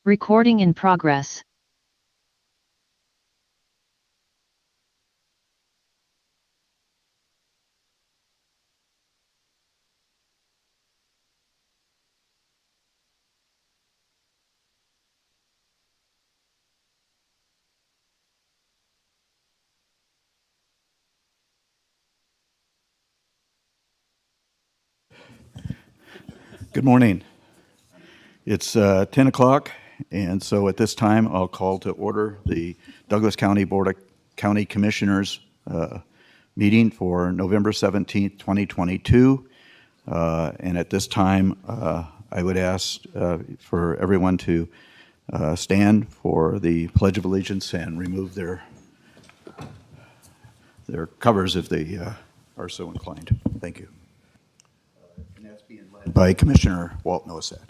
Recording in progress. Good morning. It's 10 o'clock, and so at this time, I'll call to order the Douglas County Board of County Commissioners meeting for November 17th, 2022. And at this time, I would ask for everyone to stand for the Pledge of Allegiance and remove their covers if they are so inclined. Thank you. And that's being led by Commissioner Walt Nosad.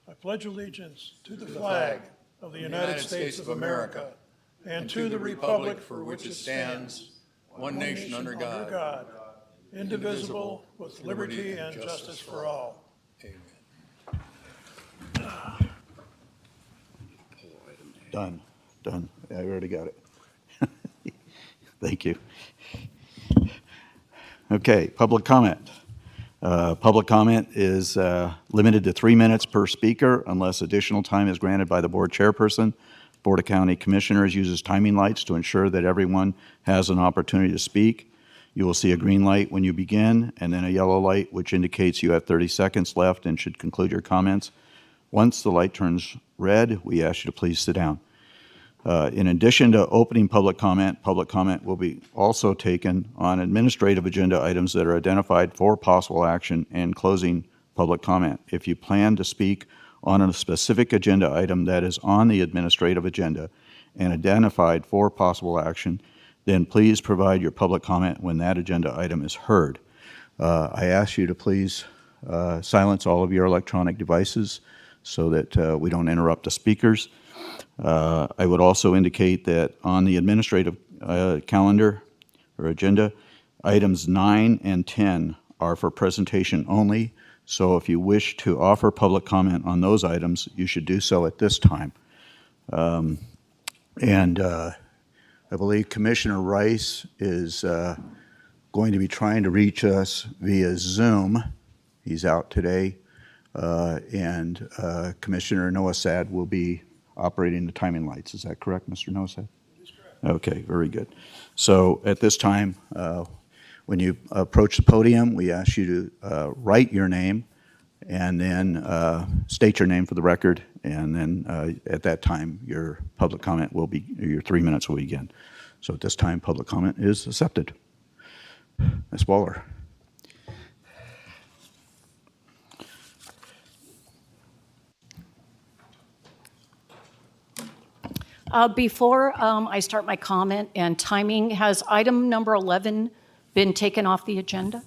I pledge allegiance to the flag of the United States of America and to the republic for which it stands, one nation under God, indivisible, with liberty and justice for all. Done. I already got it. Thank you. Okay, public comment. Public comment is limited to 3 minutes per speaker unless additional time is granted by the board chairperson. Board of County Commissioners uses timing lights to ensure that everyone has an opportunity to speak. You will see a green light when you begin and then a yellow light which indicates you have 30 seconds left and should conclude your comments. Once the light turns red, we ask you to please sit down. In addition to opening public comment will be also taken on administrative agenda items that are identified for possible action and closing public comment. If you plan to speak on a specific agenda item that is on the administrative agenda and identified for possible action, then please provide your public comment when that agenda item is heard. I ask you to please silence all of your electronic devices so that we don't interrupt the speakers. I would also indicate that on the administrative calendar or agenda, items 9 and 10 are for presentation only. So if you wish to offer public comment on those items, you should do so at this time. I believe Commissioner Rice is going to be trying to reach us via Zoom. He's out today. Commissioner Nosad will be operating the timing lights. Is that correct, Mr. Nosad? That is correct. Okay, very good. So at this time, when you approach the podium, we ask you to write your name and then state your name for the record. And then at that time, your public comment will be, your 3 minutes will begin. So at this time, public comment is accepted. Ms. Waller. Before I start my comment and timing, has item number 11 been taken off the agenda?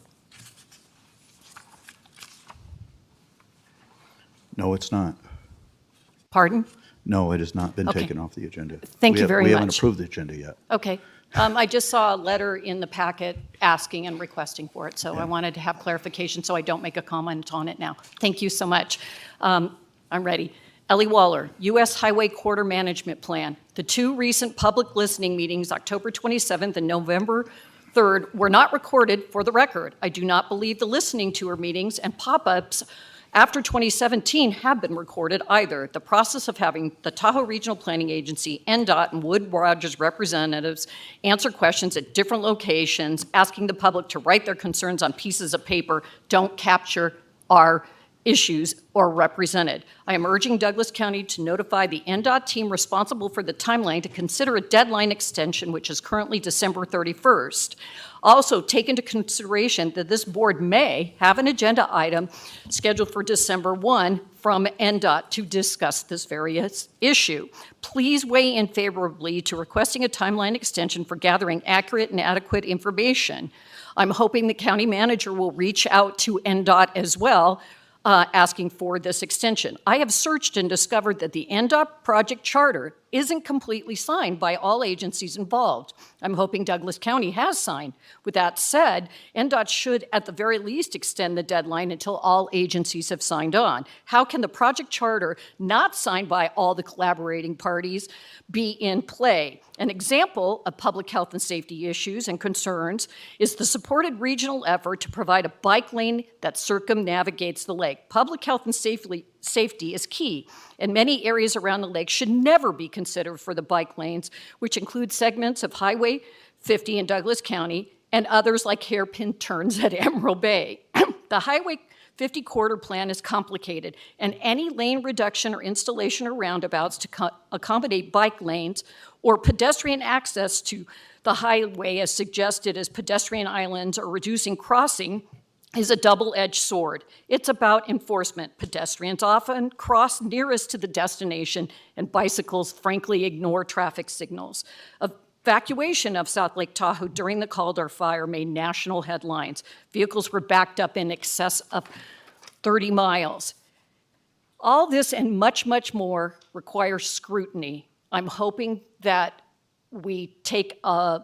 No, it's not. Pardon? No, it has not been Okay. taken off the agenda. Thank you very We haven't much. approved the agenda yet. Okay. I just saw a letter in the packet asking and requesting for it, so I wanted to have clarification so I don't make a comment on it now. Thank you so much. I'm ready. Ellie Waller, U.S. Highway Corridor Management Plan. The two recent public listening meetings, October 27th and November 3rd, were not recorded for the record. I do not believe the listening tour meetings and pop-ups after 2017 have been recorded either. The process of having the Tahoe Regional Planning Agency, NDOT, and Wood Rogers representatives answer questions at different locations, asking the public to write their concerns on pieces of paper, don't capture our issues or represented. I am urging Douglas County to notify the NDOT team responsible for the timeline to consider a deadline extension, which is currently December 31st. Also, take into consideration that this board may have an agenda item scheduled for December 1 from NDOT to discuss this various issue. Please weigh in favorably to requesting a timeline extension for gathering accurate and adequate information. I'm hoping the county manager will reach out to NDOT as well, asking for this extension. I have searched and discovered that the NDOT project charter isn't completely signed by all agencies involved. I'm hoping Douglas County has signed. With that said, NDOT should at the very least extend the deadline until all agencies have signed on. How can the project charter, not signed by all the collaborating parties, be in play? An example of public health and safety issues and concerns is the supported regional effort to provide a bike lane that circumnavigates the lake. Public health and safety is key, and many areas around the lake should never be considered for the bike lanes, which include segments of Highway 50 in Douglas County and others like hairpin turns at Emerald Bay. The Highway 50 corridor plan is complicated, and any lane reduction or installation of roundabouts to accommodate bike lanes or pedestrian access to the highway as suggested as pedestrian islands or reducing crossing is a double-edged sword. It's about enforcement. Pedestrians often cross nearest to the destination, and bicycles frankly ignore traffic signals. Evacuation of South Lake Tahoe during the Caldor fire made national headlines. Vehicles were backed up in excess of 30 miles. All this and much, much more requires scrutiny. I'm hoping that we take a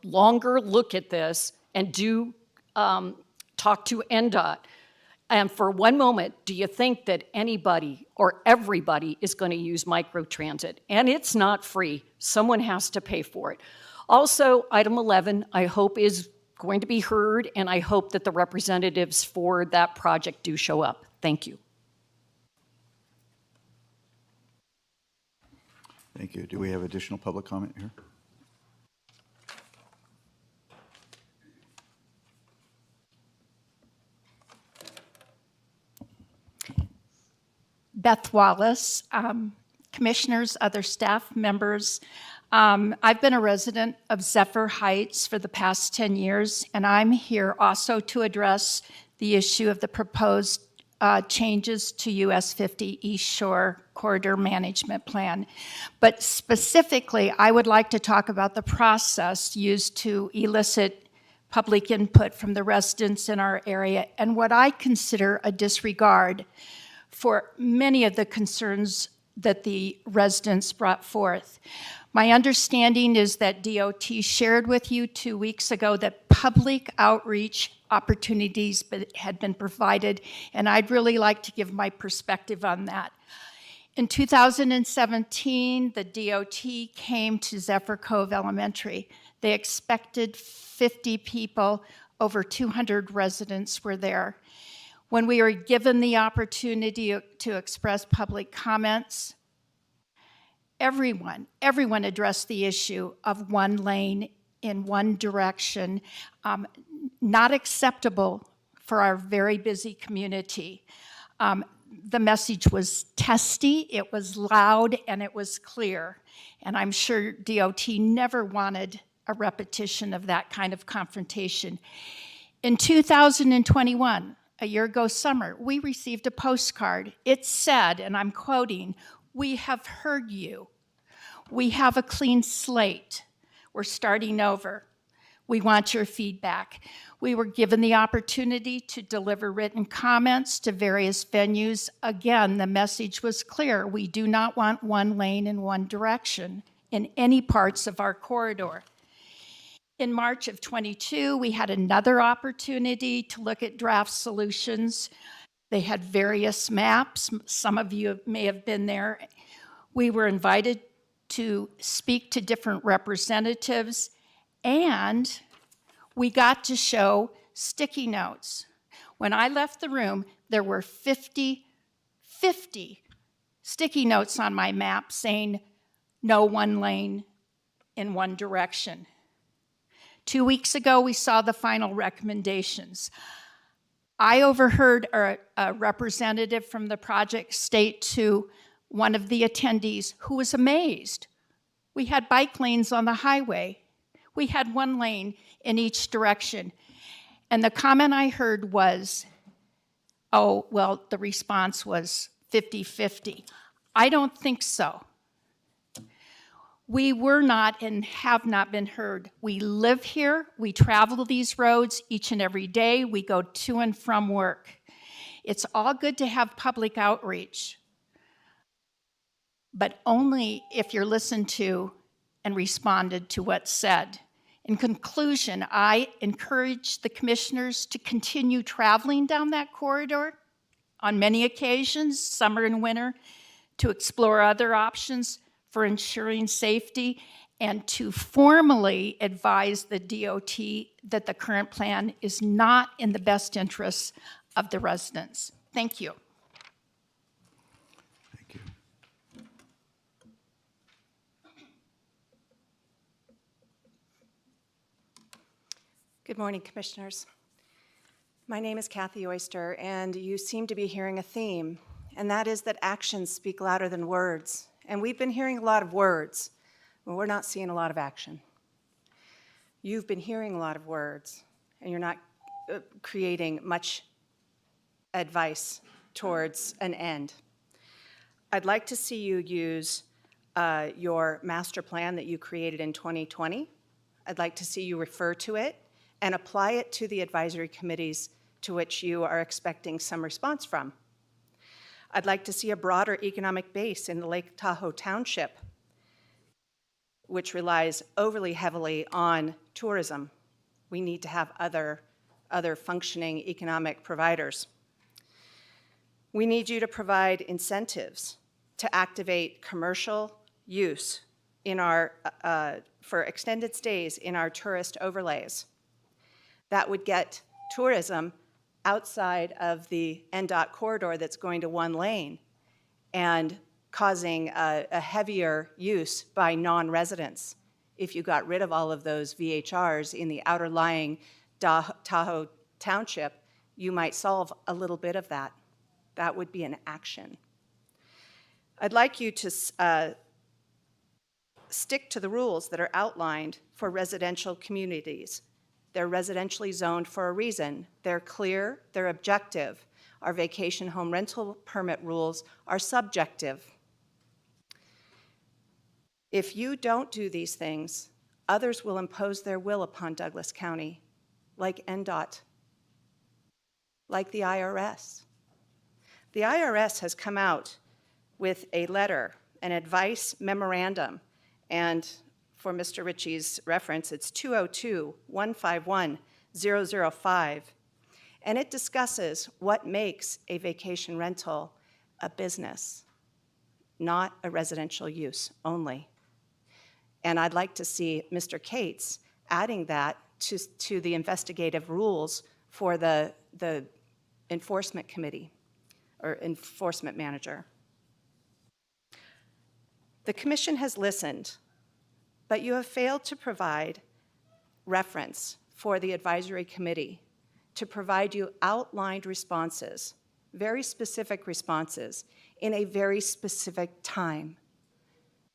longer look at this and do talk to NDOT. And for one moment, do you think that anybody or everybody is going to use microtransit? And it's not free. Someone has to pay for it. Also, item 11, I hope is going to be heard, and I hope that the representatives for that project do show up. Thank you. Thank you. Do we have additional public comment here? Beth Wallace, commissioners, other staff members. I've been a resident of Zephyr Heights for the past 10 years, and I'm here also to address the issue of the proposed changes to US 50 East Shore Corridor Management Plan. But specifically, I would like to talk about the process used to elicit public input from the residents in our area and what I consider a disregard for many of the concerns that the residents brought forth. My understanding is that DOT shared with you 2 weeks ago that public outreach opportunities had been provided, and I'd really like to give my perspective on that. In 2017, the DOT came to Zephyr Cove Elementary. They expected 50 people, over 200 residents were there. When we were given the opportunity to express public comments, everyone addressed the issue of one lane in one direction, not acceptable for our very busy community. The message was testy, it was loud, and it was clear. And I'm sure DOT never wanted a repetition of that kind of confrontation. In 2021, a year ago summer, we received a postcard. It said, and I'm quoting, "We have heard you. We have a clean slate. We're starting over. We want your feedback." We were given the opportunity to deliver written comments to various venues. Again, the message was clear. We do not want one lane in one direction in any parts of our corridor. In March of 22, we had another opportunity to look at draft solutions. They had various maps. Some of you may have been there. We were invited to speak to different representatives, and we got to show sticky notes. When I left the room, there were 50 sticky notes on my map saying no one lane in one direction. 2 weeks ago, we saw the final recommendations. I overheard a representative from the project state to one of the attendees who was amazed. We had bike lanes on the highway. We had one lane in each direction. And the comment I heard was, oh, well, the response was 50-50. I don't think so. We were not and have not been heard. We live here, we travel these roads each and every day, we go to and from work. It's all good to have public outreach. but only if you're listened to and responded to what's said. In conclusion, I encourage the commissioners to continue traveling down that corridor on many occasions, summer and winter, to explore other options for ensuring safety and to formally advise the DOT that the current plan is not in the best interests of the residents. Thank you. Thank you. Good morning, Commissioners. My name is Kathy Oyster, and you seem to be hearing a theme, and that is that actions speak louder than words. And we've been hearing a lot of words, but we're not seeing a lot of action. You've been hearing a lot of words, and you're not creating much advice towards an end. I'd like to see you use your master plan that you created in 2020. I'd like to see you refer to it and apply it to the advisory committees to which you are expecting some response from. I'd like to see a broader economic base in the Lake Tahoe Township, which relies overly heavily on tourism. We need to have other functioning economic providers. We need you to provide incentives to activate commercial use in our, for extended stays in our tourist overlays. That would get tourism outside of the NDOT corridor that's going to one lane and causing a heavier use by non-residents. If you got rid of all of those VHRs in the outer lying Tahoe Township, you might solve a little bit of that. That would be an action. I'd like you to stick to the rules that are outlined for residential communities. They're residentially zoned for a reason. They're clear, they're objective. Our vacation home rental permit rules are subjective. If you don't do these things, others will impose their will upon Douglas County, like NDOT, like the IRS. The IRS has come out with a letter, an advice memorandum, and for Mr. Ritchie's reference, it's 202-151-005, and it discusses what makes a vacation rental a business, not a residential use only. And I'd like to see Mr. Cates adding that to the investigative rules for the enforcement committee or enforcement manager. The commission has listened, but you have failed to provide reference for the advisory committee to provide you outlined responses, very specific responses, in a very specific time.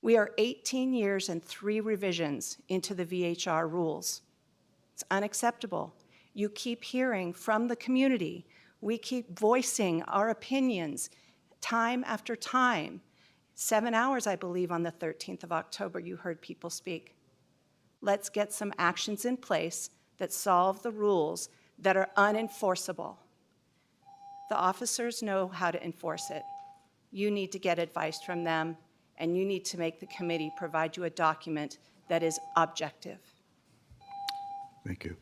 We are 18 years and 3 revisions into the VHR rules. It's unacceptable. You keep hearing from the community. We keep voicing our opinions time after time. 7 hours, I believe, on the 13th of October, you heard people speak. Let's get some actions in place that solve the rules that are unenforceable. The officers know how to enforce it. You need to get advice from them, and you need to make the committee provide you a document that is objective. Thank you.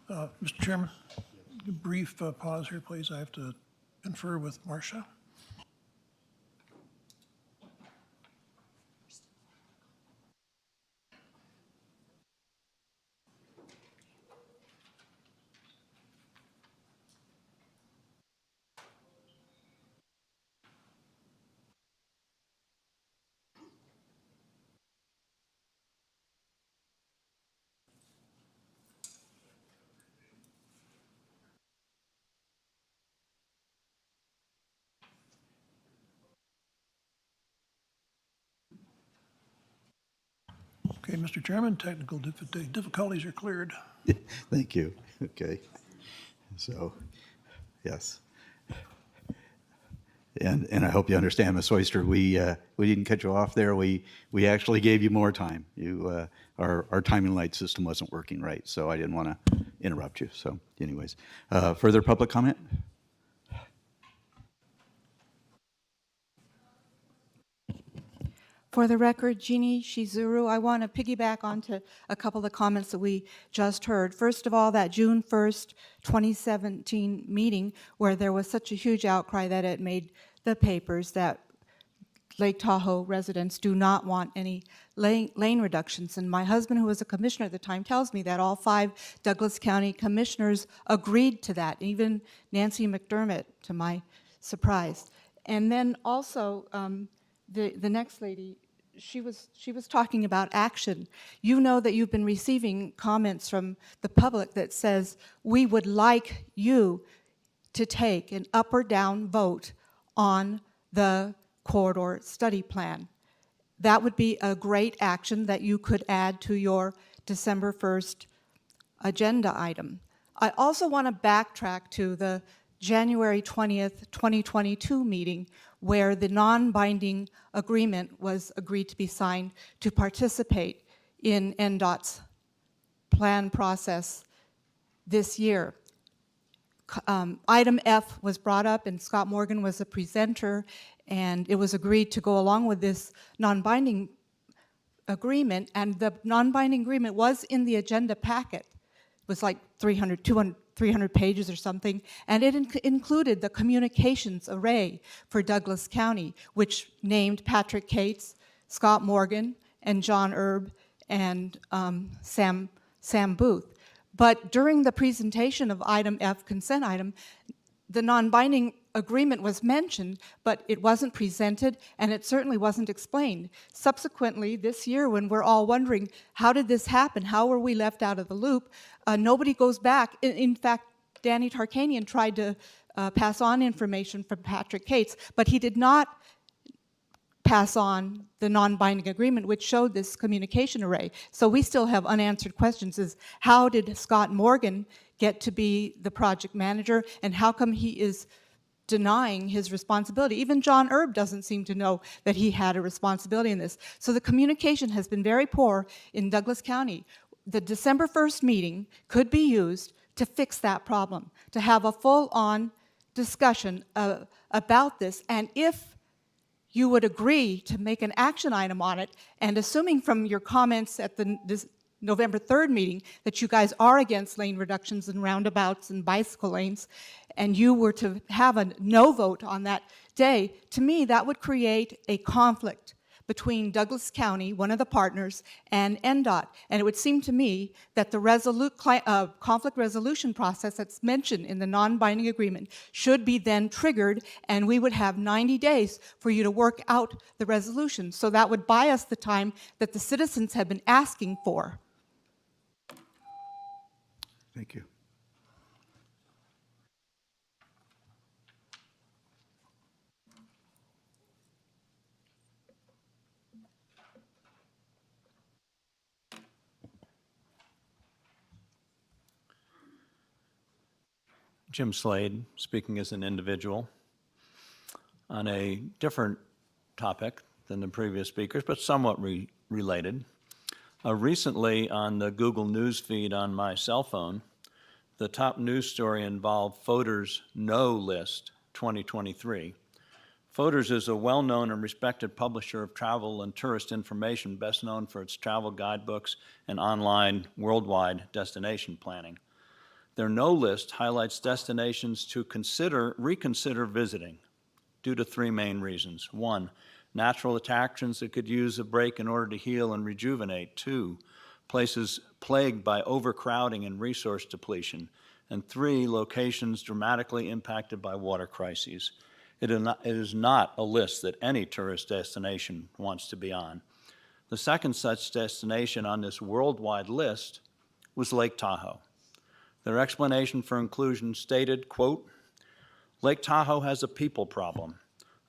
Mr. Chairman, a brief pause here, please. I have to confer with Marcia. Okay, Mr. Chairman, technical difficulties are cleared. Thank you. Okay. So, yes. And I hope you understand, Ms. Oyster, we didn't cut you off there. We actually gave you more time. Our timing light system wasn't working right, so I didn't want to interrupt you. So anyways, further public comment? For the record, Jeannie Shizuru, I want to piggyback onto a couple of the comments that we just heard. First of all, that June 1st, 2017 meeting where there was such a huge outcry that it made the papers that Lake Tahoe residents do not want any lane reductions. And my husband, who was a commissioner at the time, tells me that all 5 Douglas County commissioners agreed to that, even Nancy McDermott, to my surprise. And then also, the next lady, she was talking about action. You know that you've been receiving comments from the public that says, we would like you to take an up or down vote on the corridor study plan. That would be a great action that you could add to your December 1st agenda item. I also want to backtrack to the January 20th, 2022 meeting where the non-binding agreement was agreed to be signed to participate in NDOT's plan process this year. Item F was brought up and Scott Morgan was a presenter, and it was agreed to go along with this non-binding agreement, and the non-binding agreement was in the agenda packet. It was like 300 pages or something, and it included the communications array for Douglas County, which named Patrick Cates, Scott Morgan, and John Erb, and Sam Booth. But during the presentation of item F, consent item, the non-binding agreement was mentioned, but it wasn't presented, and it certainly wasn't explained. Subsequently, this year, when we're all wondering, how did this happen? How were we left out of the loop? Nobody goes back. In fact, Danny Tarkanian tried to pass on information from Patrick Cates, but he did not pass on the non-binding agreement, which showed this communication array. So we still have unanswered questions, is how did Scott Morgan get to be the project manager, and how come he is denying his responsibility? Even John Erb doesn't seem to know that he had a responsibility in this. So the communication has been very poor in Douglas County. The December 1st meeting could be used to fix that problem, to have a full-on discussion about this, and if you would agree to make an action item on it, and assuming from your comments at this November 3rd meeting that you guys are against lane reductions and roundabouts and bicycle lanes, and you were to have a no vote on that day, to me that would create a conflict between Douglas County, one of the partners, and NDOT. And it would seem to me that the conflict resolution process that's mentioned in the non-binding agreement should be then triggered, and we would have 90 days for you to work out the resolution. So that would buy us the time that the citizens have been asking for. Thank you. Jim Slade, speaking as an individual on a different topic than the previous speakers, but somewhat related. Recently on the Google News feed on my cell phone, the top news story involved Fodor's No List 2023. Fodor's is a well-known and respected publisher of travel and tourist information, best known for its travel guidebooks and online worldwide destination planning. Their No List highlights destinations to reconsider visiting due to 3 main reasons. 1, natural attractions that could use a break in order to heal and rejuvenate. 2, places plagued by overcrowding and resource depletion. And 3, locations dramatically impacted by water crises. It is not a list that any tourist destination wants to be on. The second such destination on this worldwide list was Lake Tahoe. Their explanation for inclusion stated, quote, Lake Tahoe has a people problem.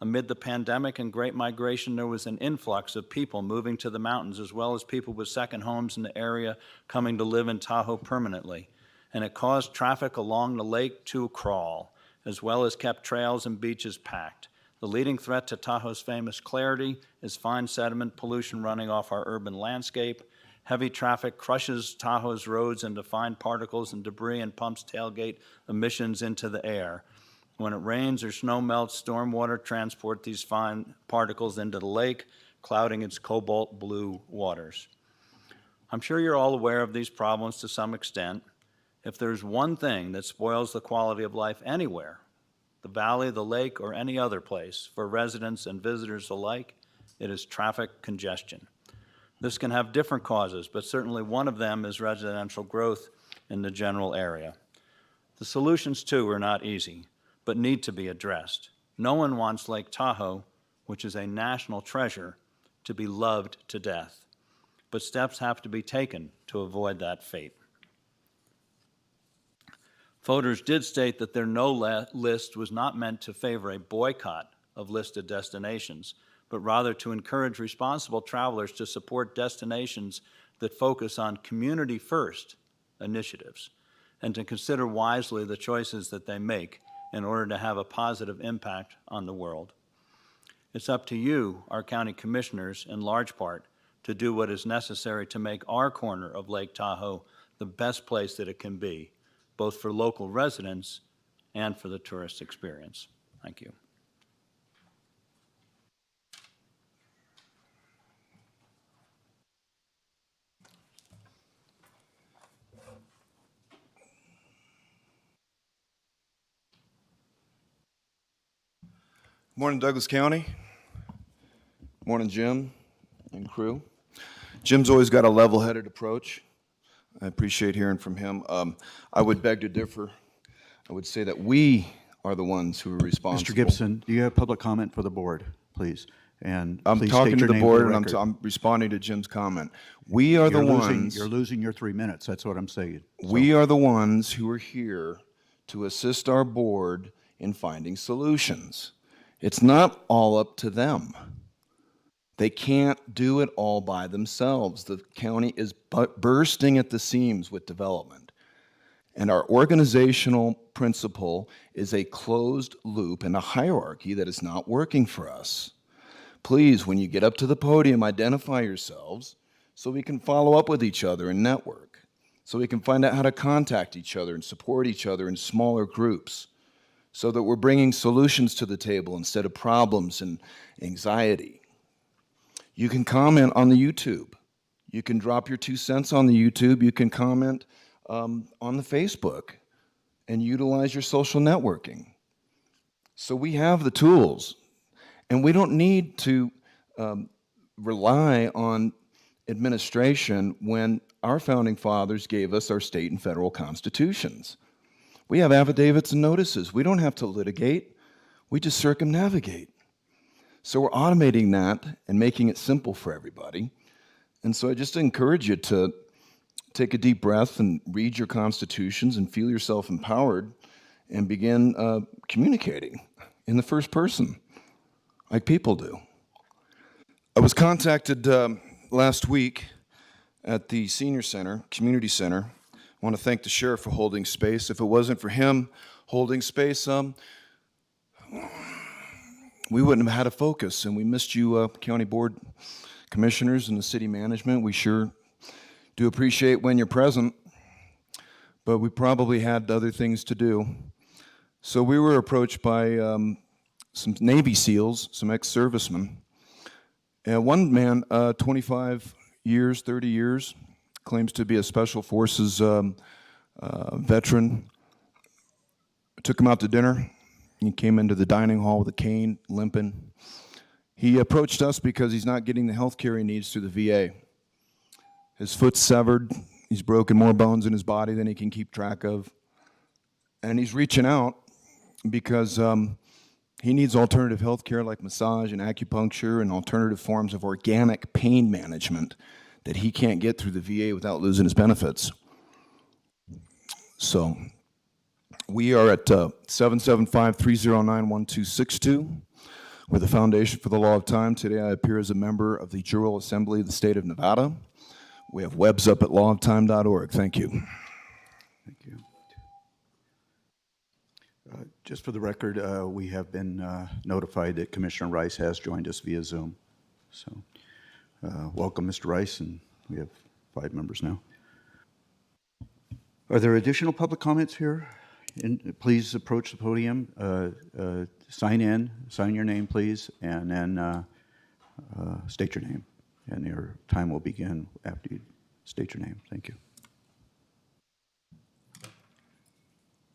Amid the pandemic and Great Migration, there was an influx of people moving to the mountains, as well as people with second homes in the area coming to live in Tahoe permanently. And it caused traffic along the lake to crawl, as well as kept trails and beaches packed. The leading threat to Tahoe's famous clarity is fine sediment pollution running off our urban landscape. Heavy traffic crushes Tahoe's roads into fine particles and debris and pumps tailgate emissions into the air. When it rains or snow melts, stormwater transport these fine particles into the lake, clouding its cobalt blue waters. I'm sure you're all aware of these problems to some extent. If there's one thing that spoils the quality of life anywhere, the valley, the lake, or any other place, for residents and visitors alike, it is traffic congestion. This can have different causes, but certainly one of them is residential growth in the general area. The solutions, too, are not easy, but need to be addressed. No one wants Lake Tahoe, which is a national treasure, to be loved to death. But steps have to be taken to avoid that fate. Voters did state that their no list was not meant to favor a boycott of listed destinations, but rather to encourage responsible travelers to support destinations that focus on community-first initiatives and to consider wisely the choices that they make in order to have a positive impact on the world. It's up to you, our county commissioners, in large part, to do what is necessary to make our corner of Lake Tahoe the best place that it can be, both for local residents and for the tourist experience. Thank you. Morning, Douglas County. Morning, Jim and crew. Jim's always got a level-headed approach. I appreciate hearing from him. I would beg to differ. I would say that we are the ones who are responsible. Mr. Gibson, do you have public comment for the board, please? And I'm please talking state to your the name for board, and record. I'm responding to Jim's comment. We are the ones. You're losing your 3 minutes, that's what I'm saying. We are the ones who are here to assist our board in finding solutions. It's not all up to them. They can't do it all by themselves. The county is bursting at the seams with development. And our organizational principle is a closed loop and a hierarchy that is not working for us. Please, when you get up to the podium, identify yourselves so we can follow up with each other and network, so we can find out how to contact each other and support each other in smaller groups, so that we're bringing solutions to the table instead of problems and anxiety. You can comment on the YouTube. You can drop your 2 cents on the YouTube. You can comment on the Facebook and utilize your social networking. So we have the tools, and we don't need to rely on administration when our founding fathers gave us our state and federal constitutions. We have affidavits and notices. We don't have to litigate. We just circumnavigate. So we're automating that and making it simple for everybody. And so I just encourage you to take a deep breath and read your constitutions and feel yourself empowered and begin communicating in the first person, like people do. I was contacted last week at the senior center, community center. I want to thank the sheriff for holding space. If it wasn't for him holding space, we wouldn't have had a focus, and we missed you, county board commissioners and the city management. We sure do appreciate when you're present, but we probably had other things to do. So we were approached by some Navy SEALs, some ex-servicemen, and one man, 25 years, 30 years, claims to be a Special Forces veteran. Took him out to dinner. He came into the dining hall with a cane, limping. He approached us because he's not getting the health care he needs through the VA. His foot's severed. He's broken more bones in his body than he can keep track of. And he's reaching out because he needs alternative health care like massage and acupuncture and alternative forms of organic pain management that he can't get through the VA without losing his benefits. So we are at 775-309-1262 with the Foundation for the Law of Time. Today I appear as a member of the General Assembly of the State of Nevada. We have webs up at lawoftime.org. Thank you. Thank you. Just for the record, we have been notified that Commissioner Rice has joined us via Zoom. So welcome, Mr. Rice, and we have 5 members now. Are there additional public comments here? Please approach the podium, sign in, sign your name, please, and then state your name, and your time will begin after you state your name. Thank you.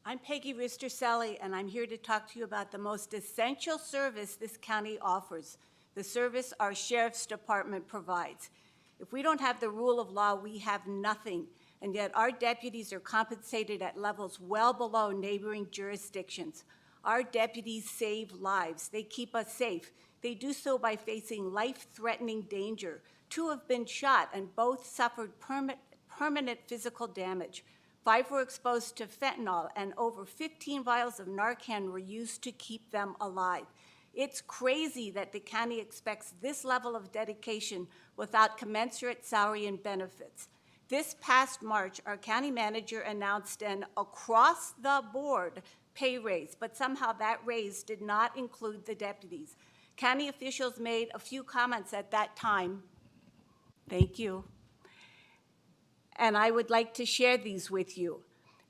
I'm Peggy Rister-Selly, and I'm here to talk to you about the most essential service this county offers, the service our Sheriff's Department provides. If we don't have the rule of law, we have nothing, and yet our deputies are compensated at levels well below neighboring jurisdictions. Our deputies save lives. They keep us safe. They do so by facing life-threatening danger. 2 have been shot, and both suffered permanent physical damage. 5 were exposed to fentanyl, and over 15 vials of Narcan were used to keep them alive. It's crazy that the county expects this level of dedication without commensurate salary and benefits. This past March, our county manager announced an across-the-board pay raise, but somehow that raise did not include the deputies. County officials made a few comments at that time. Thank you. And I would like to share these with you.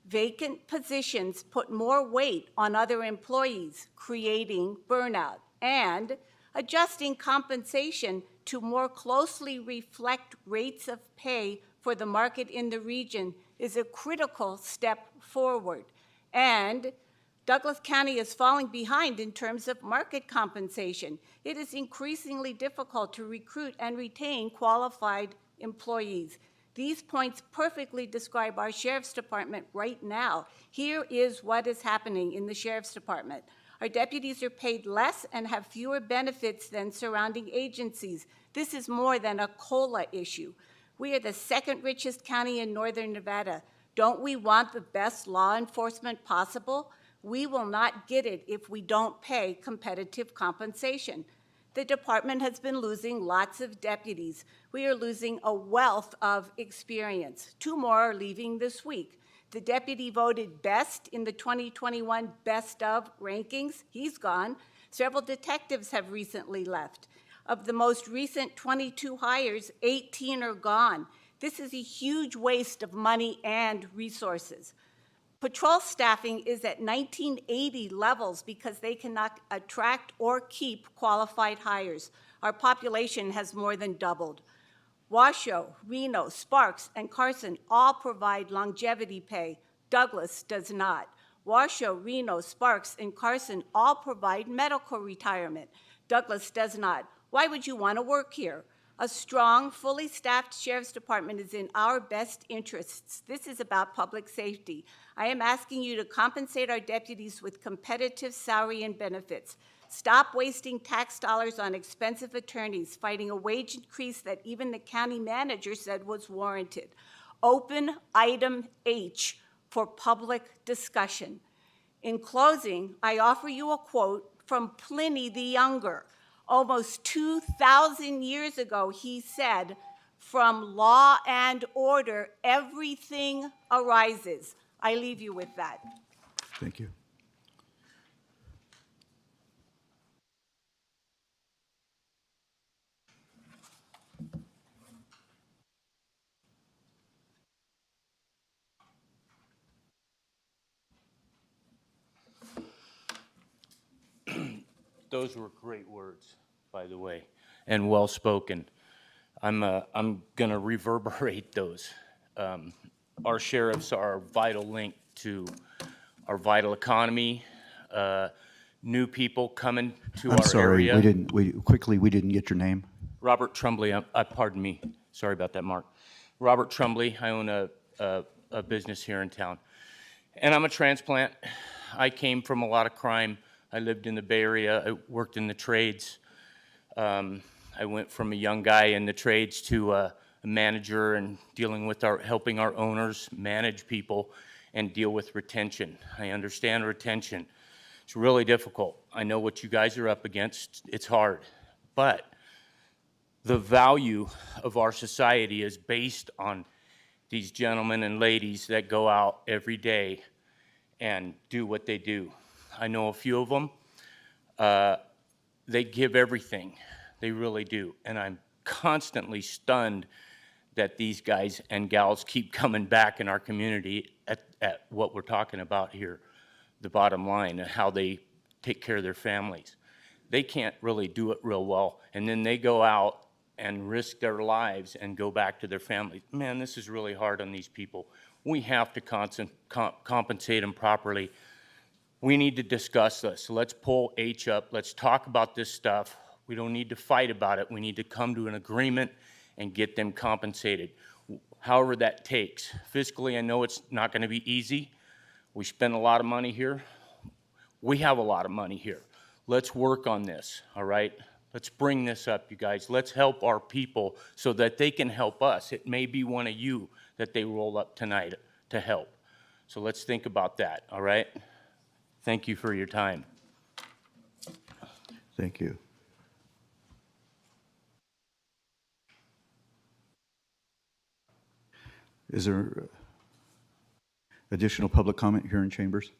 Vacant positions put more weight on other employees, creating burnout, and adjusting compensation to more closely reflect rates of pay for the market in the region is a critical step forward. And Douglas County is falling behind in terms of market compensation. It is increasingly difficult to recruit and retain qualified employees. These points perfectly describe our Sheriff's Department right now. Here is what is happening in the Sheriff's Department. Our deputies are paid less and have fewer benefits than surrounding agencies. This is more than a COLA issue. We are the 2nd richest county in northern Nevada. Don't we want the best law enforcement possible? We will not get it if we don't pay competitive compensation. The department has been losing lots of deputies. We are losing a wealth of experience. 2 more are leaving this week. The deputy voted best in the 2021 Best of rankings. He's gone. Several detectives have recently left. Of the most recent 22 hires, 18 are gone. This is a huge waste of money and resources. Patrol staffing is at 1980 levels because they cannot attract or keep qualified hires. Our population has more than doubled. Washoe, Reno, Sparks, and Carson all provide longevity pay. Douglas does not. Washoe, Reno, Sparks, and Carson all provide medical retirement. Douglas does not. Why would you want to work here? A strong, fully staffed Sheriff's Department is in our best interests. This is about public safety. I am asking you to compensate our deputies with competitive salary and benefits. Stop wasting tax dollars on expensive attorneys, fighting a wage increase that even the county manager said was warranted. Open item H for public discussion. In closing, I offer you a quote from Pliny the Younger. Almost 2,000 years ago, he said, "From law and order, everything arises." I leave you with that. Thank you. Those were great words, by the way, and well spoken. I'm going to reverberate those. Our sheriffs are a vital link to our vital economy. New people coming to I'm our sorry, area. we didn't get your name. Robert Trumbley, pardon me. Sorry about that, Mark. Robert Trumbley. I own a business here in town, and I'm a transplant. I came from a lot of crime. I lived in the Bay Area. I worked in the trades. I went from a young guy in the trades to a manager and dealing with helping our owners manage people and deal with retention. I understand retention. It's really difficult. I know what you guys are up against. It's hard. But the value of our society is based on these gentlemen and ladies that go out every day and do what they do. I know a few of them. They give everything. They really do. And I'm constantly stunned that these guys and gals keep coming back in our community at what we're talking about here, the bottom line, and how they take care of their families. they can't really do it real well. And then they go out and risk their lives and go back to their families. Man, this is really hard on these people. We have to compensate them properly. We need to discuss this. Let's pull H up. Let's talk about this stuff. We don't need to fight about it. We need to come to an agreement and get them compensated, however that takes. Fiscally, I know it's not going to be easy. We spend a lot of money here. We have a lot of money here. Let's work on this, all right? Let's bring this up, you guys. Let's help our people so that they can help us. It may be one of you that they roll up tonight to help. So let's think about that, all right? Thank you for your time. Thank you. Is there additional public comment here in chambers?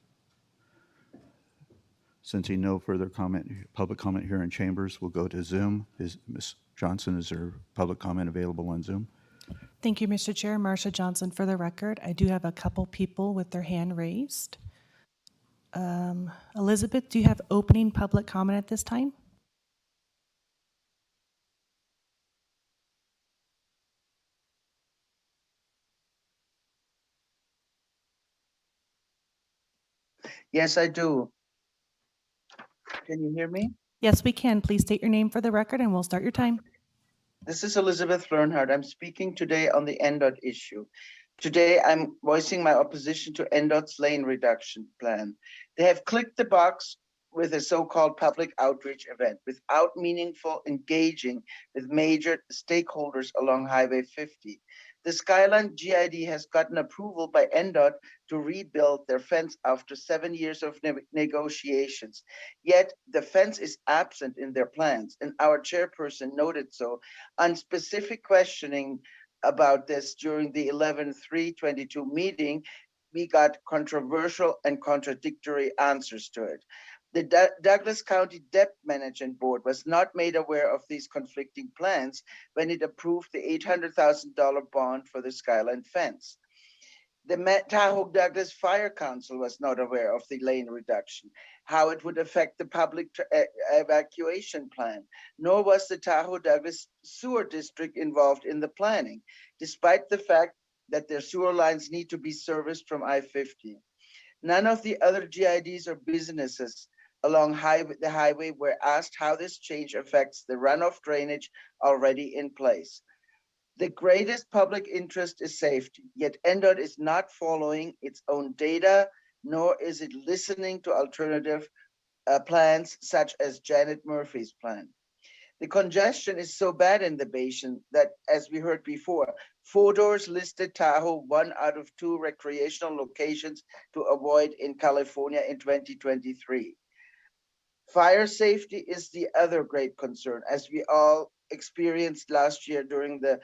Sensing no further public comment here in chambers, we'll go to Zoom. Ms. Johnson, is there public comment available on Zoom? Thank you, Mr. Chair. Marcia Johnson for the record. I do have a couple people with their hand raised. Elizabeth, do you have opening public comment at this time? Yes, I do. Can you hear me? Yes, we can. Please state your name for the record and we'll start your time. This is Elizabeth Learnhardt. I'm speaking today on the NDOT issue. Today, I'm voicing my opposition to NDOT's lane reduction plan. They have clicked the box with a so-called public outreach event without meaningful engaging with major stakeholders along Highway 50. The Skyline GID has gotten approval by NDOT to rebuild their fence after 7 years of negotiations. Yet the fence is absent in their plans, and our chairperson noted so on specific questioning about this during the 11/3/22 meeting. We got controversial and contradictory answers to it. The Douglas County Debt Management Board was not made aware of these conflicting plans when it approved the $800,000 bond for the Skyline fence. The Tahoe Douglas Fire Council was not aware of the lane reduction, how it would affect the public evacuation plan, nor was the Tahoe Douglas Sewer District involved in the planning, despite the fact that their sewer lines need to be serviced from I-50. None of the other GIDs or businesses along the highway were asked how this change affects the runoff drainage already in place. The greatest public interest is safety, yet NDOT is not following its own data, nor is it listening to alternative plans such as Janet Murphy's plan. The congestion is so bad in the basin that, as we heard before, Fodor's listed Tahoe 1 out of 2 recreational locations to avoid in California in 2023. Fire safety is the other great concern, as we all experienced last year during the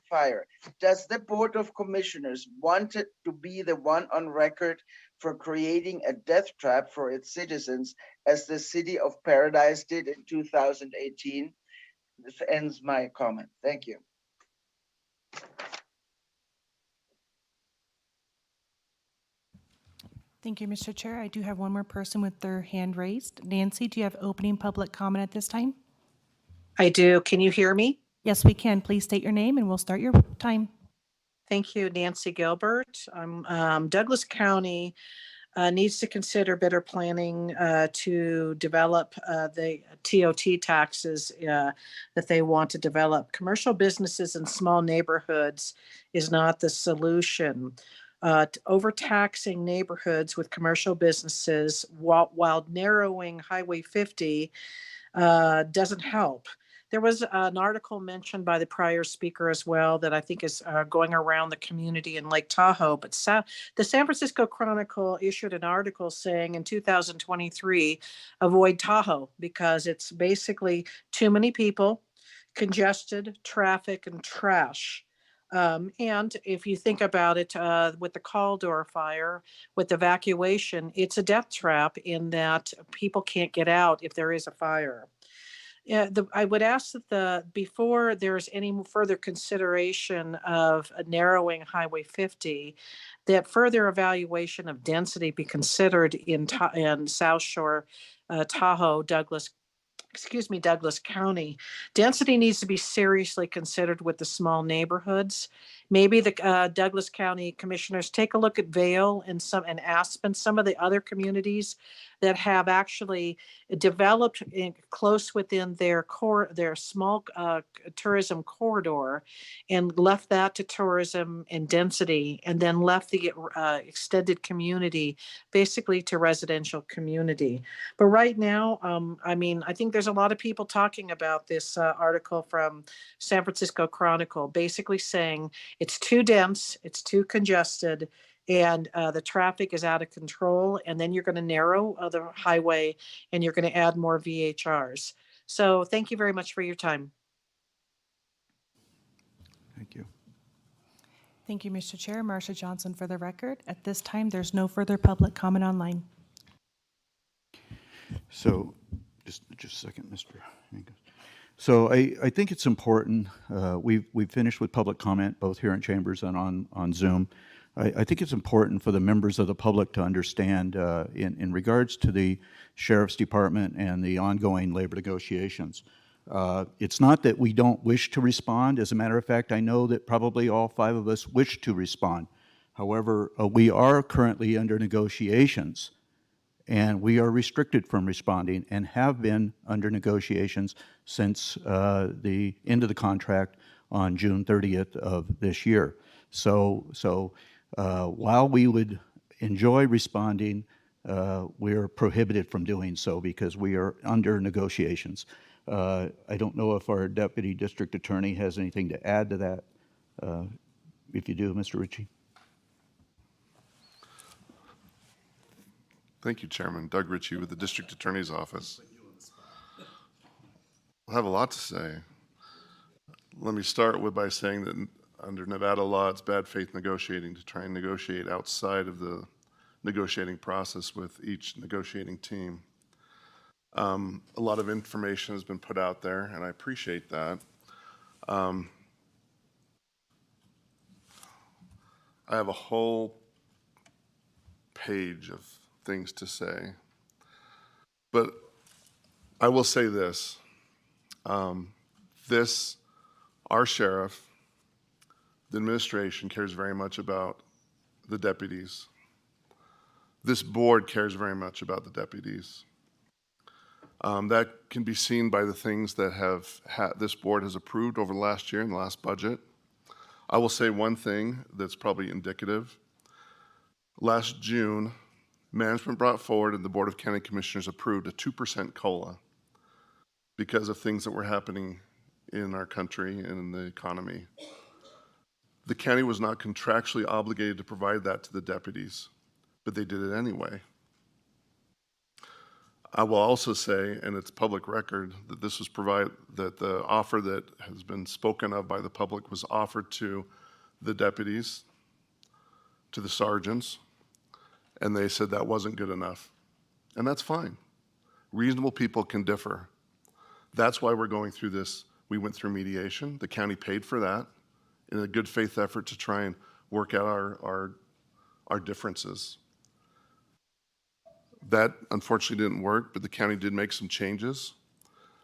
fire. Does the Board of Commissioners want it to be the one on record for creating a death trap for its citizens, as the city of Paradise did in 2018? This ends my comment. Thank you. Thank you, Mr. Chair. I do have one more person with their hand raised. Nancy, do you have opening public comment at this time? I do. Can you hear me? Yes, we can. Please state your name and we'll start your time. Thank you, Nancy Gilbert. Douglas County needs to consider better planning to develop the TOT taxes that they want to develop. Commercial businesses in small neighborhoods is not the solution. Overtaxing neighborhoods with commercial businesses while narrowing Highway 50 doesn't help. There was an article mentioned by the prior speaker as well that I think is going around the community in Lake Tahoe. But the San Francisco Chronicle issued an article saying in 2023, avoid Tahoe because it's basically too many people, congested, traffic, and trash. And if you think about it, with the Caldor fire, with evacuation, it's a death trap in that people can't get out if there is a fire. Yeah, I would ask that before there's any further consideration of narrowing Highway 50, that further evaluation of density be considered in South Shore, Tahoe, Douglas County. Density needs to be seriously considered with the small neighborhoods. Maybe the Douglas County commissioners take a look at Vail and Aspen, some of the other communities that have actually developed close within their small tourism corridor, and left that to tourism and density, and then left the extended community basically to residential community. But right now, I mean, I think there's a lot of people talking about this article from San Francisco Chronicle, basically saying it's too dense, it's too congested, and the traffic is out of control. And then you're going to narrow the highway, and you're going to add more VHRs. So thank you very much for your time. Thank you. Thank you, Mr. Chair. Marcia Johnson for the record. At this time, there's no further public comment online. So, just a second, Mr. Mingus. So I think it's important, we've finished with public comment, both here in chambers and on Zoom. I think it's important for the members of the public to understand in regards to the Sheriff's Department and the ongoing labor negotiations. It's not that we don't wish to respond. As a matter of fact, I know that probably all 5 of us wish to respond. However, we are currently under negotiations, and we are restricted from responding and have been under negotiations since the end of the contract on June 30th of this year. So while we would enjoy responding, we're prohibited from doing so because we are under negotiations. I don't know if our Deputy District Attorney has anything to add to that. If you do, Mr. Ritchie. Thank you, Chairman. Doug Ritchie with the District Attorney's Office. I have a lot to say. Let me start by saying that under Nevada law, it's bad faith negotiating to try and negotiate outside of the negotiating process with each negotiating team. A lot of information has been put out there, and I appreciate that. I have a whole page of things to say, but I will say this. Our sheriff, the administration cares very much about the deputies. This board cares very much about the deputies. That can be seen by the things that this board has approved over the last year in the last budget. I will say one thing that's probably indicative. Last June, management brought forward and the Board of County Commissioners approved a 2% COLA because of things that were happening in our country and in the economy. The county was not contractually obligated to provide that to the deputies, but they did it anyway. I will also say, and it's public record, that that the offer that has been spoken of by the public was offered to the deputies, to the sergeants, and they said that wasn't good enough. And that's fine. Reasonable people can differ. That's why we're going through this. We went through mediation. The county paid for that in a good faith effort to try and work out our differences. That unfortunately didn't work, but the county did make some changes.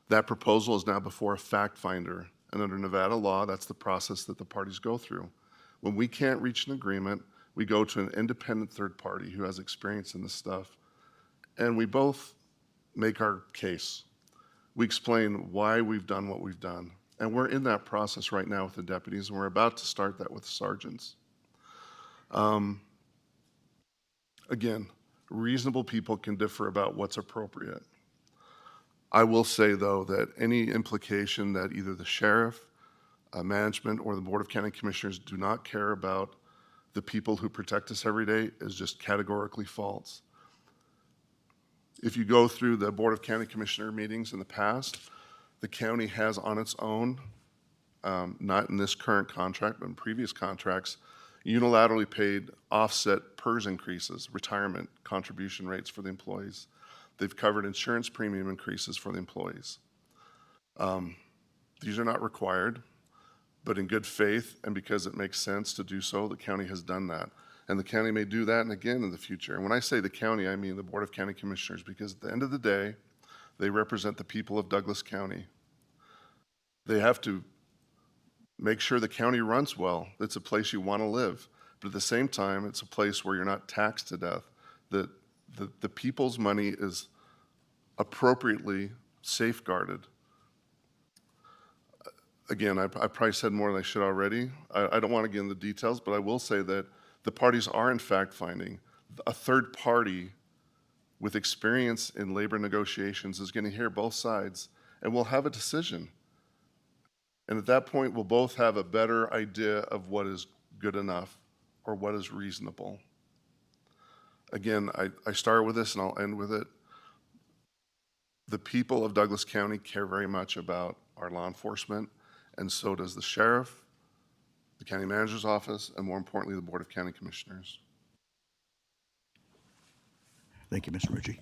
That proposal is now before a fact finder, and under Nevada law, that's the process that the parties go through. When we can't reach an agreement, we go to an independent third party who has experience in this stuff, and we both make our case. We explain why we've done what we've done, and we're in that process right now with the deputies, and we're about to start that with the sergeants. Again, reasonable people can differ about what's appropriate. I will say, though, that any implication that either the sheriff, management, or the Board of County Commissioners do not care about the people who protect us every day is just categorically false. If you go through the Board of County Commissioner meetings in the past, the county has on its own, not in this current contract, but in previous contracts, unilaterally paid offset PERS increases, retirement contribution rates for the employees. They've covered insurance premium increases for the employees. These are not required, but in good faith and because it makes sense to do so, the county has done that. And the county may do that and again in the future. And when I say the county, I mean the Board of County Commissioners, because at the end of the day, they represent the people of Douglas County. They have to make sure the county runs well. It's a place you want to live. But at the same time, it's a place where you're not taxed to death. That the people's money is appropriately safeguarded. Again, I probably said more than I should already. I don't want to get into the details, but I will say that the parties are in fact finding a third party with experience in labor negotiations is going to hear both sides, and we'll have a decision. And at that point, we'll both have a better idea of what is good enough or what is reasonable. Again, I start with this and I'll end with it. The people of Douglas County care very much about our law enforcement, and so does the sheriff, the county manager's office, and more importantly, the Board of County Commissioners. Thank you, Mr. Ritchie.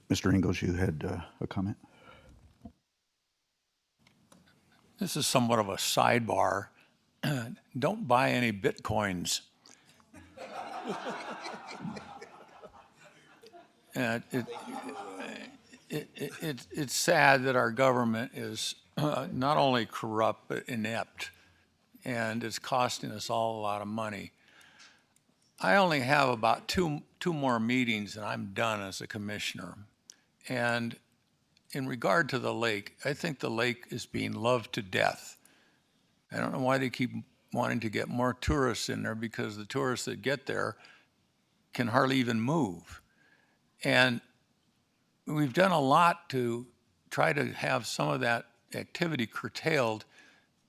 Mr. Ingles, you had a comment? This is somewhat of a sidebar. Don't buy any Bitcoins. It's sad that our government is not only corrupt, but inept, and it's costing us all a lot of money. I only have about two more meetings and I'm done as a commissioner. And in regard to the lake, I think the lake is being loved to death. I don't know why they keep wanting to get more tourists in there, because the tourists that get there can hardly even move. And we've done a lot to try to have some of that activity curtailed.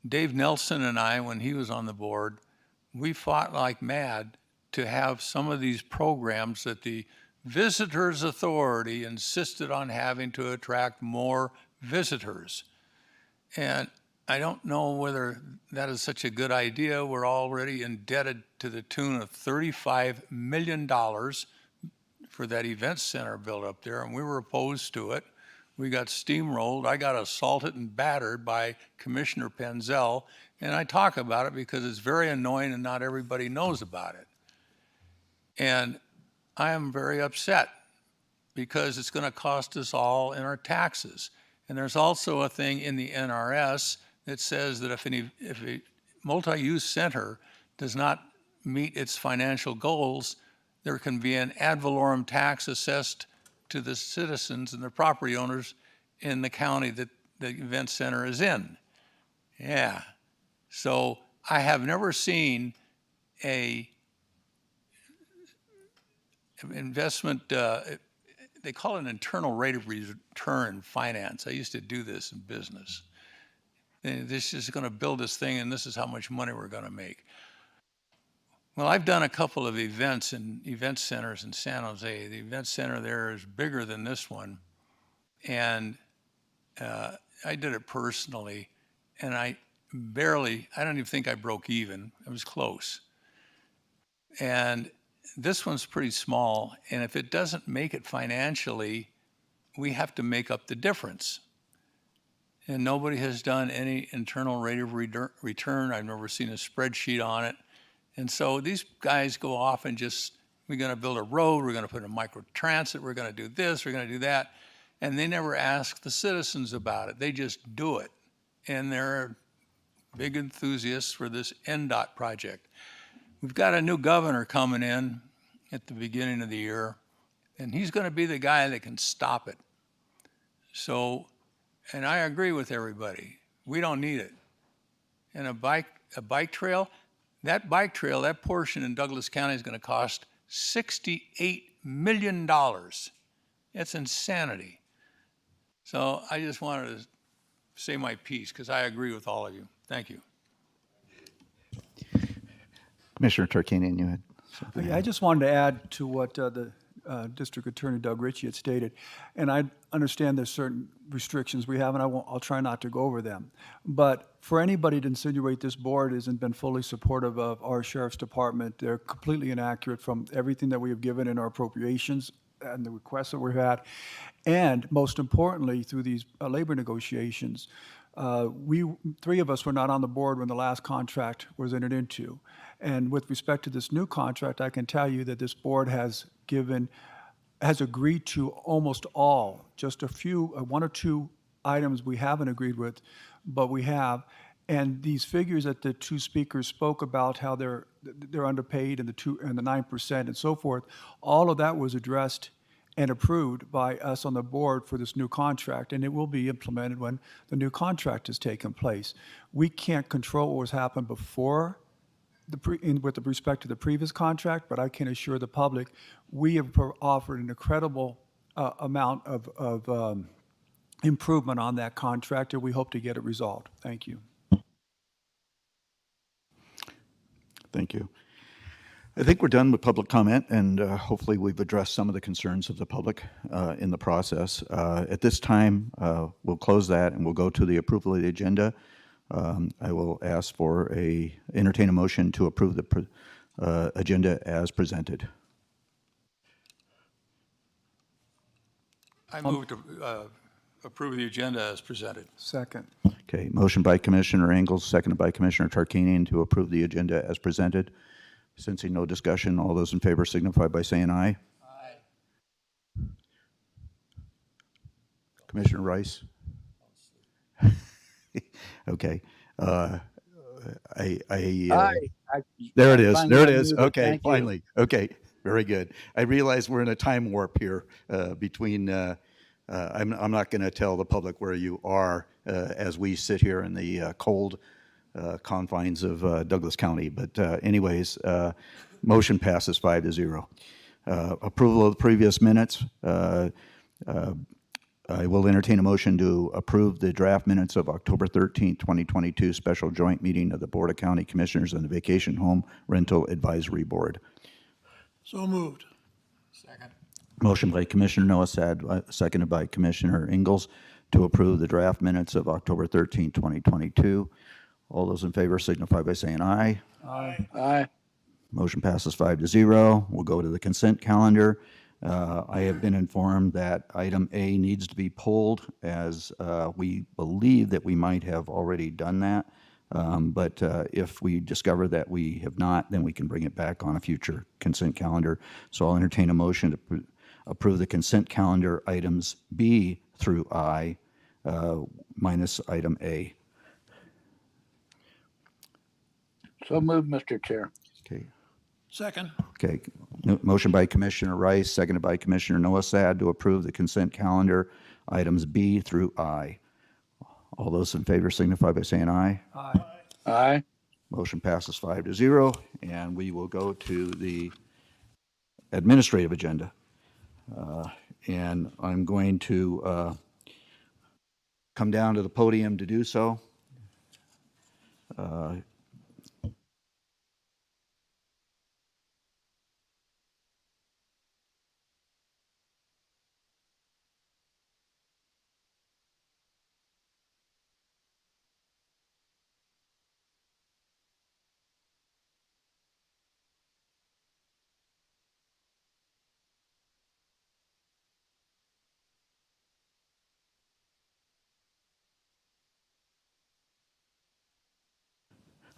Dave Nelson and I, when he was on the board, we fought like mad to have some of these programs that the Visitors Authority insisted on having to attract more visitors. And I don't know whether that is such a good idea. We're already indebted to the tune of $35 million for that event center built up there, and we were opposed to it. We got steamrolled. I got assaulted and battered by Commissioner Penzel, and I talk about it because it's very annoying and not everybody knows about it. And I am very upset because it's going to cost us all in our taxes. And there's also a thing in the NRS that says that if a multi-use center does not meet its financial goals, there can be an ad valorem tax assessed to the citizens and the property owners in the county that the event center is in. Yeah. So I have never seen a investment, they call it an internal rate of return in finance. I used to do this in business. And this is going to build this thing, and this is how much money we're going to make. Well, I've done a couple of events in event centers in San Jose. The event center there is bigger than this one. And I did it personally, and I don't even think I broke even. It was close. And this one's pretty small, and if it doesn't make it financially, we have to make up the difference. And nobody has done any internal rate of return. I've never seen a spreadsheet on it. And so these guys go off and just, we're going to build a road, we're going to put in microtransit, we're going to do this, we're going to do that. And they never ask the citizens about it. They just do it. And they're big enthusiasts for this NDOT project. We've got a new governor coming in at the beginning of the year, and he's going to be the guy that can stop it. So, and I agree with everybody. We don't need it. And a bike trail, that portion in Douglas County is going to cost $68 million. It's insanity. So I just wanted to say my piece because I agree with all of you. Thank you. Commissioner Tarkanian, you had something. Yeah, I just wanted to add to what the District Attorney Doug Ritchie had stated. And I understand there's certain restrictions we have, and I'll try not to go over them. But for anybody to insinuate this board hasn't been fully supportive of our Sheriff's Department, they're completely inaccurate from everything that we have given in our appropriations and the requests that we've had. And most importantly, through these labor negotiations, three of us were not on the board when the last contract was entered into. And with respect to this new contract, I can tell you that this board has agreed to almost all, just a few, one or two items we haven't agreed with, but we have. And these figures that the two speakers spoke about, how they're underpaid and the 9% and so forth, all of that was addressed and approved by us on the board for this new contract, and it will be implemented when the new contract has taken place. We can't control what was happened before with respect to the previous contract, but I can assure the public we have offered an incredible amount of improvement on that contract, and we hope to get it resolved. Thank you. Thank you. I think we're done with public comment, and hopefully we've addressed some of the concerns of the public in the process. At this time, we'll close that and we'll go to the approval of the agenda. I will ask for entertain a motion to approve the agenda as presented. I move to approve the agenda as presented. Second. Okay, motion by Commissioner Engels, seconded by Commissioner Tarkanian to approve the agenda as presented. Sensing no discussion, all those in favor signify by saying aye. Aye. Commissioner Rice? Okay. There it is. There it is. Okay, finally. Okay, very good. I realize we're in a time warp here between, I'm not going to tell the public where you are as we sit here in the cold confines of Douglas County. But anyways, motion passes 5-0. Approval of the previous minutes. I will entertain a motion to approve the draft minutes of October 13th, 2022 special joint meeting of the Board of County Commissioners and the Vacation Home Rental Advisory Board. So moved. Second. Motion by Commissioner Noasad, seconded by Commissioner Engels to approve the draft minutes of October 13th, 2022. All those in favor signify by saying aye. Aye. Aye. Motion passes 5-0. We'll go to the consent calendar. I have been informed that item A needs to be pulled, as we believe that we might have already done that. But if we discover that we have not, then we can bring it back on a future consent calendar. So I'll entertain a motion to approve the consent calendar items B through I minus item A. So moved, Mr. Chair. Okay. Second. Okay. Motion by Commissioner Rice, seconded by Commissioner Noasad to approve the consent calendar items B through I. All those in favor signify by saying aye. Aye. Aye. Motion passes 5-0, and we will go to the administrative agenda. And I'm going to come down to the podium to do so.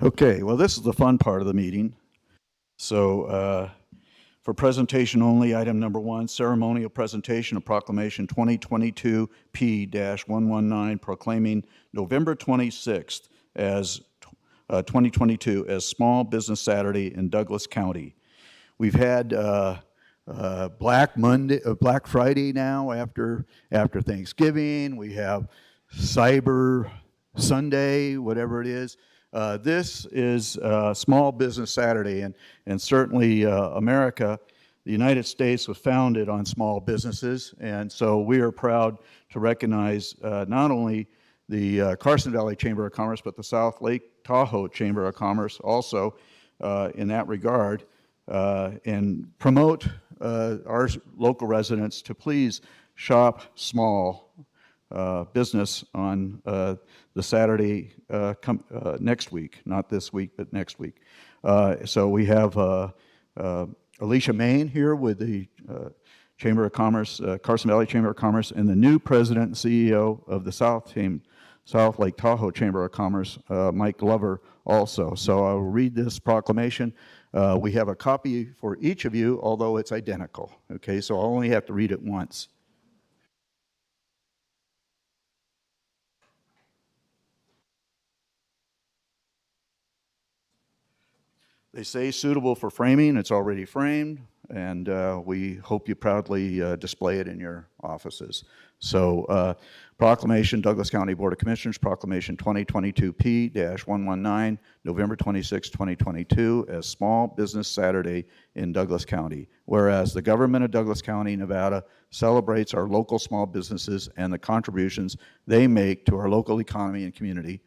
Okay, well, this is the fun part of the meeting. So for presentation only, item number 1, ceremonial presentation of proclamation 2022 P-119 proclaiming November 26th as 2022 as Small Business Saturday in Douglas County. We've had Black Friday now after Thanksgiving. We have Cyber Sunday, whatever it is. This is Small Business Saturday, and certainly America, the United States, was founded on small businesses, and so we are proud to recognize not only the Carson Valley Chamber of Commerce, but the South Lake Tahoe Chamber of Commerce also in that regard, and promote our local residents to please shop small business on the Saturday next week, not this week, but next week. So we have Alicia Main here with the Chamber of Commerce, Carson Valley Chamber of Commerce, and the new president and CEO of the South Lake Tahoe Chamber of Commerce, Mike Glover, also. So I'll read this proclamation. We have a copy for each of you, although it's identical. Okay, so I'll only have to read it once. They say suitable for framing. It's already framed, and we hope you proudly display it in your offices. So proclamation, Douglas County Board of Commissioners, Proclamation 2022P-119, November 26, 2022, as Small Business Saturday in Douglas County. Whereas the government of Douglas County, Nevada, celebrates our local small businesses and the contributions they make to our local economy and community.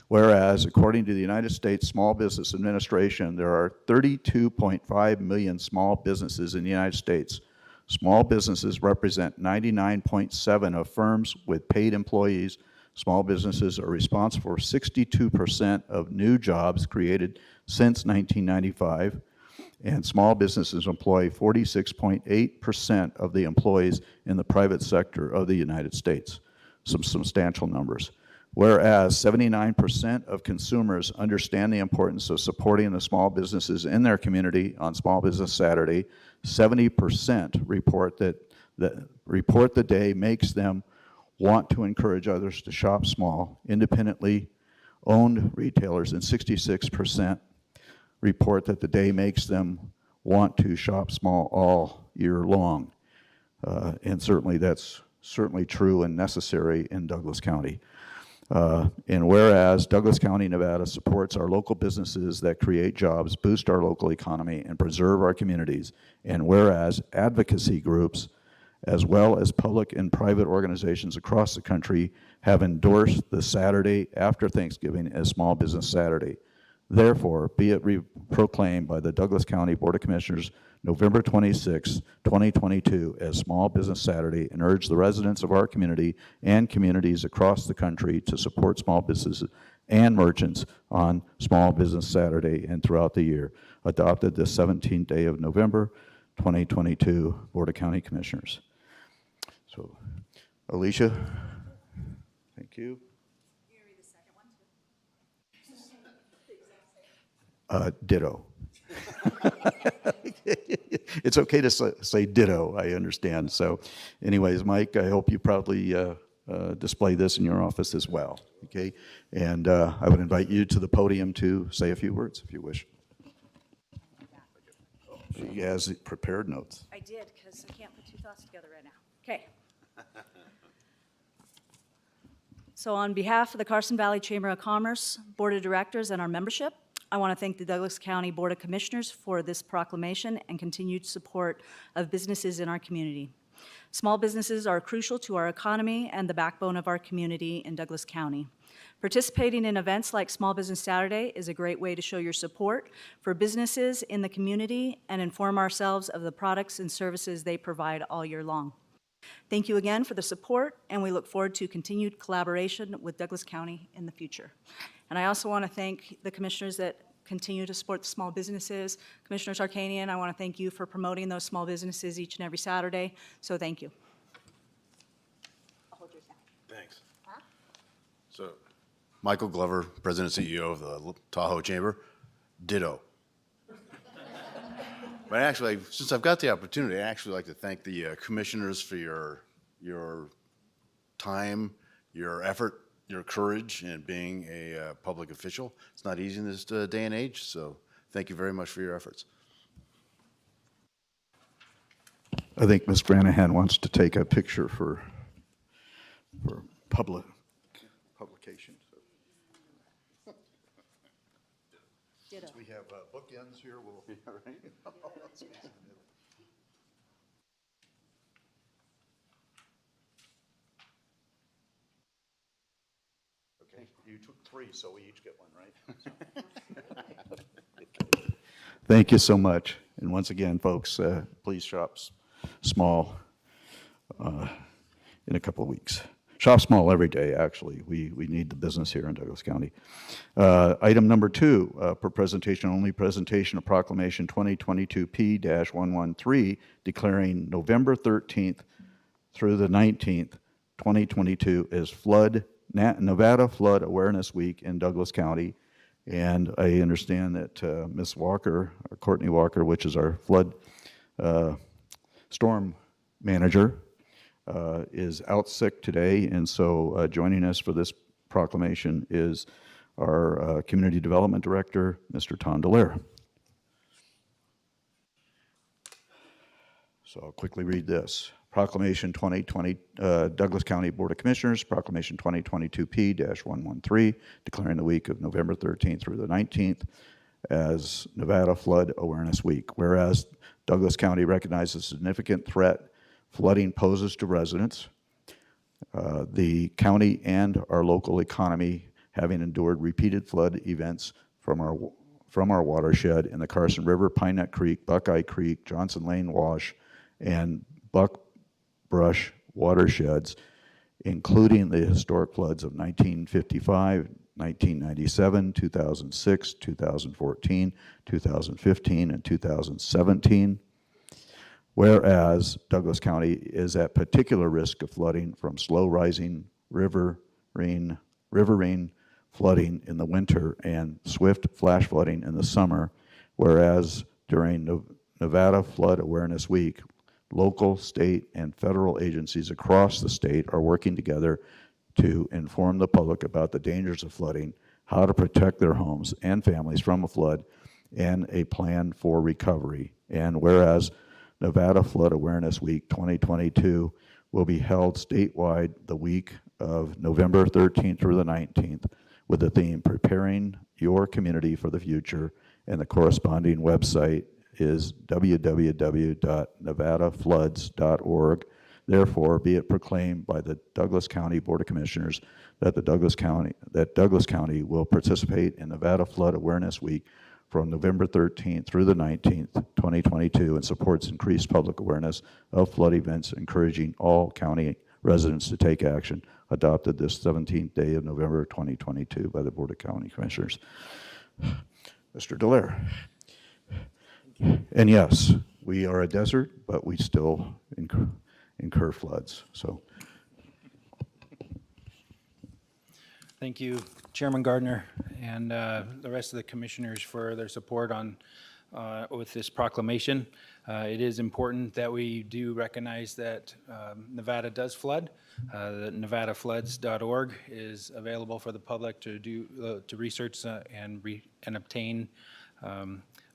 Whereas, according to the United States Small Business Administration, there are 32.5 million small businesses in the United States. Small businesses represent 99.7% of firms with paid employees. Small businesses are responsible for 62% of new jobs created since 1995, and small businesses employ 46.8% of the employees in the private sector of the United States. Some substantial numbers. Whereas 79% of consumers understand the importance of supporting the small businesses in their community on Small Business Saturday, 70% report the day makes them want to encourage others to shop small. Independently owned retailers, and 66% report that the day makes them want to shop small all year long. And certainly that's certainly true and necessary in Douglas County. And whereas Douglas County, Nevada supports our local businesses that create jobs, boost our local economy, and preserve our communities, and whereas advocacy groups, as well as public and private organizations across the country, have endorsed the Saturday after Thanksgiving as Small Business Saturday. Therefore, be it proclaimed by the Douglas County Board of Commissioners November 26, 2022 as Small Business Saturday, and urge the residents of our community and communities across the country to support small businesses and merchants on Small Business Saturday and throughout the year. Adopted the 17th day of November 2022 Board of County Commissioners. So, Alicia, thank you. Ditto. It's okay to say ditto, I understand. So anyways, Mike, I hope you proudly display this in your office as well, okay? And I would invite you to the podium to say a few words if you wish. She has prepared notes. I did, because I can't put two thoughts together right now. Okay. So on behalf of the Carson Valley Chamber of Commerce, Board of Directors, and our membership, I want to thank the Douglas County Board of Commissioners for this proclamation and continued support of businesses in our community. Small businesses are crucial to our economy and the backbone of our community in Douglas County. Participating in events like Small Business Saturday is a great way to show your support for businesses in the community and inform ourselves of the products and services they provide all year long. Thank you again for the support, and we look forward to continued collaboration with Douglas County in the future. And I also want to thank the commissioners that continue to support the small businesses. Commissioner Tarkanian, I want to thank you for promoting those small businesses each and every Saturday, so thank you. Thanks. So, Michael Glover, President and CEO of the Tahoe Chamber, ditto. But actually, since I've got the opportunity, I actually like to thank the commissioners for your time, your effort, your courage in being a public official. It's not easy in this day and age, so thank you very much for your efforts. I think Ms. Granahan wants to take a picture for publication. Since we have bookends here, we'll. Okay, you took 3, so we each get one, right? Thank you so much. And once again, folks, please shop small in a couple of weeks. Shop small every day, actually. We need the business here in Douglas County. Item number 2, per presentation only, presentation of proclamation 2022 P-113 declaring November 13th through the 19th, 2022 as Nevada Flood Awareness Week in Douglas County. And I understand that Ms. Walker, or Courtney Walker, which is our flood storm manager, is out sick today, and so joining us for this proclamation is our Community Development Director, Mr. Tom Dallaire. So I'll quickly read this. Proclamation 2020, Douglas County Board of Commissioners, Proclamation 2022 P-113, declaring the week of November 13th through the 19th as Nevada Flood Awareness Week. Whereas Douglas County recognizes a significant threat flooding poses to residents, the county and our local economy having endured repeated flood events from our watershed in the Carson River, Pine Nut Creek, Buckeye Creek, Johnson Lane Wash, and Buckbrush watersheds, including the historic floods of 1955, 1997, 2006, 2014, 2015, and 2017. Whereas Douglas County is at particular risk of flooding from slow rising riverine flooding in the winter and swift flash flooding in the summer, whereas during Nevada Flood Awareness Week, local, state, and federal agencies across the state are working together to inform the public about the dangers of flooding, how to protect their homes and families from a flood, and a plan for recovery. And whereas Nevada Flood Awareness Week 2022 will be held statewide the week of November 13th through the 19th with the theme Preparing Your Community for the Future, and the corresponding website is www.nevadafloods.org. Therefore, be it proclaimed by the Douglas County Board of Commissioners that Douglas County will participate in Nevada Flood Awareness Week from November 13th through the 19th, 2022, and supports increased public awareness of flood events, encouraging all county residents to take action, adopted this 17th day of November 2022 by the Board of County Commissioners. Mr. Dallaire. And yes, we are a desert, but we still incur floods. So, thank you, Chairman Gardner, and the rest of the commissioners for their support on with this proclamation. It is important that we do recognize that Nevada does flood. The NevadaFloods.org is available for the public to do to research and obtain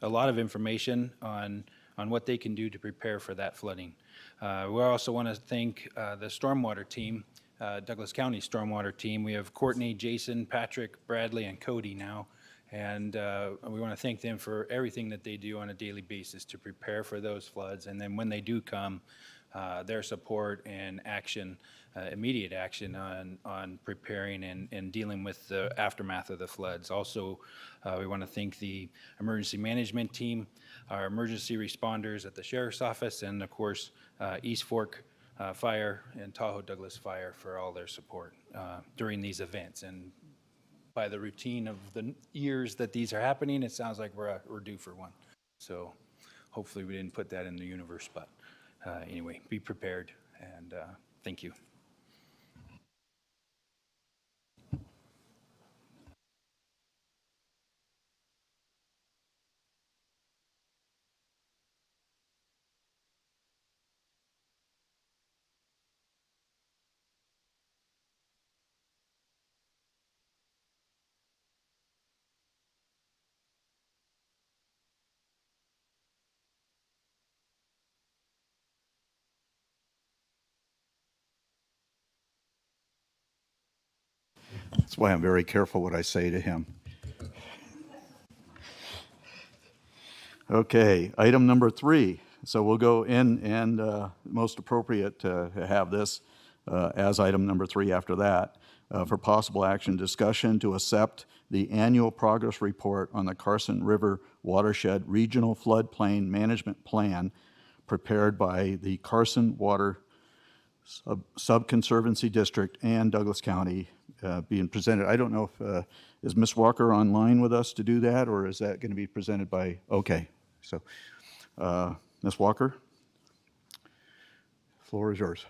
a lot of information on what they can do to prepare for that flooding. We also want to thank the stormwater team, Douglas County stormwater team. We have Courtney, Jason, Patrick, Bradley, and Cody now. And we want to thank them for everything that they do on a daily basis to prepare for those floods. And then when they do come, their support and action, immediate action on preparing and dealing with the aftermath of the floods. Also, we want to thank the emergency management team, our emergency responders at the Sheriff's Office, and of course, East Fork Fire and Tahoe Douglas Fire for all their support during these events. And by the routine of the years that these are happening, it sounds like we're due for one. So hopefully we didn't put that in the universe, but anyway, be prepared, and thank you. that's why I'm very careful what I say to him. Okay, item number 3. So we'll go in, and most appropriate to have this as item number 3 after that. For possible action, discussion to accept the annual progress report on the Carson River Watershed Regional Floodplain Management Plan prepared by the Carson Water Sub-Conservancy District and Douglas County being presented. I don't know if, is Ms. Walker online with us to do that, or is that going to be presented by, okay. So, Ms. Walker, floor is yours.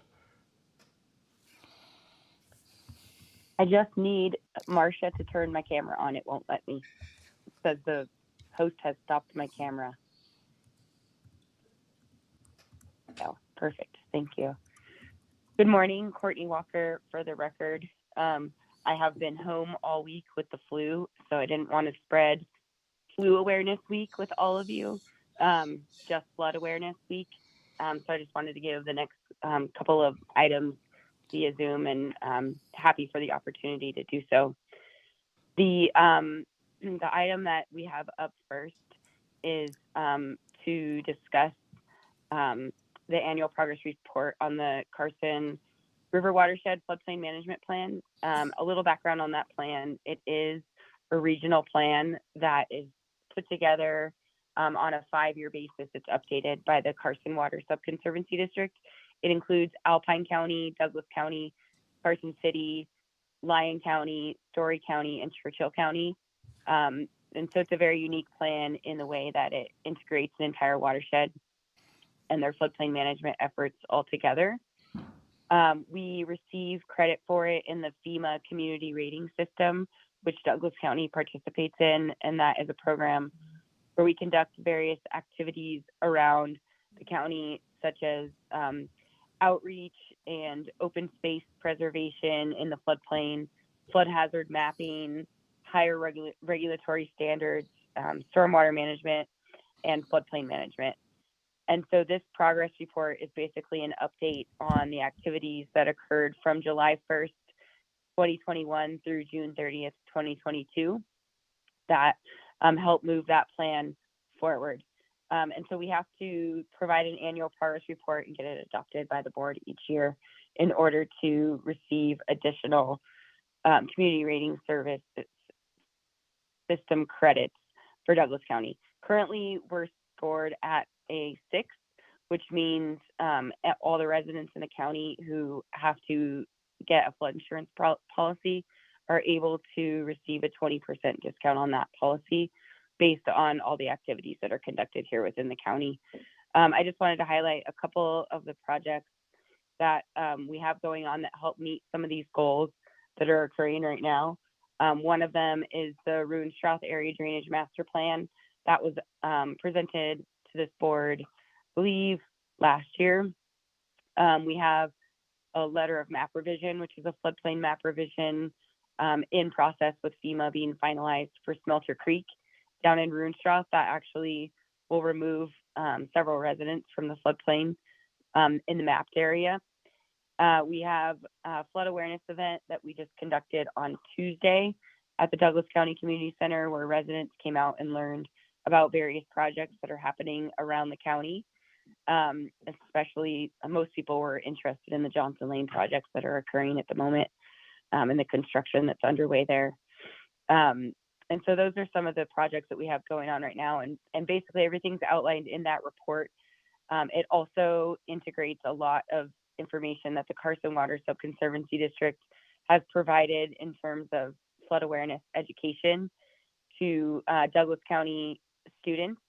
I just need Marcia to turn my camera on. It won't let me. It says the host has stopped my camera. Oh, perfect. Thank you. Good morning, Courtney Walker for the record. I have been home all week with the flu, so I didn't want to spread Flu Awareness Week with all of you, just Flood Awareness Week. So I just wanted to give the next couple of items via Zoom, and happy for the opportunity to do so. The item that we have up first is to discuss the annual progress report on the Carson River Watershed Floodplain Management Plan. A little background on that plan. It is a regional plan that is put together on a 5-year basis. It's updated by the Carson Water Sub-Conservancy District. It includes Alpine County, Douglas County, Carson City, Lyon County, Story County, and Churchill County. And so it's a very unique plan in the way that it integrates an entire watershed and their floodplain management efforts all together. We receive credit for it in the FEMA Community Rating System, which Douglas County participates in, and that is a program where we conduct various activities around the county, such as outreach and open space preservation in the floodplain, flood hazard mapping, higher regulatory standards, stormwater management, and floodplain management. And so this progress report is basically an update on the activities that occurred from July 1st, 2021 through June 30th, 2022 that help move that plan forward. And so we have to provide an annual progress report and get it adopted by the board each year in order to receive additional community rating service system credits for Douglas County. Currently, we're scored at a 6, which means all the residents in the county who have to get a flood insurance policy are able to receive a 20% discount on that policy based on all the activities that are conducted here within the county. I just wanted to highlight a couple of the projects that we have going on that help meet some of these goals that are occurring right now. One of them is the Ruin-Strauth Area Drainage Master Plan that was presented to this board, I believe, last year. We have a letter of map revision, which is a floodplain map revision in process with FEMA being finalized for Smelter Creek down in Ruin-Strauth that actually will remove several residents from the floodplain in the mapped area. We have a flood awareness event that we just conducted on Tuesday at the Douglas County Community Center, where residents came out and learned about various projects that are happening around the county. Especially, most people were interested in the Johnson Lane projects that are occurring at the moment and the construction that's underway there. And so those are some of the projects that we have going on right now. And basically everything's outlined in that report. It also integrates a lot of information that the Carson Water Sub-Conservancy District has provided in terms of flood awareness education to Douglas County students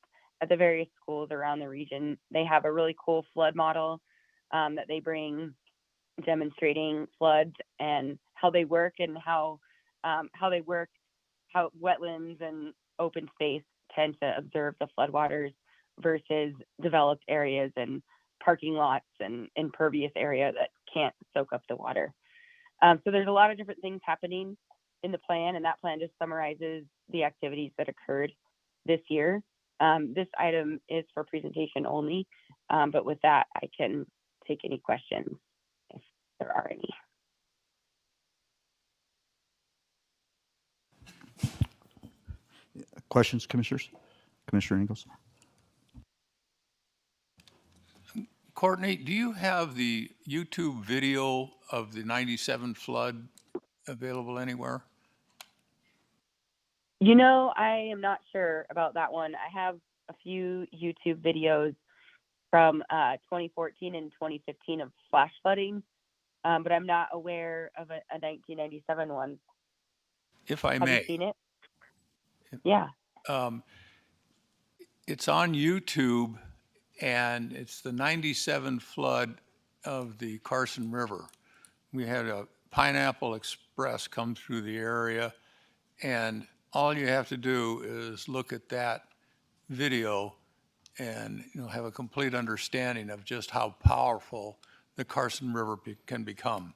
at the various schools around the region. They have a really cool flood model that they bring, demonstrating floods and how they work and how wetlands and open space tend to observe the floodwaters versus developed areas and parking lots and impervious area that can't soak up the water. So there's a lot of different things happening in the plan, and that plan just summarizes the activities that occurred this year. This item is for presentation only, but with that, I can take any questions if there are any. Questions, commissioners? Commissioner Ingalls? Courtney, do you have the YouTube video of the 97 flood available anywhere? You know, I am not sure about that one. I have a few YouTube videos from 2014 and 2015 of flash flooding but I'm not aware of a 1997 one. If I Have you may. seen it? Yeah. It's on YouTube, and it's the 97 flood of the Carson River. We had a Pineapple Express come through the area, and all you have to do is look at that video and have a complete understanding of just how powerful the Carson River can become.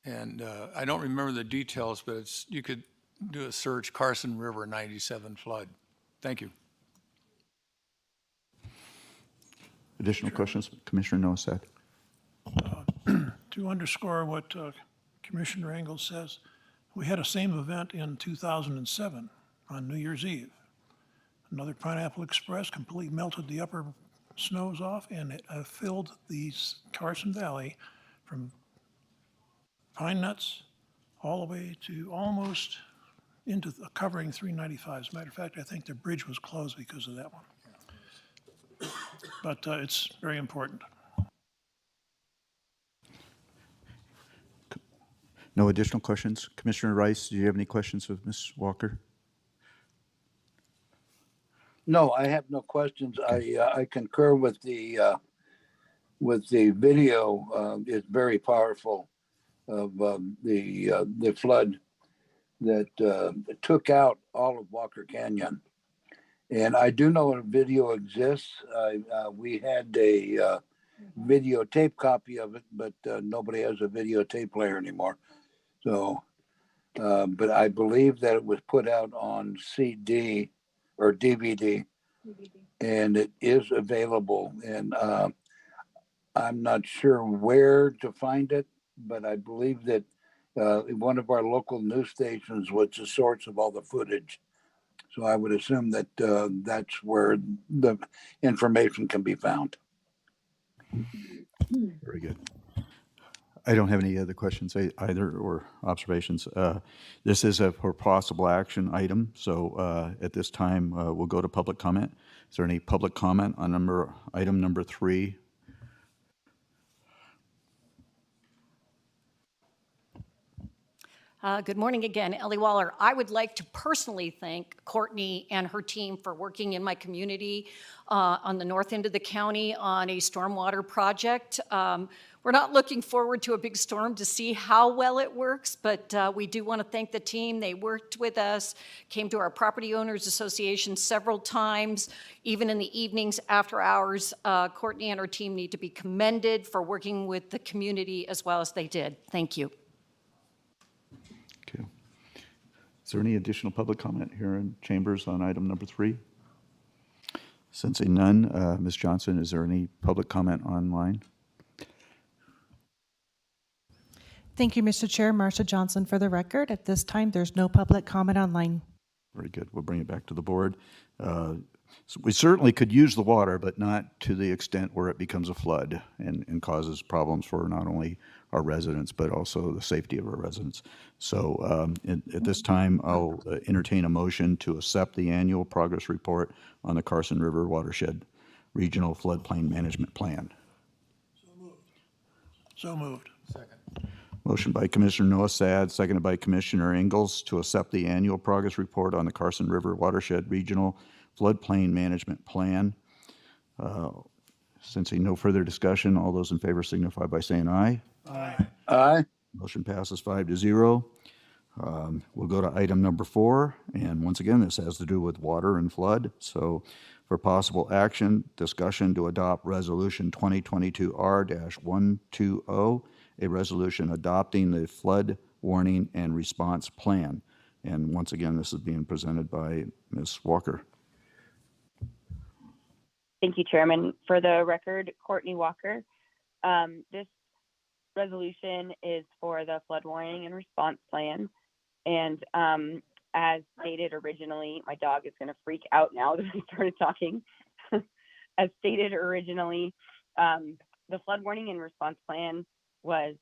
And I don't remember the details, but you could do a search, Carson River 97 flood. Thank you. Additional questions? Commissioner Nosad. To underscore what Commissioner Engel says, we had a same event in 2007 on New Year's Eve. Another Pineapple Express completely melted the upper snows off, and it filled the Carson Valley from Pine Nuts all the way to almost into covering 395. As a matter of fact, I think the bridge was closed because of that one. But it's very important. No additional questions? Commissioner Rice, do you have any questions of Ms. Walker? No, I have no questions. I concur with the video. It's very powerful of the flood that took out all of Walker Canyon. And I do know a video exists. We had a videotape copy of it, but nobody has a videotape player anymore. So, but I believe that it was put out on CD or DVD, and it is available. And I'm not sure where to find it, but I believe that one of our local news stations was the source of all the footage. So I would assume that that's where the information can be found. Very good. I don't have any other questions either or observations. This is a for possible action item. So at this time, we'll go to public comment. Is there any public comment on item number 3? Good morning again, Ellie Waller. I would like to personally thank Courtney and her team for working in my community on the north end of the county on a stormwater project. We're not looking forward to a big storm to see how well it works, but we do want to thank the team. They worked with us, came to our Property Owners Association several times, even in the evenings after hours. Courtney and her team need to be commended for working with the community as well as they did. Thank you. Okay. Is there any additional public comment here in chambers on item number 3? Sensing none, Ms. Johnson, is there any public comment online? Thank you, Mr. Chair. Marsha Johnson for the record. At this time, there's no public comment online. Very good. We'll bring it back to the board. So we certainly could use the water, but not to the extent where it becomes a flood and causes problems for not only our residents, but also the safety of our residents. So at this time, I'll entertain a motion to accept the annual progress report on the Carson River Watershed Regional Floodplain Management Plan. So moved. Second. Motion by Commissioner Nosad, seconded by Commissioner Ingalls to accept the annual progress report on the Carson River Watershed Regional Floodplain Management Plan. Sensing no further discussion, all those in favor signify by saying aye. Aye. Aye. Motion passes 5-0. We'll go to item number 4, and once again, this has to do with water and flood. So for possible action, discussion to adopt Resolution 2022R-120, a resolution adopting the flood warning and response plan. And once again, this is being presented by Ms. Walker. Thank you, Chairman. For the record, Courtney Walker. This resolution is for the flood warning and response plan. And as stated originally, my dog is going to freak out now that we started talking. As stated originally, the flood warning and response plan was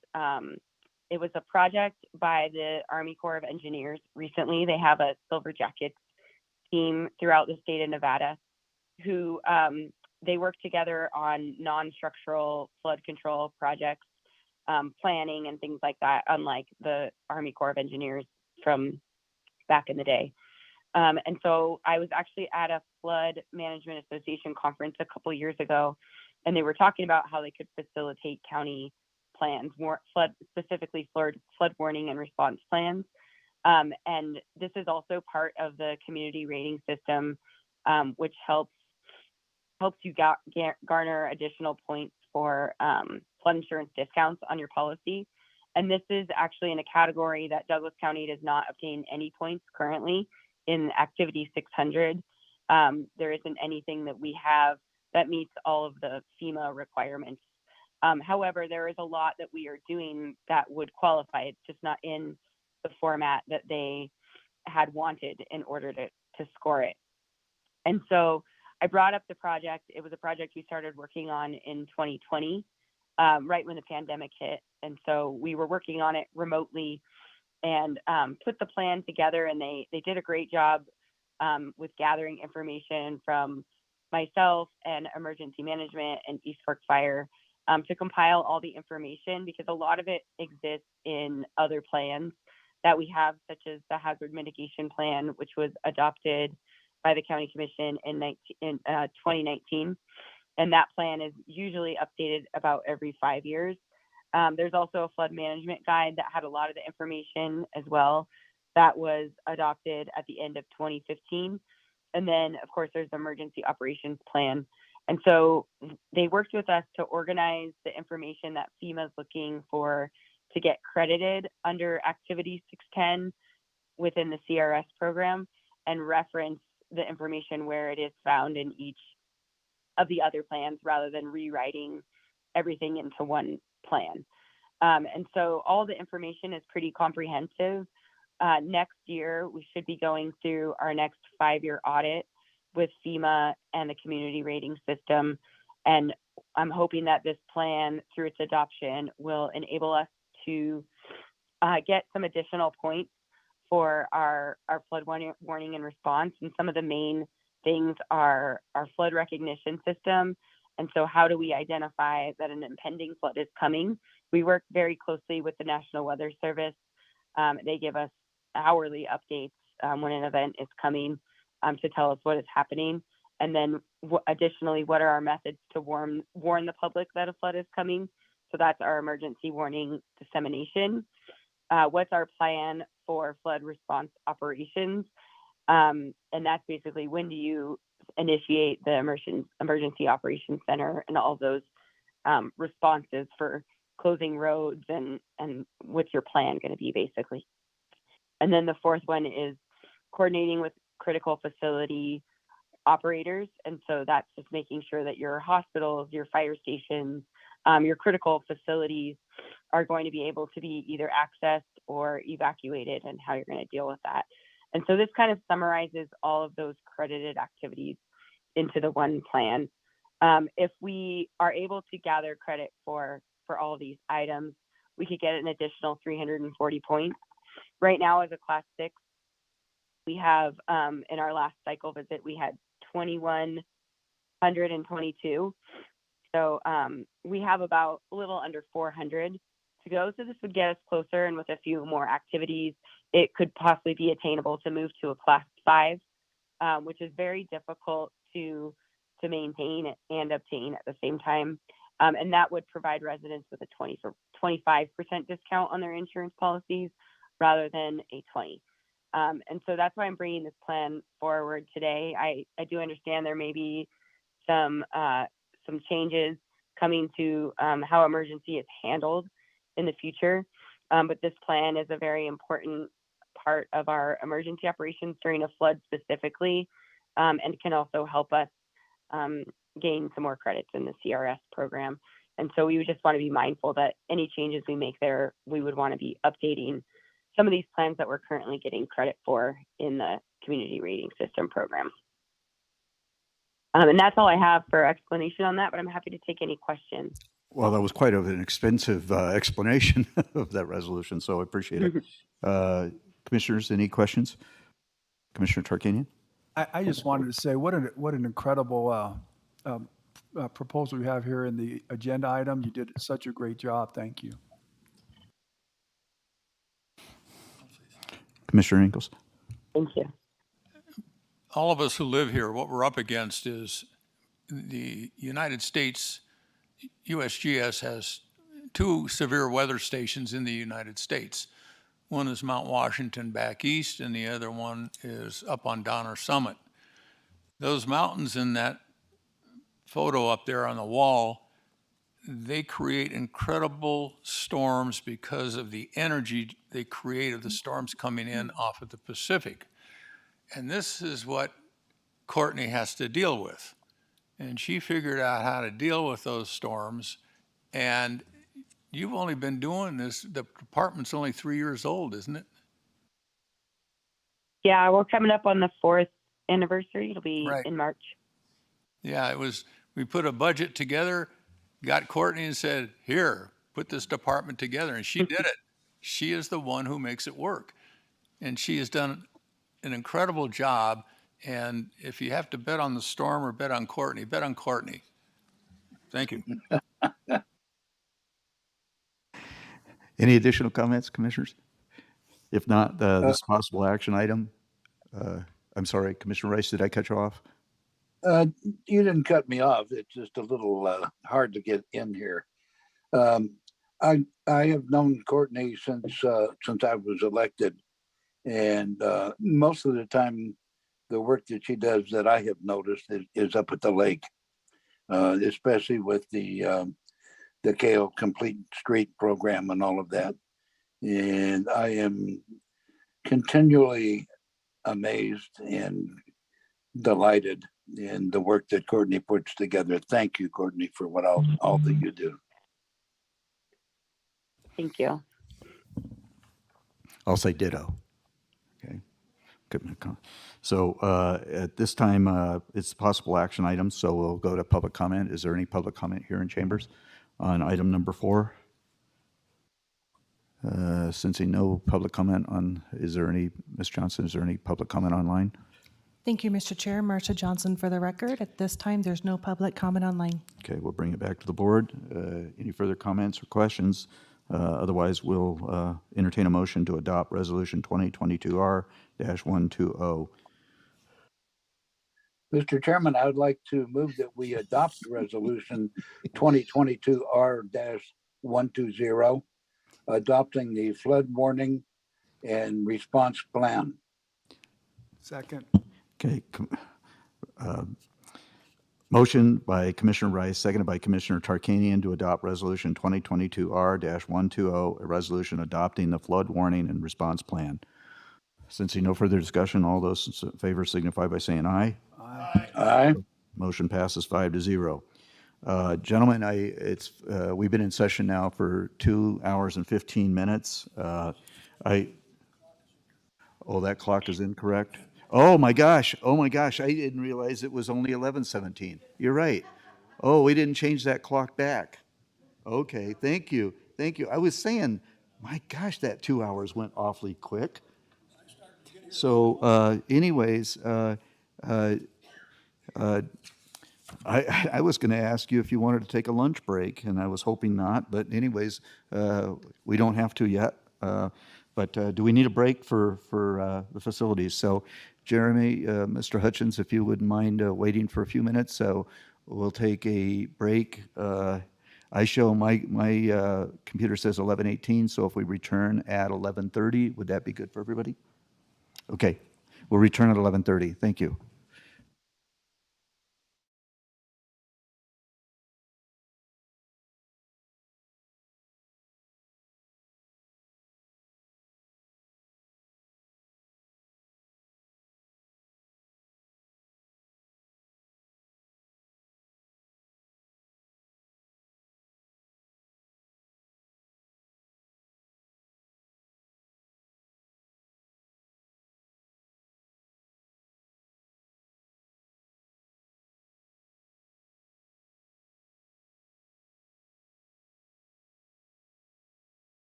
it was a project by the Army Corps of Engineers recently. They have a Silver Jackets team throughout the state of Nevada who they work together on non-structural flood control projects planning and things like that, unlike the Army Corps of Engineers from back in the day. And so I was actually at a Flood Management Association conference a couple years ago, and they were talking about how they could facilitate county plans, specifically flood warning and response plans. And this is also part of the community rating system, which helps you garner additional points for flood insurance discounts on your policy. And this is actually in a category that Douglas County does not obtain any points currently in Activity 600. There isn't anything that we have that meets all of the FEMA requirements. However, there is a lot that we are doing that would qualify. It's just not in the format that they had wanted in order to score it. And so I brought up the project. It was a project we started working on in 2020, right when the pandemic hit. And so we were working on it remotely and put the plan together, and they did a great job with gathering information from myself and emergency management and East Fork Fire to compile all the information, because a lot of it exists in other plans that we have, such as the Hazard Mitigation Plan, which was adopted by the County Commission in 2019. And that plan is usually updated about every 5 years. There's also a flood management guide that had a lot of the information as well that was adopted at the end of 2015. And then, of course, there's the Emergency Operations Plan. And so they worked with us to organize the information that FEMA is looking for to get credited under Activity 610 within the CRS program, and reference the information where it is found in each of the other plans, rather than rewriting everything into one plan. And so all the information is pretty comprehensive. Next year, we should be going through our next 5-year audit with FEMA and the community rating system. And I'm hoping that this plan, through its adoption, will enable us to get some additional points for our flood warning and response. And some of the main things are our flood recognition system. And so how do we identify that an impending flood is coming? We work very closely with the National Weather Service. They give us hourly updates when an event is coming to tell us what is happening. And then additionally, what are our methods to warn the public that a flood is coming? So that's our emergency warning dissemination. What's our plan for flood response operations? And that's basically, when do you initiate the emergency operations center and all those responses for closing roads, and what's your plan going to be, basically. And then the fourth one is coordinating with critical facility operators. And so that's just making sure that your hospitals, your fire stations, your critical facilities are going to be able to be either accessed or evacuated, and how you're going to deal with that. And so this kind of summarizes all of those credited activities into the one plan. If we are able to gather credit for all of these items, we could get an additional 340 points. Right now, as a Class 6, we have, in our last cycle visit, we had 2,122. So we have about a little under 400 to go. So this would get us closer, and with a few more activities, it could possibly be attainable to move to a Class 5, which is very difficult to maintain and obtain at the same time. And that would provide residents with a 25% discount on their insurance policies rather than a 20. And so that's why I'm bringing this plan forward today. I do understand there may be some changes coming to how emergency is handled in the future. But this plan is a very important part of our emergency operations during a flood specifically, and can also help us gain some more credits in the CRS program. And so we would just want to be mindful that any changes we make there, we would want to be updating some of these plans that we're currently getting credit for in the community rating system program. And that's all I have for explanation on that, but I'm happy to take any questions. Well, that was quite an expensive explanation of that resolution, so I appreciate it. Commissioners, any questions? Commissioner Tarkanian? I just wanted to say, what an incredible proposal you have here in the agenda item. You did such a great job. Thank you. Commissioner Ingles? Thank you. All of us who live here, what we're up against is the United States, USGS has two severe weather stations in the United States. One is Mount Washington back east, and the other one is up on Donner Summit. Those mountains in that photo up there on the wall, they create incredible storms because of the energy they create of the storms coming in off of the Pacific. And this is what Courtney has to deal with. And she figured out how to deal with those storms. And you've only been doing this, the department's only 3 years old, isn't it? Yeah, we're coming up on the 4th anniversary. It'll be Right. in March. Yeah, we put a budget together, got Courtney and said, here, put this department together. And she did it. She is the one who makes it work. And she has done an incredible job. And if you have to bet on the storm or bet on Courtney, bet on Courtney. Thank you. Any additional comments, commissioners? If not, this possible action item. I'm sorry, Commissioner Rice, did I cut you off? You didn't cut me off. It's just a little hard to get in here. I have known Courtney since I was elected, and most of the time, the work that she does that I have noticed is up at the lake, especially with the KO Complete Street program and all of that. And I am continually amazed and delighted in the work that Courtney puts together. Thank you, Courtney, for what all that you do. Thank you. I'll say ditto. Okay. Good. So at this time, it's possible action items, so we'll go to public comment. Is there any public comment here in chambers on item number 4? Sensing no public comment on, Ms. Johnson, is there any public comment online? Thank you, Mr. Chair. Marcia Johnson for the record. At this time, there's no public comment online. Okay, we'll bring it back to the board. Any further comments or questions? Otherwise, we'll entertain a motion to adopt Resolution 2022R-120. Mr. Chairman, I would like to move that we adopt Resolution 2022R-120, adopting the flood warning and response plan. Second. Okay. Motion by Commissioner Rice, seconded by Commissioner Tarkanian to adopt Resolution 2022R-120, a resolution adopting the flood warning and response plan. Since no further discussion, all those in favor signify by saying aye. Aye. Aye. Motion passes 5-0. Gentlemen, we've been in session now for 2 hours and 15 minutes. Oh, that clock is incorrect. Oh my gosh, I didn't realize it was only 11:17. You're right. Oh, we didn't change that clock back. Okay, thank you. I was saying, my gosh, that 2 hours went awfully quick. So anyways, I was going to ask you if you wanted to take a lunch break, and I was hoping not, but anyways, we don't have to yet. But do we need a break for the facilities? So Jeremy, Mr. Hutchins, if you wouldn't mind waiting for a few minutes, so we'll take a break. I show my computer says 11:18, so if we return at 11:30, would that be good for everybody? Okay, we'll return at 11:30. Thank you.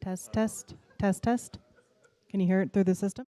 Test, test, test, test. Can you hear it through the system?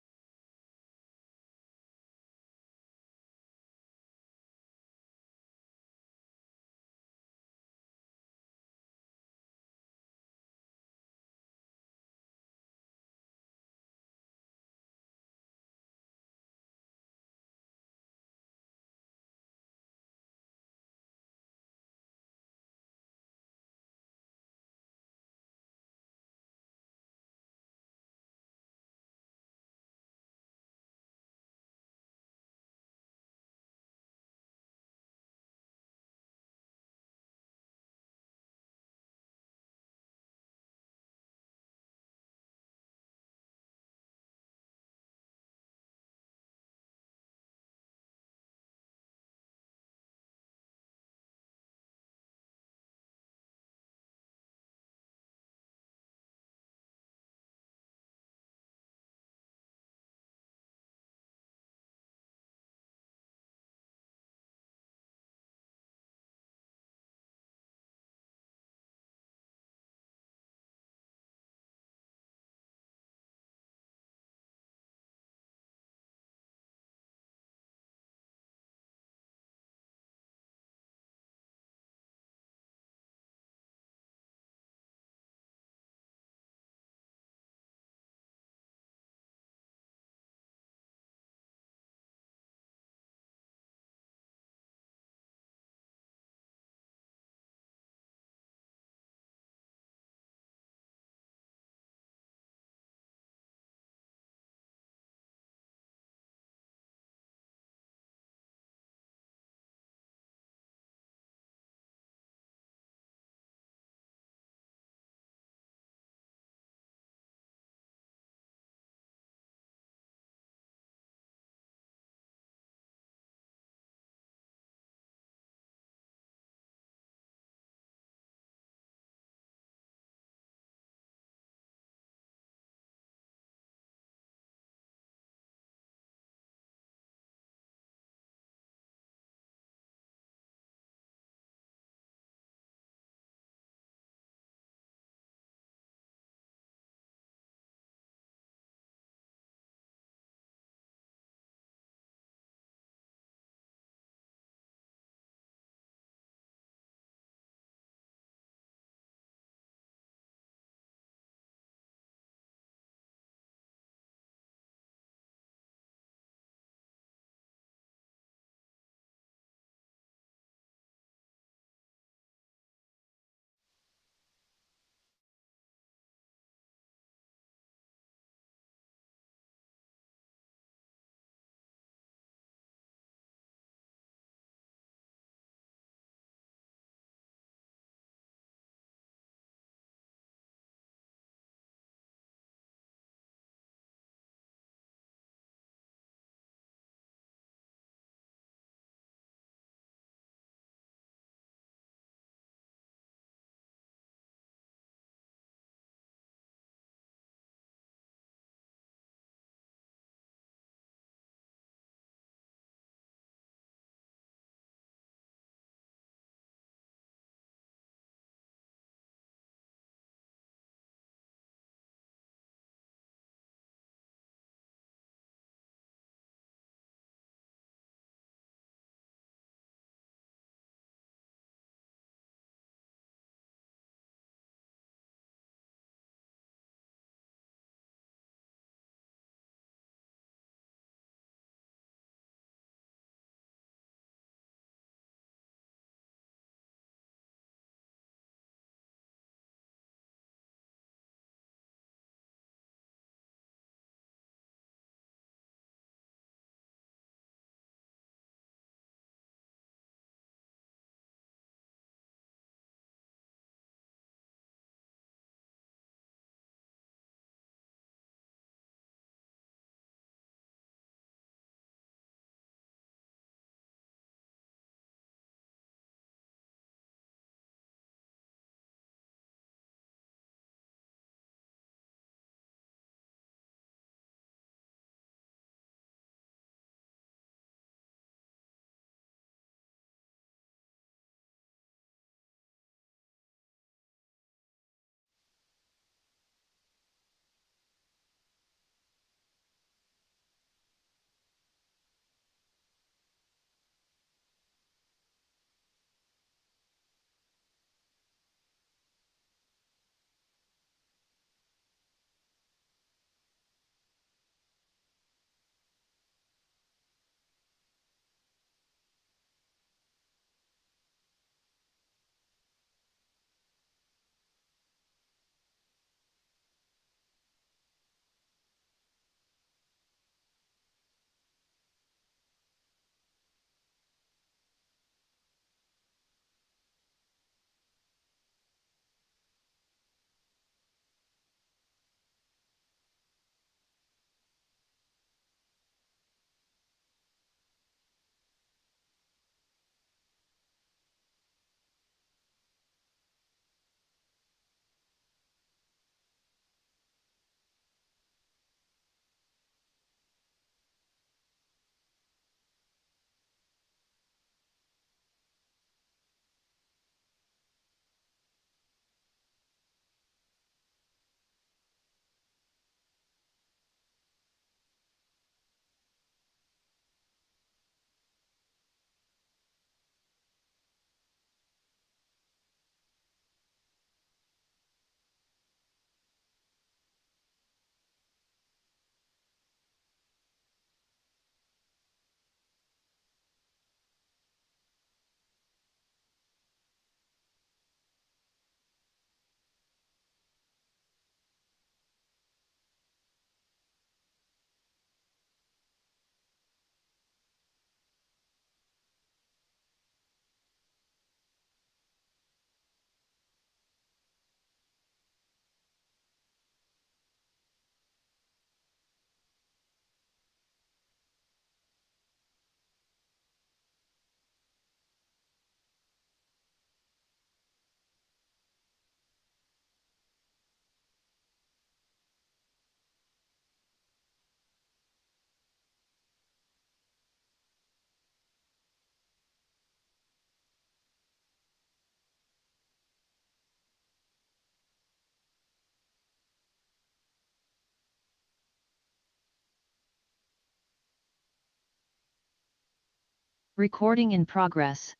Recording in progress.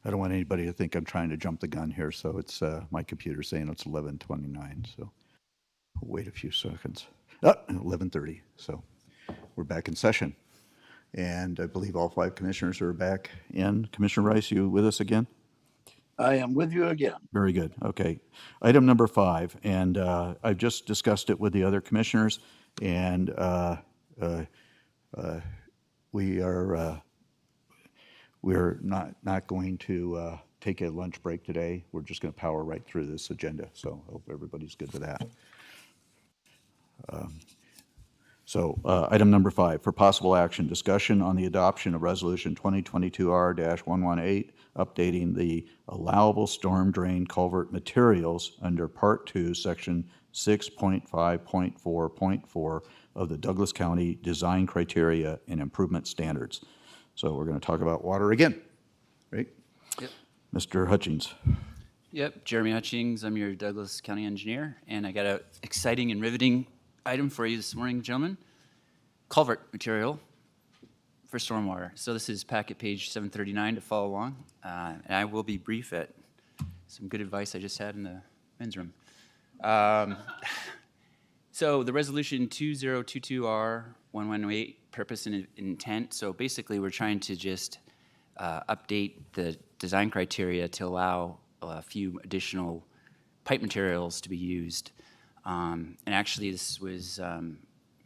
I don't want anybody to think I'm trying to jump the gun here, so it's my computer saying it's 11:29, so we'll wait a few seconds. 11:30, so we're back in session. And I believe all 5 commissioners are back in. Commissioner Rice, you with us again? I am with you again. Very good. Okay. Item number 5, and I've just discussed it with the other commissioners, and we're not going to take a lunch break today. We're just going to power right through this agenda. So I hope everybody's good with that. Item number 5, for possible action, discussion on the adoption of Resolution 2022R-118, updating the allowable storm drain culvert materials under Part 2, Section 6.5.4.4 of the Douglas County Design Criteria and Improvement Standards. So we're going to talk about water again, right? Yep. Mr. Hutchings. Yep, Jeremy Hutchings, I'm your Douglas County engineer, and I got an exciting and riveting item for you this morning, gentlemen. Culvert material for stormwater. So this is packet page 739 to follow along, and I will be brief at some good advice I just had in the men's room. So the resolution 2022R1118, purpose and intent. So basically we're trying to just update the design criteria to allow a few additional pipe materials to be used. And actually this was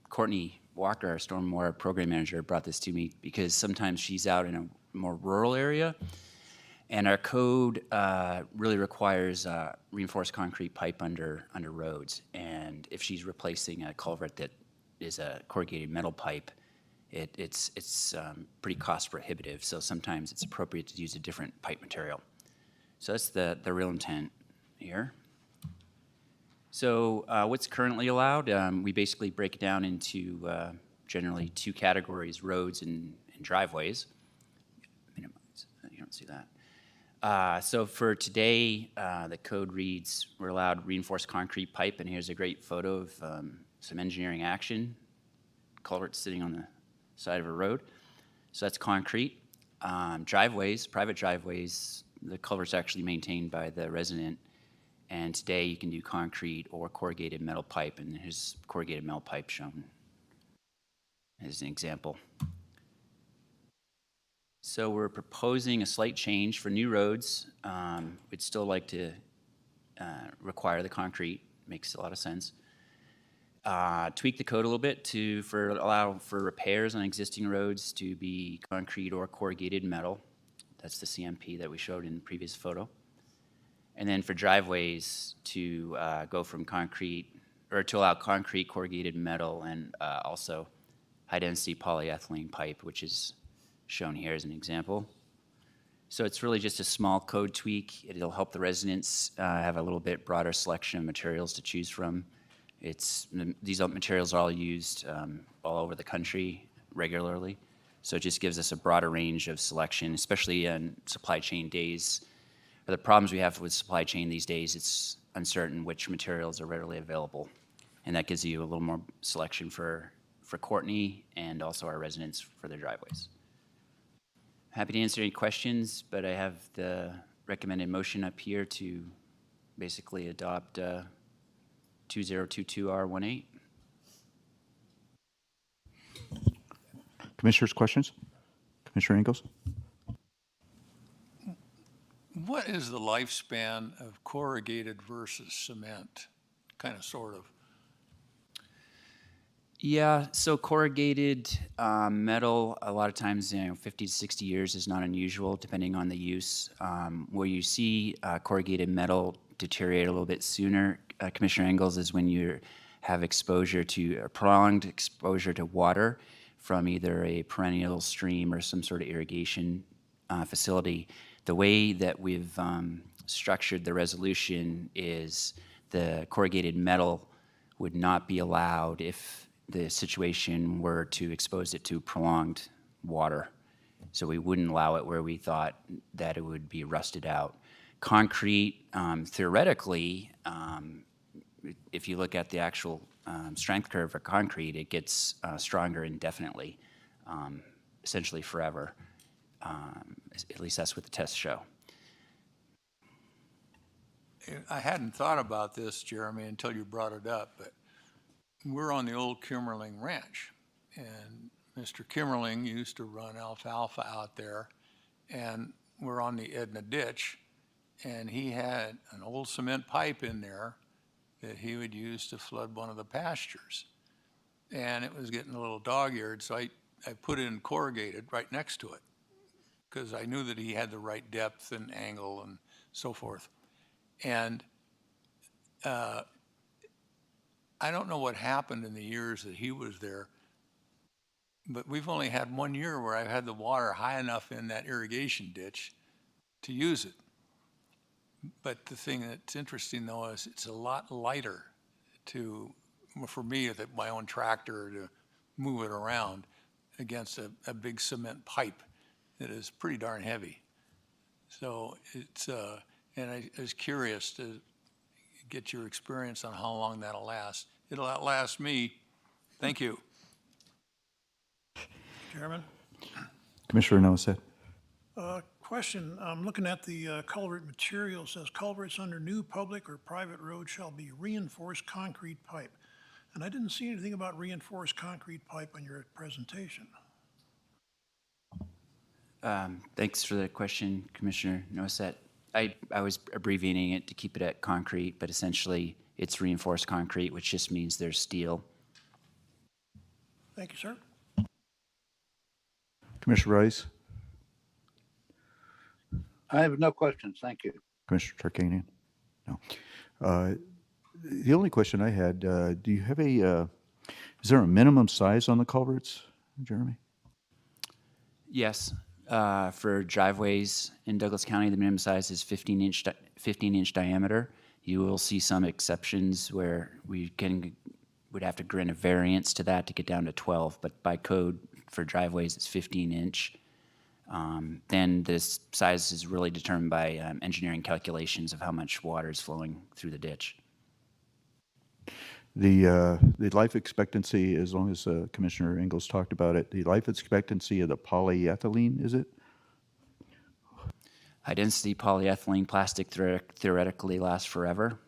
Courtney Walker, our stormwater program manager, brought this to me because sometimes she's out in a more rural area, and our code really requires reinforced concrete pipe under roads. And if she's replacing a culvert that is a corrugated metal pipe, it's pretty cost prohibitive. So sometimes it's appropriate to use a different pipe material. So that's the real intent here. So what's currently allowed? We basically break it down into generally 2 categories: roads and driveways. Minimize, you don't see that. So for today, the code reads, we're allowed reinforced concrete pipe, and here's a great photo of some engineering action. Culvert sitting on the side of a road. So that's concrete. Driveways, private driveways, the culvert's actually maintained by the resident. And today you can do concrete or corrugated metal pipe, and here's corrugated metal pipe shown as an example. So we're proposing a slight change for new roads. We'd still like to require the concrete, makes a lot of sense. Tweak the code a little bit to allow for repairs on existing roads to be concrete or corrugated metal. That's the CMP that we showed in the previous photo. And then for driveways to go from concrete, or to allow concrete, corrugated metal, and also high-density polyethylene pipe, which is shown here as an example. So it's really just a small code tweak. It'll help the residents have a little bit broader selection of materials to choose from. These materials are all used all over the country regularly. So it just gives us a broader range of selection, especially in supply chain days. The problems we have with supply chain these days, it's uncertain which materials are readily available. And that gives you a little more selection for for Courtney and also our residents for their driveways. Happy to answer any questions, but I have the recommended motion up here to basically adopt 2022R18. Commissioners, questions? Commissioner Ingles? What is the lifespan of corrugated versus cement? Kind of, sort of. Yeah, so corrugated metal, a lot of times, 50 to 60 years is not unusual, depending on the use. Where you see corrugated metal deteriorate a little bit sooner, Commissioner Engels, is when you have exposure to, a prolonged exposure to water from either a perennial stream or some sort of irrigation facility. The way that we've structured the resolution is the corrugated metal would not be allowed if the situation were to expose it to prolonged water. So we wouldn't allow it where we thought that it would be rusted out. Concrete, theoretically, if you look at the actual strength curve for concrete, it gets stronger indefinitely, essentially forever. At least that's what the tests show. I hadn't thought about this, Jeremy, until you brought it up, but we're on the old Kimmerling Ranch, and Mr. Kimmerling used to run alfalfa out there, and we're on the Edna Ditch, and he had an old cement pipe in there that he would use to flood one of the pastures. And it was getting a little dog-eared, so I put in corrugated right next to it, because I knew that he had the right depth and angle and so forth. And I don't know what happened in the years that he was there, but we've only had 1 year where I've had the water high enough in that irrigation ditch to use it. But the thing that's interesting, though, is it's a lot lighter for me, with my own tractor, to move it around against a big cement pipe that is pretty darn heavy. So it's, and I was curious to get your experience on how long that'll last. It'll outlast me. Thank you. Chairman? Commissioner Noah. Question, I'm looking at the culvert material. It says culverts under new public or private road shall be reinforced concrete pipe. And I didn't see anything about reinforced concrete pipe on your presentation. Thanks for the question, Commissioner Noisette. I was abbreviating it to keep it at concrete, but essentially it's reinforced concrete, which just means there's steel. Thank you, sir. Commissioner Rice? I have no questions. Thank you. Commissioner Tarkanian? No. The only question I had, do you have is there a minimum size on the culverts, Jeremy? Yes. For driveways in Douglas County, the minimum size is 15-inch diameter. You will see some exceptions where would have to grant a variance to that to get down to 12, but by code for driveways, it's 15-inch. Then this size is really determined by engineering calculations of how much water is flowing through the ditch. The life expectancy, as long as Commissioner Ingles talked about it, the life expectancy of the polyethylene, is it? High-density polyethylene plastic theoretically lasts forever.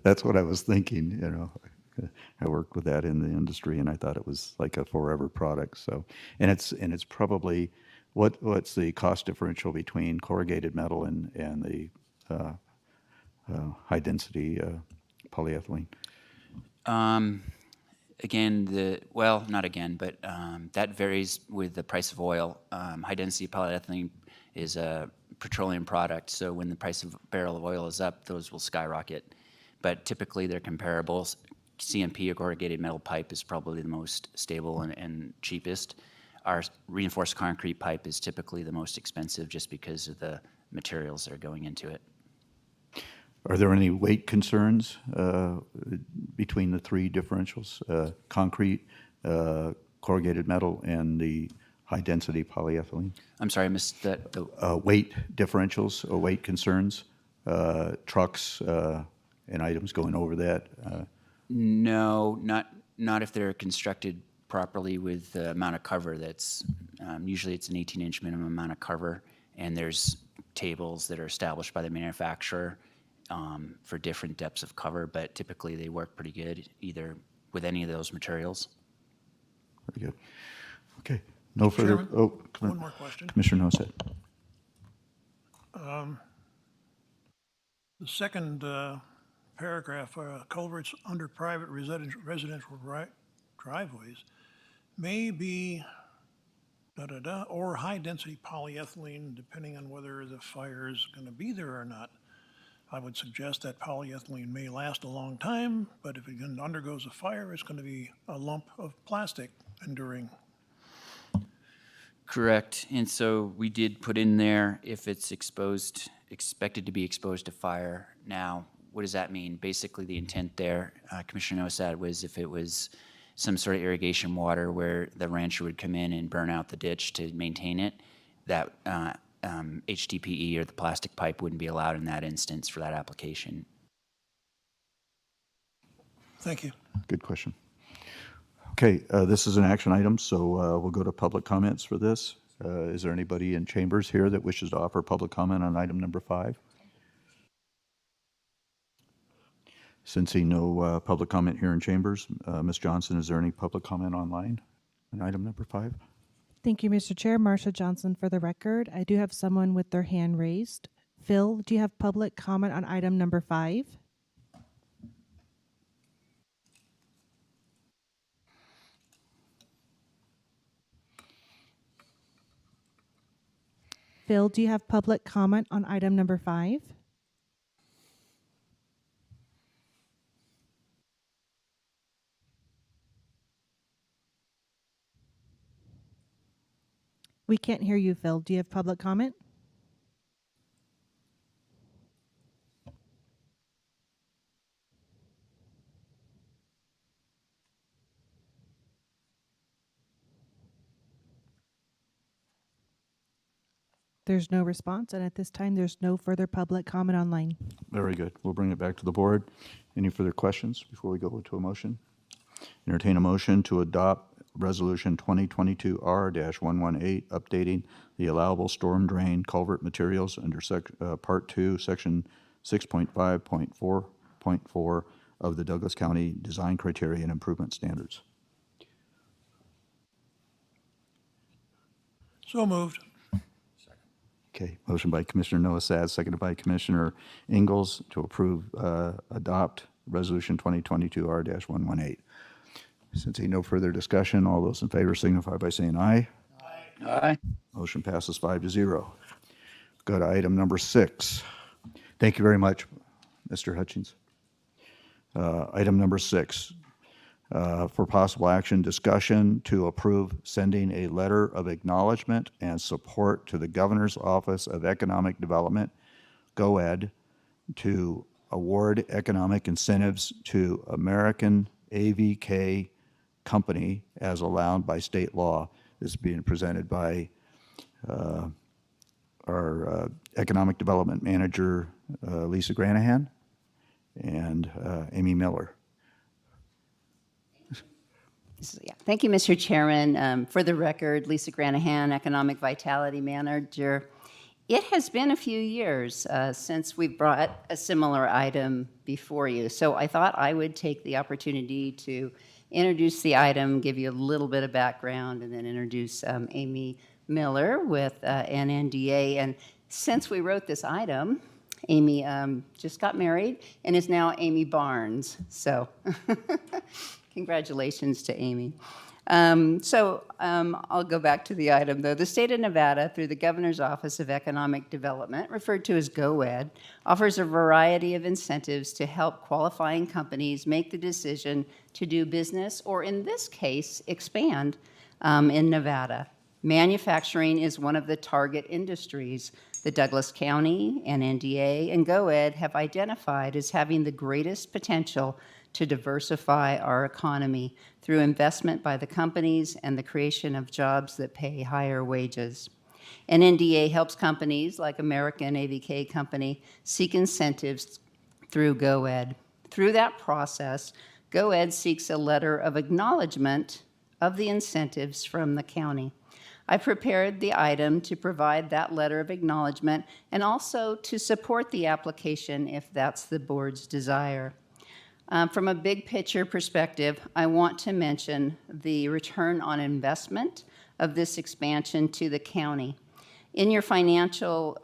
That's what I was thinking, you know. I worked with that in the industry, and I thought it was like a forever product. So, and it's probably what's the cost differential between corrugated metal and the high density polyethylene? Again, not again, but that varies with the price of oil. High density polyethylene is a petroleum product, so when the price of a barrel of oil is up, those will skyrocket. But typically they're comparable. CMP, or corrugated metal pipe, is probably the most stable and cheapest. Our reinforced concrete pipe is typically the most expensive just because of the materials that are going into it. Are there any weight concerns between the three differentials, concrete, corrugated metal, and the high-density polyethylene? I'm sorry, I missed that. Weight differentials or weight concerns, trucks and items going over that? No, not if they're constructed properly with the amount of cover that's, usually it's an 18-inch minimum amount of cover, and there's tables that are established by the manufacturer for different depths of cover, but typically they work pretty good either with any of those materials. Very good. Okay, no further, Chairman, oh. one more question. Commissioner Nosat. The second paragraph, culverts under private residential driveways may be or high-density polyethylene, depending on whether the fire is going to be there or not. I would suggest that polyethylene may last a long time, but if it undergoes a fire, it's going to be a lump of plastic enduring. Correct. And so we did put in there if it's exposed, expected to be exposed to fire. Now, what does that mean? Basically, the intent there, Commissioner Nosad, was if it was some sort of irrigation water where the rancher would come in and burn out the ditch to maintain it, that HDPE or the plastic pipe wouldn't be allowed in that instance for that application. Thank you. Good question. Okay, this is an action item, so we'll go to public comments for this. Is there anybody in chambers here that wishes to offer public comment on item number 5? Sensing no public comment here in chambers, Ms. Johnson, is there any public comment online on item number 5? Thank you, Mr. Chair. Marsha Johnson for the record. I do have someone with their hand raised. Phil, do you have public comment on item number 5? Phil, do you have public comment on item number 5? We can't hear you, Phil. Do you have public comment? There's no response, and at this time, there's no further public comment online. Very good. We'll bring it back to the board. Any further questions before we go to a motion? Entertain a motion to adopt Resolution 2022-R-118, updating the allowable storm drain culvert materials under Part 2, Section 6.5.4.4 of the Douglas County Design Criteria and Improvement Standards. So moved. Okay, motion by Commissioner Nosad, seconded by Commissioner Ingalls to approve, adopt Resolution 2022-R-118. Since no further discussion, all those in favor signify by saying aye. Aye. Motion passes 5-0. Go to item number 6. Thank you very much, Mr. Hutchins. Item number 6, for possible action, discussion to approve sending a letter of acknowledgement and support to the Governor's Office of Economic Development, GOED, to award economic incentives to American AVK Company as allowed by state law. This is being presented by our Economic Development Manager, Lisa Granahan, and Amy Miller. Yeah. Thank you, Mr. Chairman. For the record, Lisa Granahan, Economic Vitality Manager. It has been a few years since we brought a similar item before you, so I thought I would take the opportunity to introduce the item, give you a little bit of background, and then introduce Amy Miller with NNDA. And since we wrote this item, Amy just got married and is now Amy Barnes. So congratulations to Amy. I'll go back to the item, though. The state of Nevada, through the Governor's Office of Economic Development, referred to as GOED, offers a variety of incentives to help qualifying companies make the decision to do business, or in this case, expand in Nevada. Manufacturing is one of the target industries the Douglas County, NNDA, and GOED have identified as having the greatest potential to diversify our economy through investment by the companies and the creation of jobs that pay higher wages. NNDA helps companies like American AVK Company seek incentives through GOED. Through that process, GoEd seeks a letter of acknowledgement of the incentives from the county. I prepared the item to provide that letter of acknowledgement and also to support the application if that's the board's desire. From a big picture perspective, I want to mention the return on investment of this expansion to the county. In your financial,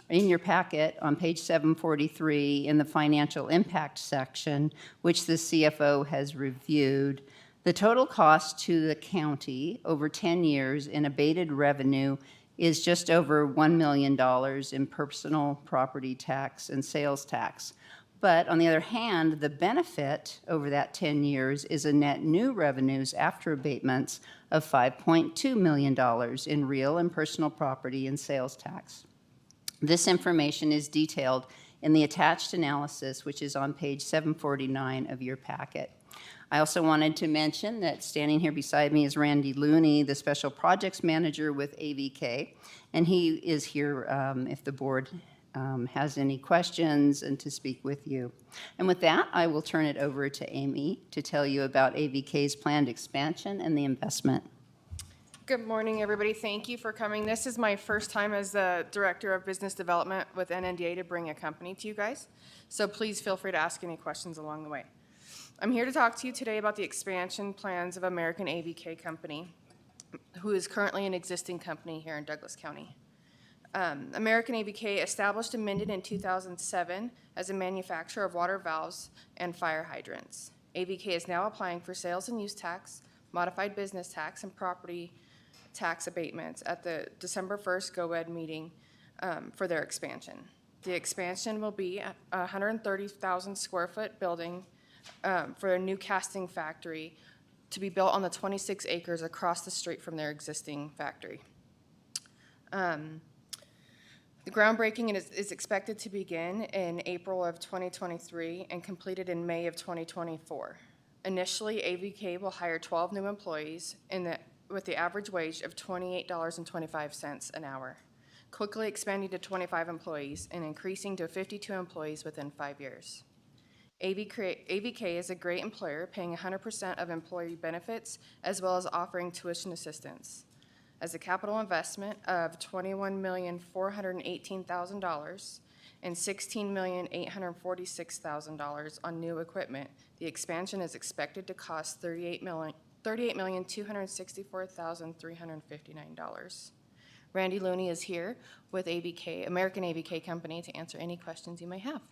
in your packet on page 743 in the financial impact section, which the CFO has reviewed, the total cost to the county over 10 years in abated revenue is just over $1 million in personal property tax and sales tax. But on the other hand, the benefit over that 10 years is a net new revenues after abatements of $5.2 million in real and personal property and sales tax. This information is detailed in the attached analysis, which is on page 749 of your packet. I also wanted to mention that standing here beside me is Randy Looney, the Special Projects Manager with AVK, and he is here if the board has any questions and to speak with you. And with that, I will turn it over to Amy to tell you about AVK's planned expansion and the investment. Good morning, everybody. Thank you for coming. This is my first time as the Director of Business Development with NNDA to bring a company to you guys. So please feel free to ask any questions along the way. I'm here to talk to you today about the expansion plans of American AVK Company, who is currently an existing company here in Douglas County. American AVK established amended in 2007 as a manufacturer of water valves and fire hydrants. AVK is now applying for sales and use tax, modified business tax, and property tax abatements at the December 1st GoEd meeting for their expansion. The expansion will be a 130,000 square foot building for a new casting factory to be built on the 26 acres across the street from their existing factory. The groundbreaking is expected to begin in April of 2023 and completed in May of 2024. Initially, AVK will hire 12 new employees with the average wage of $28.25 an hour, quickly expanding to 25 employees and increasing to 52 employees within 5 years. AVK is a great employer, paying 100% of employee benefits as well as offering tuition assistance. As a capital investment of $21,418,000 and $16,846,000 on new equipment, the expansion is expected to cost $38,264,359. Randy Looney is here with AVK, American AVK Company, to answer any questions you may have.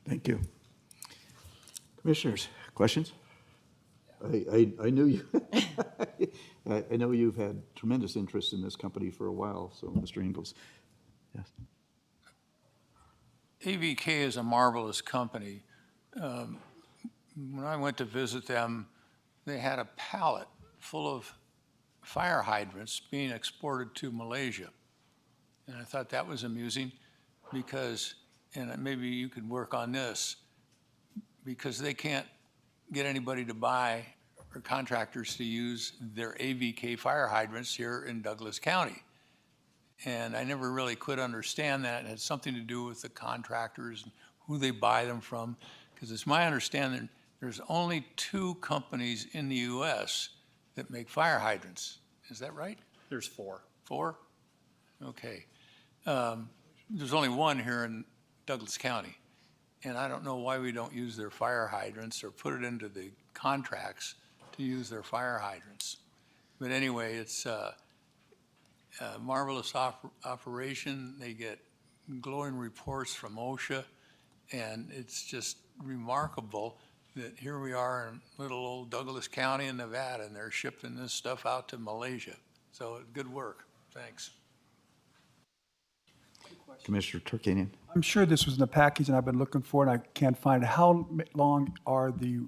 Thank you. Commissioners, questions? I knew you. I know you've had tremendous interest in this company for a while, so Mr. Ingles. Yes. AVK is a marvelous company. When I went to visit them, they had a pallet full of fire hydrants being exported to Malaysia. And I thought that was amusing because, and maybe you could work on this, because they can't get anybody to buy or contractors to use their AVK fire hydrants here in Douglas County. And I never really could understand that. It had something to do with the contractors and who they buy them from, because it's my understanding there's only 2 companies in the U.S. that make fire hydrants. Is that right? There's 4. 4? Okay. There's only 1 here in Douglas County. And I don't know why we don't use their fire hydrants or put it into the contracts to use their fire hydrants. But anyway, it's a marvelous operation. They get glowing reports from OSHA, and it's just remarkable that here we are in little old Douglas County in Nevada, and they're shipping this stuff out to Malaysia. So good work. Thanks. Commissioner Turkanian. I'm sure this was in the package and I've been looking for it and I can't find it. How long are the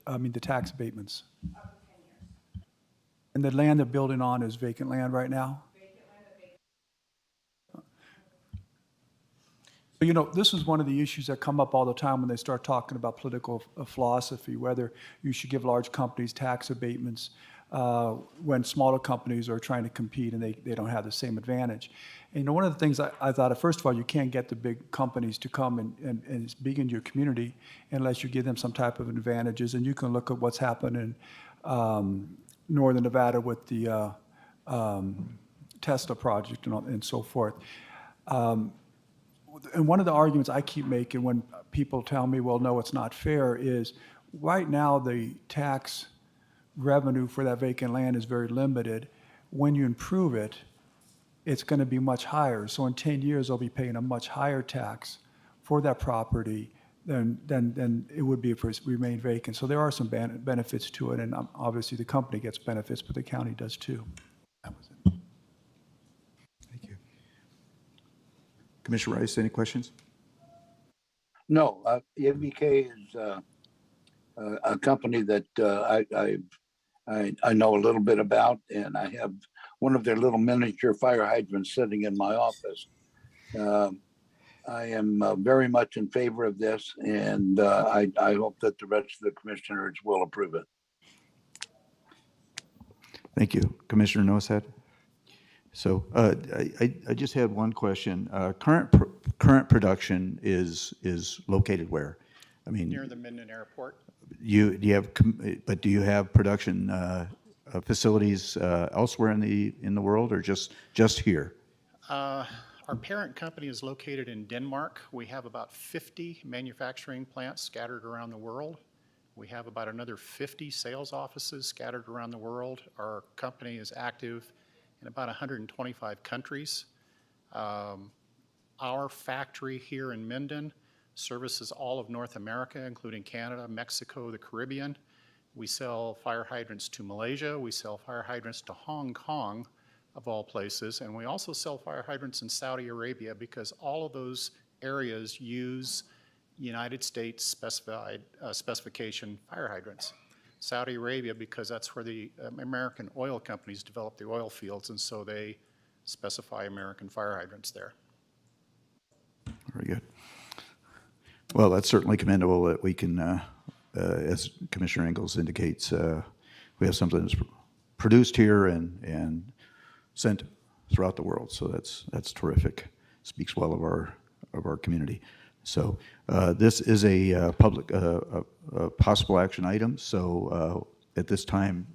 the tax abatements? Up to 10 years. And the land they're building on is vacant land right now? So, you know, this is one of the issues that come up all the time when they start talking about political philosophy, whether you should give large companies tax abatements. when smaller companies are trying to compete and they don't have the same advantage. And, you know, one of the things I thought, first of all, you can't get the big companies to come and speak in your community unless you give them some type of advantages. And you can look at what's happened in Northern Nevada with the Tesla project and so forth. And one of the arguments I keep making when people tell me, well, no, it's not fair, is right now the tax revenue for that vacant land is very limited. When you improve it, it's going to be much higher. So in 10 years, they'll be paying a much higher tax for that property than it would be if it remained vacant. So there are some benefits to it, and obviously the company gets benefits, but the county does too. That was it. Thank you. Commissioner Rice, any questions? No, AVK is a company that I know a little bit about, and I have one of their little miniature fire hydrants sitting in my office. I am very much in favor of this, and I hope that the rest of the commissioners will approve it. Thank you. Commissioner Nosad? So I just had one question. Current production is located where? I mean, Near the Minden Airport. do you have production facilities elsewhere in the world, or just here? Our parent company is located in Denmark. We have about 50 manufacturing plants scattered around the world. We have about another 50 sales offices scattered around the world. Our company is active in about 125 countries. Our factory here in Minden services all of North America, including Canada, Mexico, the Caribbean. We sell fire hydrants to Malaysia. We sell fire hydrants to Hong Kong, of all places. And we also sell fire hydrants in Saudi Arabia because all of those areas use United States specification fire hydrants. Saudi Arabia because that's where the American oil companies develop the oil fields, and so they specify American fire hydrants there. Very good. Well, that's certainly commendable that we can, as Commissioner Ingalls indicates, we have something that's produced here and sent throughout the world. So that's terrific. Speaks well of our community. So this is a public possible action item. So at this time,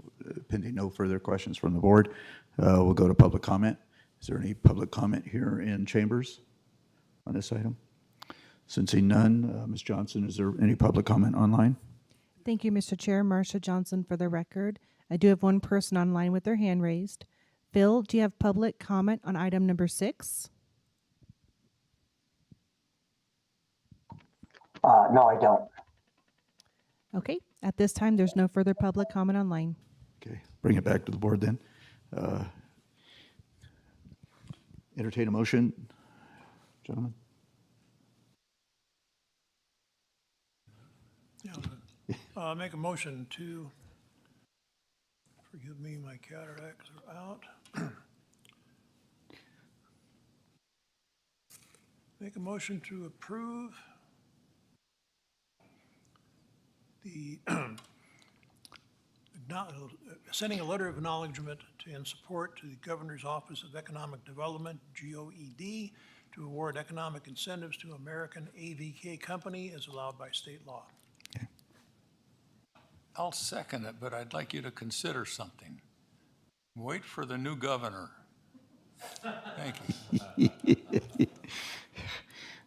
pending no further questions from the board, we'll go to public comment. Is there any public comment here in chambers on this item? Since seeing none, Ms. Johnson, is there any public comment online? Thank you, Mr. Chair. Marcia Johnson for the record. I do have one person online with their hand raised. Phil, do you have public comment on item number 6? No, I don't. Okay. At this time, there's no further public comment online. Okay, bring it back to the board then. Entertain a motion, gentlemen. Yeah, make a motion to, forgive me, my cataracts are out. Make a motion to approve the sending a letter of acknowledgement in support to the Governor's Office of Economic Development, GOED, to award economic incentives to American AVK Company as allowed by state law. I'll second it, but I'd like you to consider something. Wait for the new governor. Thank you.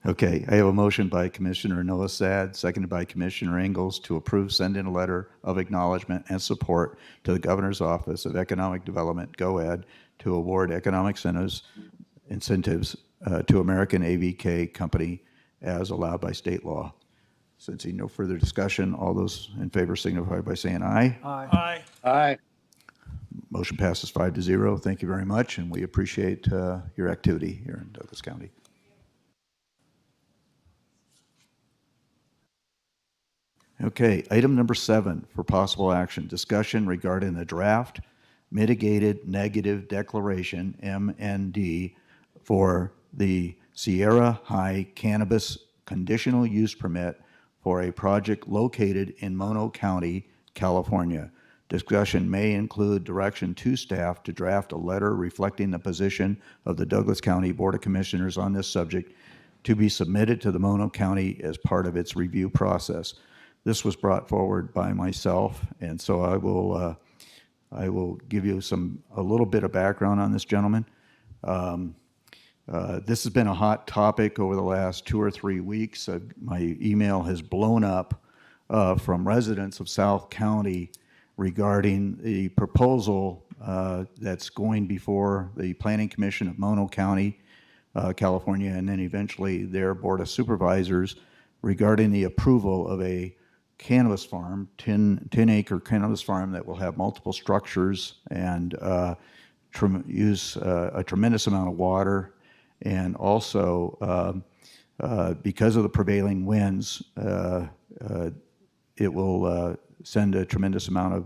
Okay, I have a motion by Commissioner Nosad, seconded by Commissioner Ingalls to approve sending a letter of acknowledgement and support to the Governor's Office of Economic Development, GOED, to award economic incentives to American AVK Company as allowed by state law. Since no further discussion, all those in favor signify by saying aye. Aye. Aye. Motion passes 5-0. Thank you very much, and we appreciate your activity here in Douglas County. Okay, item number 7 for possible action, discussion regarding the draft mitigated negative declaration, MND, for the Sierra High Cannabis Conditional Use Permit for a project located in Mono County, California, Discussion may include direction to staff to draft a letter reflecting the position of the Douglas County Board of Commissioners on this subject to be submitted to the Mono County as part of its review process. This was brought forward by myself, and so I will give you a little bit of background on this gentleman. This has been a hot topic over the last 2 or 3 weeks. My email has blown up from residents of South County regarding the proposal that's going before the Planning Commission of Mono County, California, and then eventually their Board of Supervisors regarding the approval of a cannabis farm, 10-acre cannabis farm that will have multiple structures and use a tremendous amount of water. And also, because of the prevailing winds, it will send a tremendous amount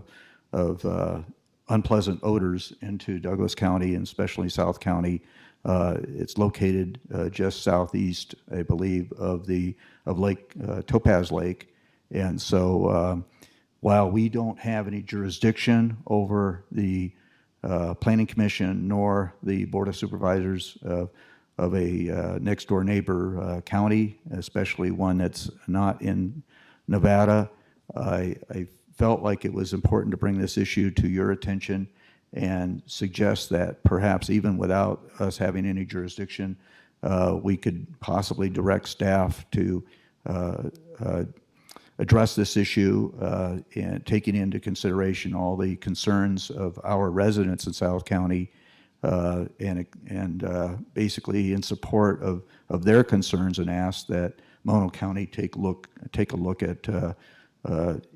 of unpleasant odors into Douglas County and especially South County. It's located just southeast, I believe, of Lake Topaz Lake. And so while we don't have any jurisdiction over the Planning Commission nor the Board of Supervisors of a next door neighbor county, especially one that's not in Nevada, I felt like it was important to bring this issue to your attention and suggest that perhaps even without us having any jurisdiction, we could possibly direct staff to address this issue and taking into consideration all the concerns of our residents in South County and basically in support of their concerns, and ask that Mono County take a look at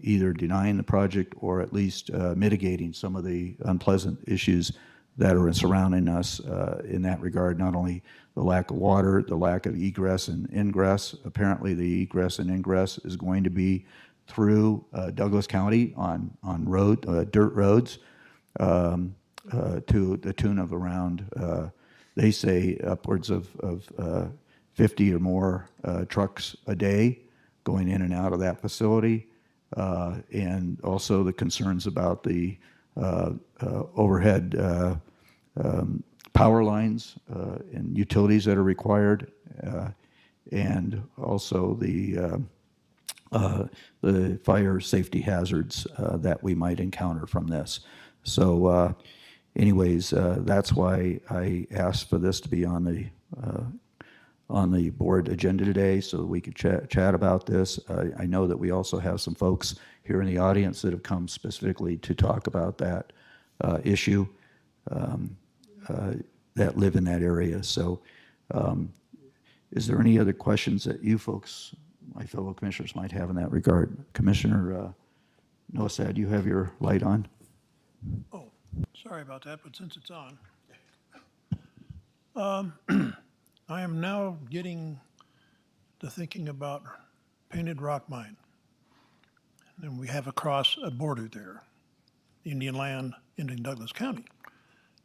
either denying the project or at least mitigating some of the unpleasant issues that are surrounding us in that regard. Not only the lack of water, the lack of egress and ingress. Apparently the egress and ingress is going to be through Douglas County on dirt roads to the tune of around, they say, upwards of 50 or more trucks a day going in and out of that facility. And also the concerns about the overhead power lines and utilities that are required, and also the fire safety hazards that we might encounter from this. So anyways, that's why I asked for this to be on the board agenda today so that we could chat about this. I know that we also have some folks here in the audience that have come specifically to talk about that issue that live in that area. So is there any other questions that you folks, my fellow commissioners, might have in that regard? Commissioner Nosad, you have your light on. Oh, sorry about that, but since it's on. I am now getting to thinking about Painted Rock Mine. And we have across a border there, Indian land into Douglas County.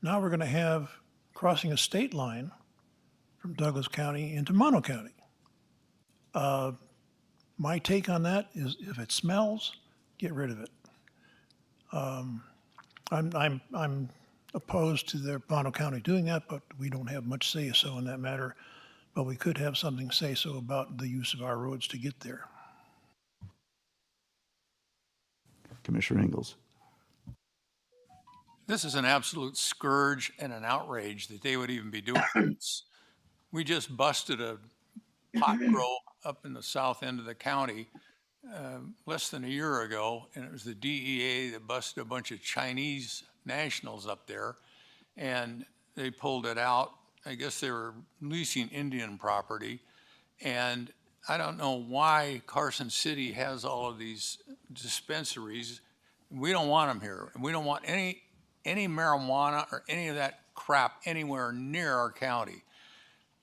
Now we're going to have crossing a state line from Douglas County into Mono County. My take on that is if it smells, get rid of it. I'm opposed to their Mono County doing that, but we don't have much say-so in that matter. But we could have something say-so about the use of our roads to get there. Commissioner Ingalls. This is an absolute scourge and an outrage that they would even be doing this. We just busted a pot grow up in the south end of the county less than a year ago, and it was the DEA that busted a bunch of Chinese nationals up there, and they pulled it out. I guess they were leasing Indian property, and I don't know why Carson City has all of these dispensaries. We don't want them here, and we don't want any marijuana or any of that crap anywhere near our county.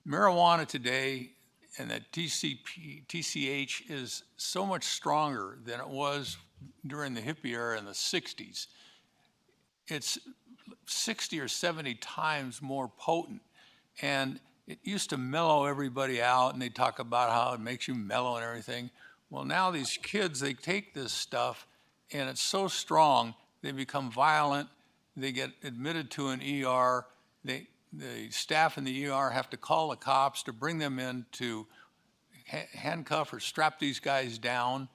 Marijuana today and that TCH is so much stronger than it was during the hippie era in the 60s. It's 60 or 70 times more potent. And it used to mellow everybody out, and they talk about how it makes you mellow and everything. Well, now these kids, they take this stuff, and it's so strong they become violent, they get admitted to an ER, the staff in the ER have to call the cops to bring them in to handcuff or strap these guys down,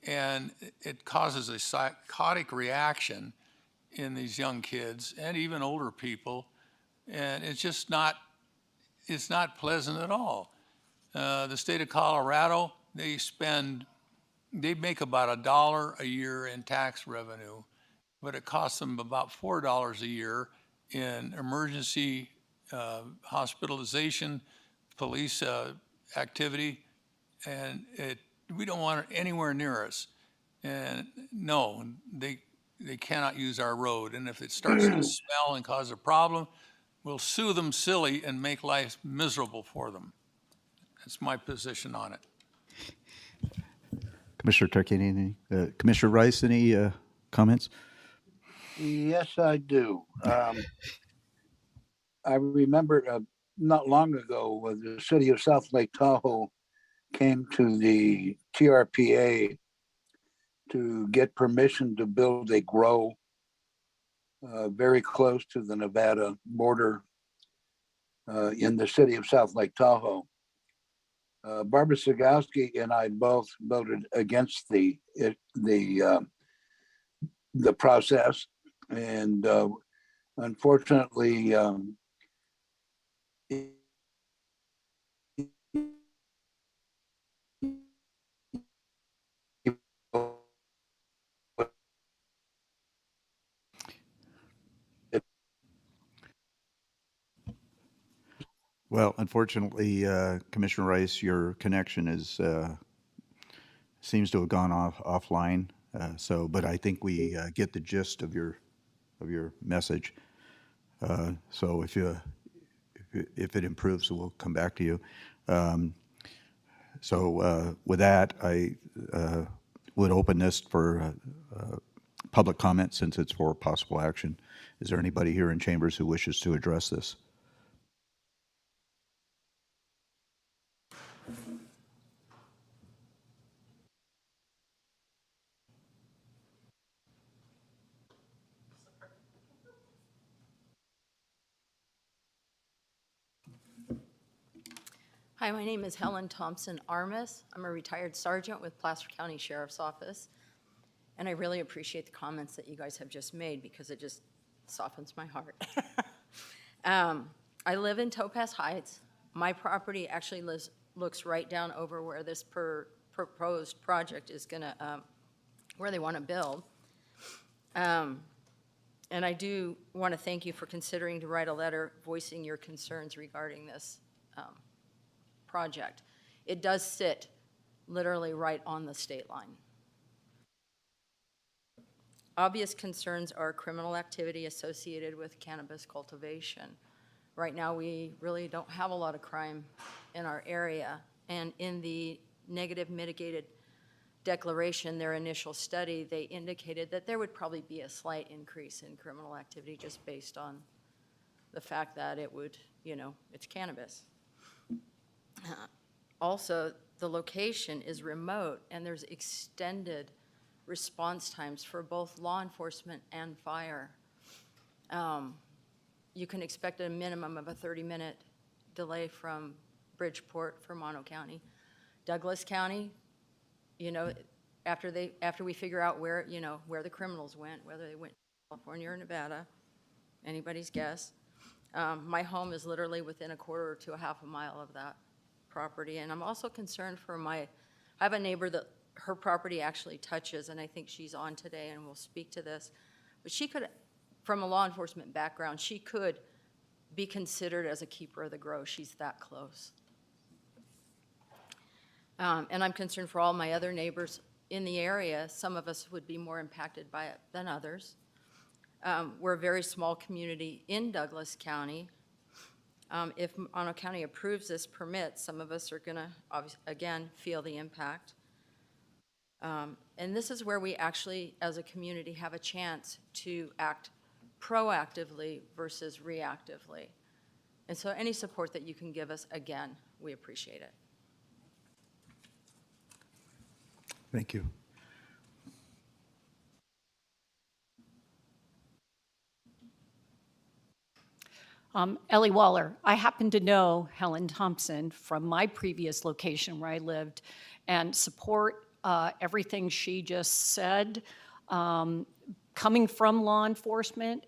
and it causes a psychotic reaction in these young kids and even older people, and it's just not, it's not pleasant at all. The state of Colorado, they make about $1 a year in tax revenue, but it costs them about $4 a year in emergency hospitalization, police activity, and we don't want it anywhere near us. And no, they cannot use our road. And if it starts to smell and cause a problem, we'll sue them silly and make life miserable for them. That's my position on it. Commissioner Tarkanian, Commissioner Rice, any comments? Yes, I do. I remember not long ago when the city of South Lake Tahoe came to the TRPA to get permission to build a grow very close to the Nevada border in the city of South Lake Tahoe. Barbara Sagowski and I both voted against the process, and unfortunately, Well, unfortunately, Commissioner Rice, your connection is seems to have gone offline. But I think we get the gist of your message. So if it improves, we'll come back to you. With that, I would open this for public comment since it's for possible action. Is there anybody here in chambers who wishes to address this? Hi, my name is Helen Thompson Armis. I'm a retired sergeant with Placer County Sheriff's Office. And I really appreciate the comments that you guys have just made because it just softens my heart. I live in Topaz Heights. My property actually looks right down over where this proposed project is gonna, where they wanna build. And I do wanna thank you for considering to write a letter voicing your concerns regarding this project. It does sit literally right on the state line. Obvious concerns are criminal activity associated with cannabis cultivation. Right now, we really don't have a lot of crime in our area, and in the negative mitigated declaration, their initial study, they indicated that there would probably be a slight increase in criminal activity just based on the fact that it would, it's cannabis. Also, the location is remote and there's extended response times for both law enforcement and fire. You can expect a minimum of a 30-minute delay from Bridgeport, Vermont County. Douglas County, after we figure out where the criminals went, whether they went to California or Nevada, anybody's guess. My home is literally within a quarter to a half a mile of that property. And I'm also concerned for I have a neighbor that her property actually touches, and I think she's on today and will speak to this. But she could, from a law enforcement background, she could be considered as a keeper of the grow. She's that close. And I'm concerned for all my other neighbors in the area. Some of us would be more impacted by it than others. We're a very small community in Douglas County. If Mono County approves this permit, some of us are going to, again, feel the impact. And this is where we actually, as a community, have a chance to act proactively versus reactively. And so any support that you can give us, again, we appreciate it. Thank you. Ellie Waller, I happen to know Helen Thompson from my previous location where I lived and support everything she just said. Coming from law enforcement,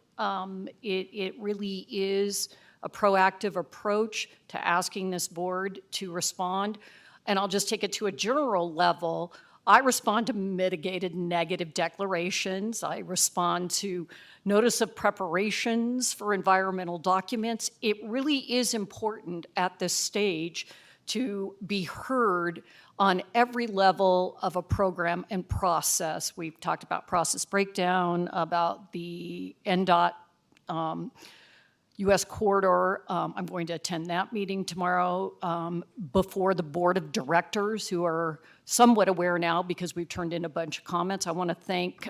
it really is a proactive approach to asking this board to respond. And I'll just take it to a general level. I respond to mitigated negative declarations. I respond to notice of preparations for environmental documents. It really is important at this stage to be heard on every level of a program and process. We've talked about process breakdown, about the NDOT U.S. corridor. I'm going to attend that meeting tomorrow before the board of directors, who are somewhat aware now because we've turned in a bunch of comments. I want to thank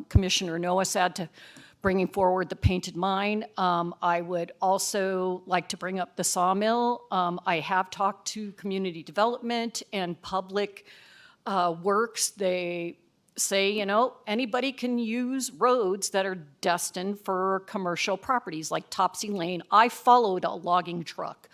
Commissioner Noasad to bringing forward the painted mine. I would also like to bring up the sawmill. I have talked to community development and public works. They say, you know, anybody can use roads that are destined for commercial properties like Topsy Lane. I followed a logging truck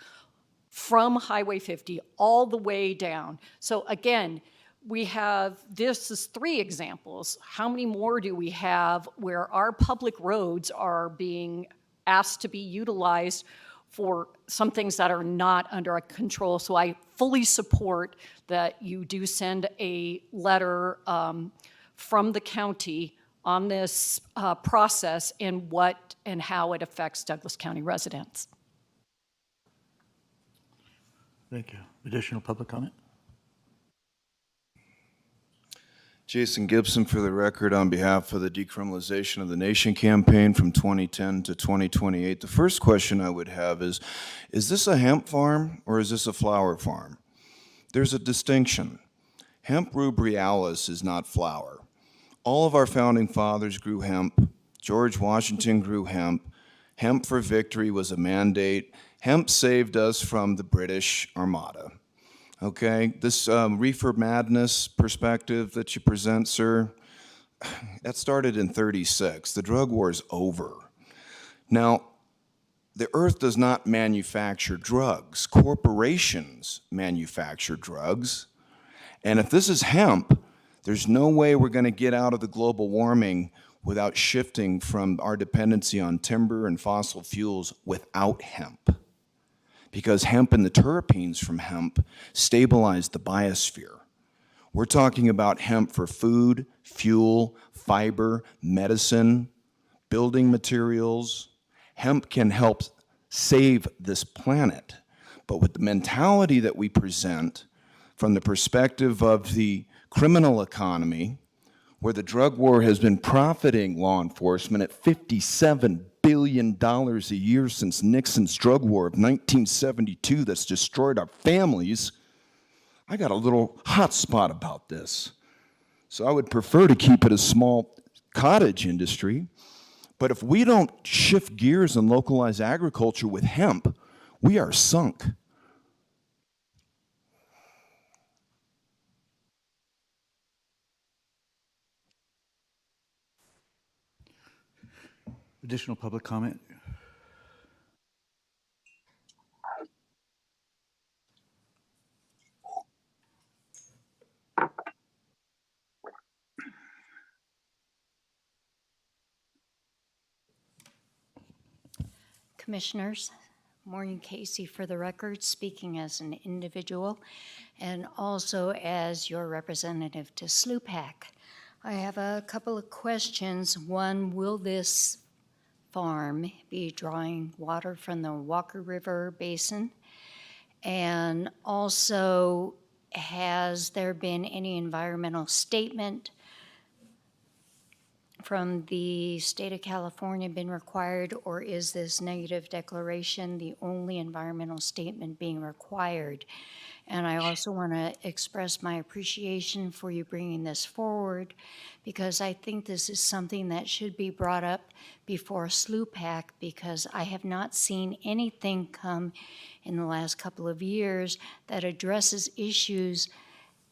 from Highway 50 all the way down. So again, we have, this is 3 examples. How many more do we have where our public roads are being asked to be utilized for some things that are not under our control? So I fully support that you do send a letter from the county on this process and what and how it affects Douglas County residents. Thank you. Additional public comment? Jason Gibson for the record on behalf of the Decriminalization of the Nation campaign from 2010 to 2028. The first question I would have is this a hemp farm or is this a flower farm? There's a distinction. Hemp rubrialis is not flower. All of our founding fathers grew hemp. George Washington grew hemp. Hemp for victory was a mandate. Hemp saved us from the British Armada. Okay, this reefer madness perspective that you present, sir, that started in '36. The drug war is over. Now, the earth does not manufacture drugs. Corporations manufacture drugs. And if this is hemp, there's no way we're going to get out of the global warming without shifting from our dependency on timber and fossil fuels without hemp. Because hemp and the terpenes from hemp stabilize the biosphere. We're talking about hemp for food, fuel, fiber, medicine, building materials. Hemp can help save this planet. But with the mentality that we present from the perspective of the criminal economy, where the drug war has been profiting law enforcement at $57 billion a year since Nixon's drug war of 1972 that's destroyed our families, I got a little hot spot about this. So I would prefer to keep it a small cottage industry, but if we don't shift gears and localize agriculture with hemp, we are sunk. Additional public comment? Commissioners, Maureen Casey for the record, speaking as an individual and also as your representative to SLUPAC. I have a couple of questions. One, will this farm be drawing water from the Walker River Basin? And also, has there been any environmental statement from the state of California been required, or is this negative declaration the only environmental statement being required? And I also want to express my appreciation for you bringing this forward, because I think this is something that should be brought up before SLUPAC, because I have not seen anything come in the last couple of years that addresses issues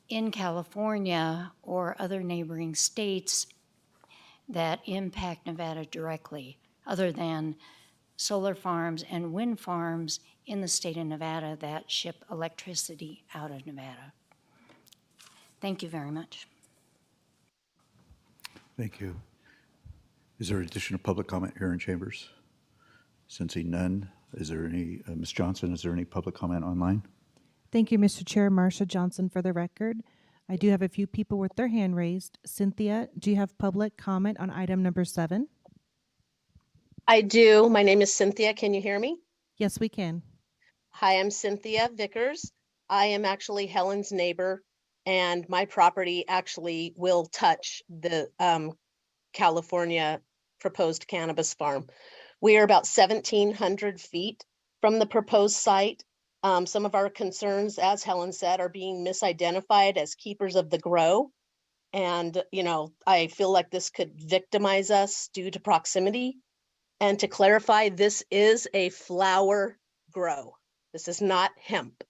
in California or other neighboring states that impact Nevada directly, other than solar farms and wind farms in the state of Nevada that ship electricity out of Nevada. Thank you very much. Thank you. Is there additional public comment here in chambers? Sensing none, is there any, Ms. Johnson, is there any public comment online? Thank you, Mr. Chair. Marcia Johnson for the record. I do have a few people with their hand raised. Cynthia, do you have public comment on item number 7? I do. My name is Cynthia. Can you hear me? Yes, we can. Hi, I'm Cynthia Vickers. I am actually Helen's neighbor, and my property actually will touch the California proposed cannabis farm. We are about 1,700 feet from the proposed site. Some of our concerns, as Helen said, are being misidentified as keepers of the grow. And, you know, I feel like this could victimize us due to proximity. And to clarify, this is a flower grow. This is not hemp.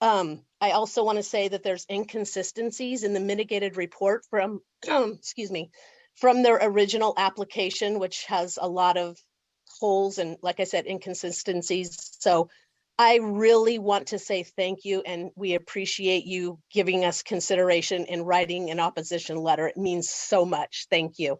I also want to say that there's inconsistencies in the mitigated report from, excuse me, from their original application, which has a lot of holes and, like I said, inconsistencies. So I really want to say thank you, and we appreciate you giving us consideration in writing an opposition letter. It means so much. Thank you.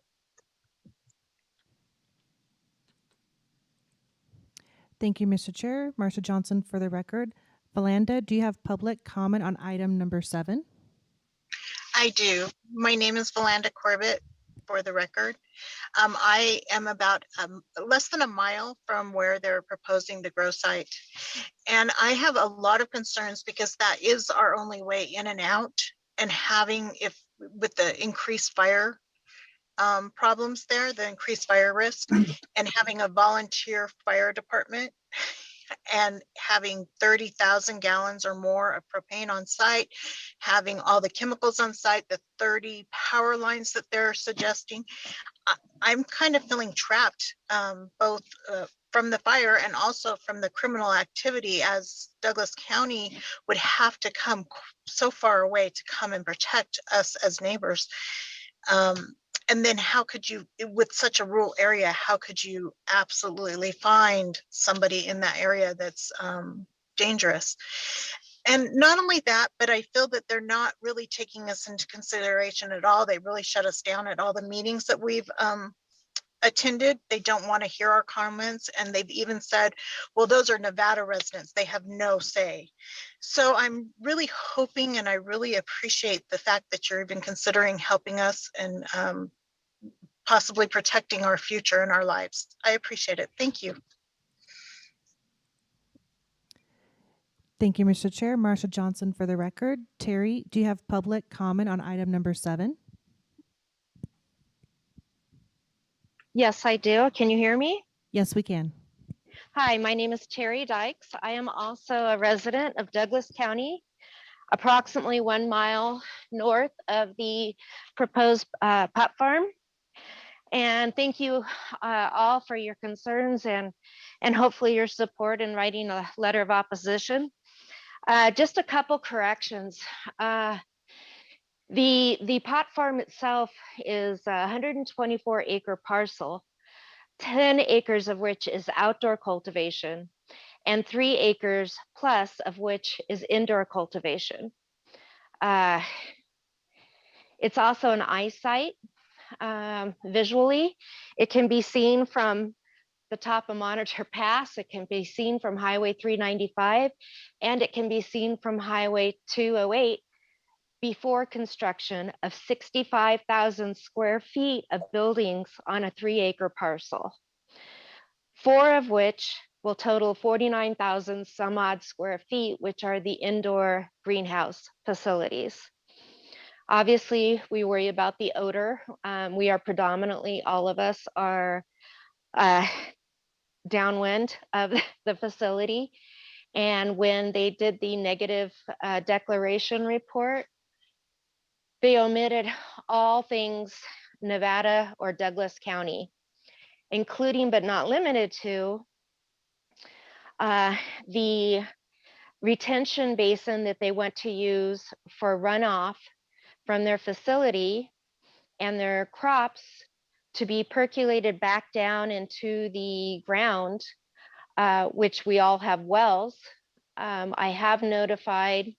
Thank you, Mr. Chair. Marcia Johnson for the record. Valanda, do you have public comment on item number 7? I do. My name is Valanda Corbett, for the record. I am about less than a mile from where they're proposing the grow site. And I have a lot of concerns because that is our only way in and out, and having, if with the increased fire problems there, the increased fire risk, and having a volunteer fire department and having 30,000 gallons or more of propane on site, having all the chemicals on site, the 30 power lines that they're suggesting, I'm kind of feeling trapped, both from the fire and also from the criminal activity, as Douglas County would have to come so far away to come and protect us as neighbors. And then how could you, with such a rural area, how could you absolutely find somebody in that area that's dangerous? And not only that, but I feel that they're not really taking us into consideration at all. They really shut us down at all the meetings that we've attended. They don't want to hear our comments. And they've even said, well, those are Nevada residents. They have no say. So I'm really hoping, and I really appreciate the fact that you're even considering helping us and possibly protecting our future and our lives. I appreciate it. Thank you. Thank you, Mr. Chair. Marcia Johnson for the record. Terry, do you have public comment on item number 7? Yes, I do. Can you hear me? Yes, we can. Hi, my name is Terry Dykes. I am also a resident of Douglas County, approximately 1 mile north of the proposed pot farm. And thank you all for your concerns and hopefully your support in writing a letter of opposition. Just a couple corrections. The pot farm itself is a 124 acre parcel, 10 acres of which is outdoor cultivation, and 3 acres plus of which is indoor cultivation. It's also an eyesight. Visually, it can be seen from the top of Monitor Pass, it can be seen from Highway 395, and it can be seen from Highway 208 before construction of 65,000 square feet of buildings on a 3 acre parcel, 4 of which will total 49,000 some odd square feet, which are the indoor greenhouse facilities. Obviously, we worry about the odor. We are predominantly, all of us are downwind of the facility. And when they did the negative declaration report, they omitted all things Nevada or Douglas County, including but not limited to the retention basin that they want to use for runoff from their facility and their crops to be percolated back down into the ground, which we all have wells. I have notified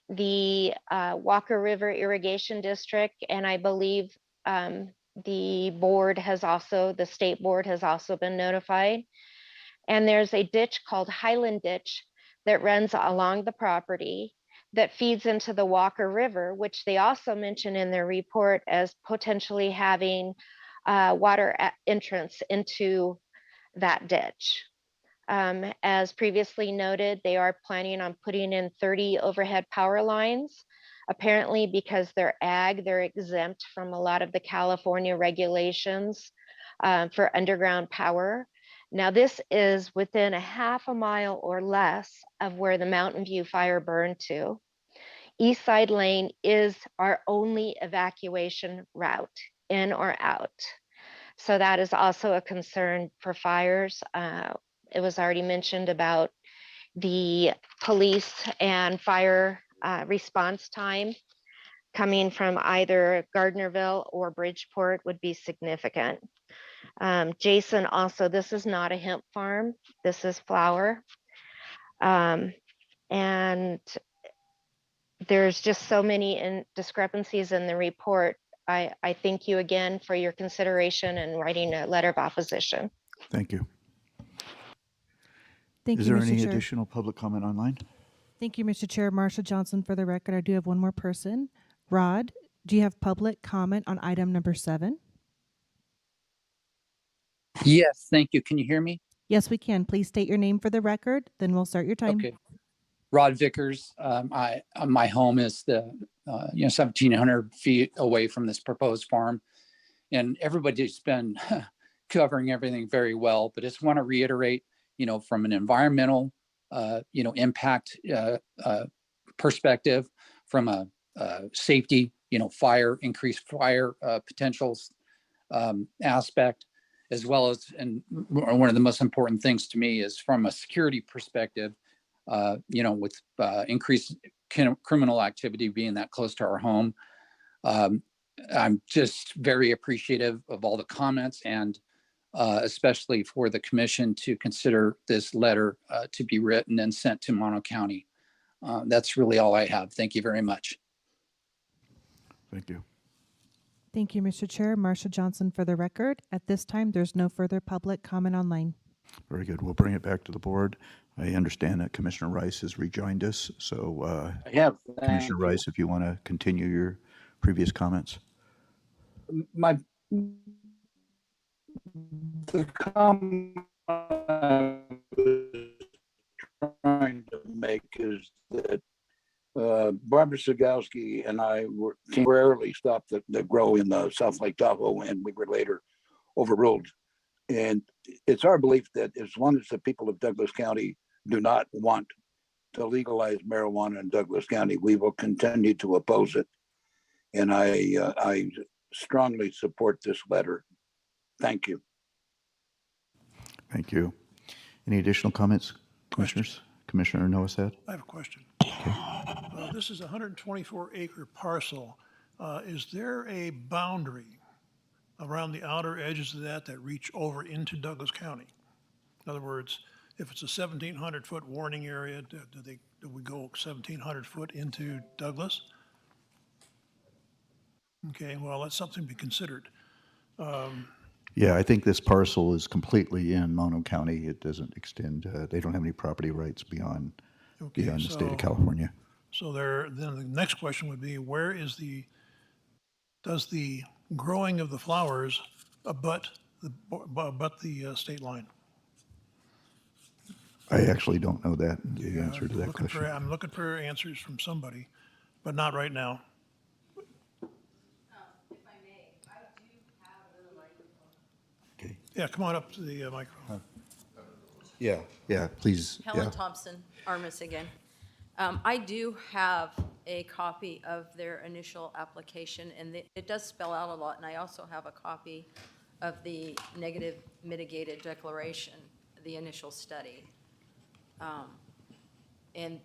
the Walker River Irrigation District, and I believe the state board has also been notified. And there's a ditch called Highland Ditch that runs along the property that feeds into the Walker River, which they also mention in their report as potentially having water entrance into that ditch. As previously noted, they are planning on putting in 30 overhead power lines. Apparently, because they're ag, they're exempt from a lot of the California regulations for underground power. Now, this is within a half a mile or less of where the Mountain View fire burned to. East Side Lane is our only evacuation route, in or out. So that is also a concern for fires. It was already mentioned about the police and fire response time coming from either Gardnerville or Bridgeport would be significant. Jason, also, this is not a hemp farm. This is flower. And there's just so many discrepancies in the report. I thank you again for your consideration and writing a letter of opposition. Thank you. Thank Is you, there Mr. any Chair. additional public comment online? Thank you, Mr. Chair. Marsha Johnson for the record. I do have one more person. Rod, do you have public comment on item number 7? Yes, thank you. Can you hear me? Yes, we can. Please state your name for the record, then we'll start your time. Okay. Rod Vickers. My home is 1,700 feet away from this proposed farm, and everybody's been covering everything very well. But I just want to reiterate, from an environmental, impact perspective, from a safety, increased fire potentials aspect, as well as, and one of the most important things to me is from a security perspective, with increased criminal activity being that close to our home. I'm just very appreciative of all the comments, and especially for the commission to consider this letter to be written and sent to Mono County. That's really all I have. Thank you very much. Thank you. Thank you, Mr. Chair. Marsha Johnson for the record. At this time, there's no further public comment online. Very good. We'll bring it back to the board. I understand that Commissioner Rice has rejoined us. So I have. Commissioner Rice, if you want to continue your previous comments. The comment I was trying to make is that Barbara Sagowski and I were temporarily stopped the grow in the South Lake Tahoe, and we were later overruled. And it's our belief that as long as the people of Douglas County do not want to legalize marijuana in Douglas County, we will continue to oppose it. And I strongly support this letter. Thank you. Thank you. Any additional comments, commissioners? Commissioner Noasad? I have a question. This is a 124-acre parcel. Is there a boundary around the outer edges of that reach over into Douglas County? In other words, if it's a 1,700-foot warning area, do we go 1,700 foot into Douglas? Okay, well, that's something to be considered. Yeah, I think this parcel is completely in Mono County. It doesn't extend, they don't have any property rights beyond the state of California. So then the next question would be, does the growing of the flowers abut the state line? I actually don't know the answer to that question. I'm looking for answers from somebody, but not right now. Yeah, come on up to the microphone. Yeah, please. Helen Yeah. Thompson, Armis again. I do have a copy of their initial application, and it does spell out a lot, and I also have a copy of the negative mitigated declaration, the initial study. And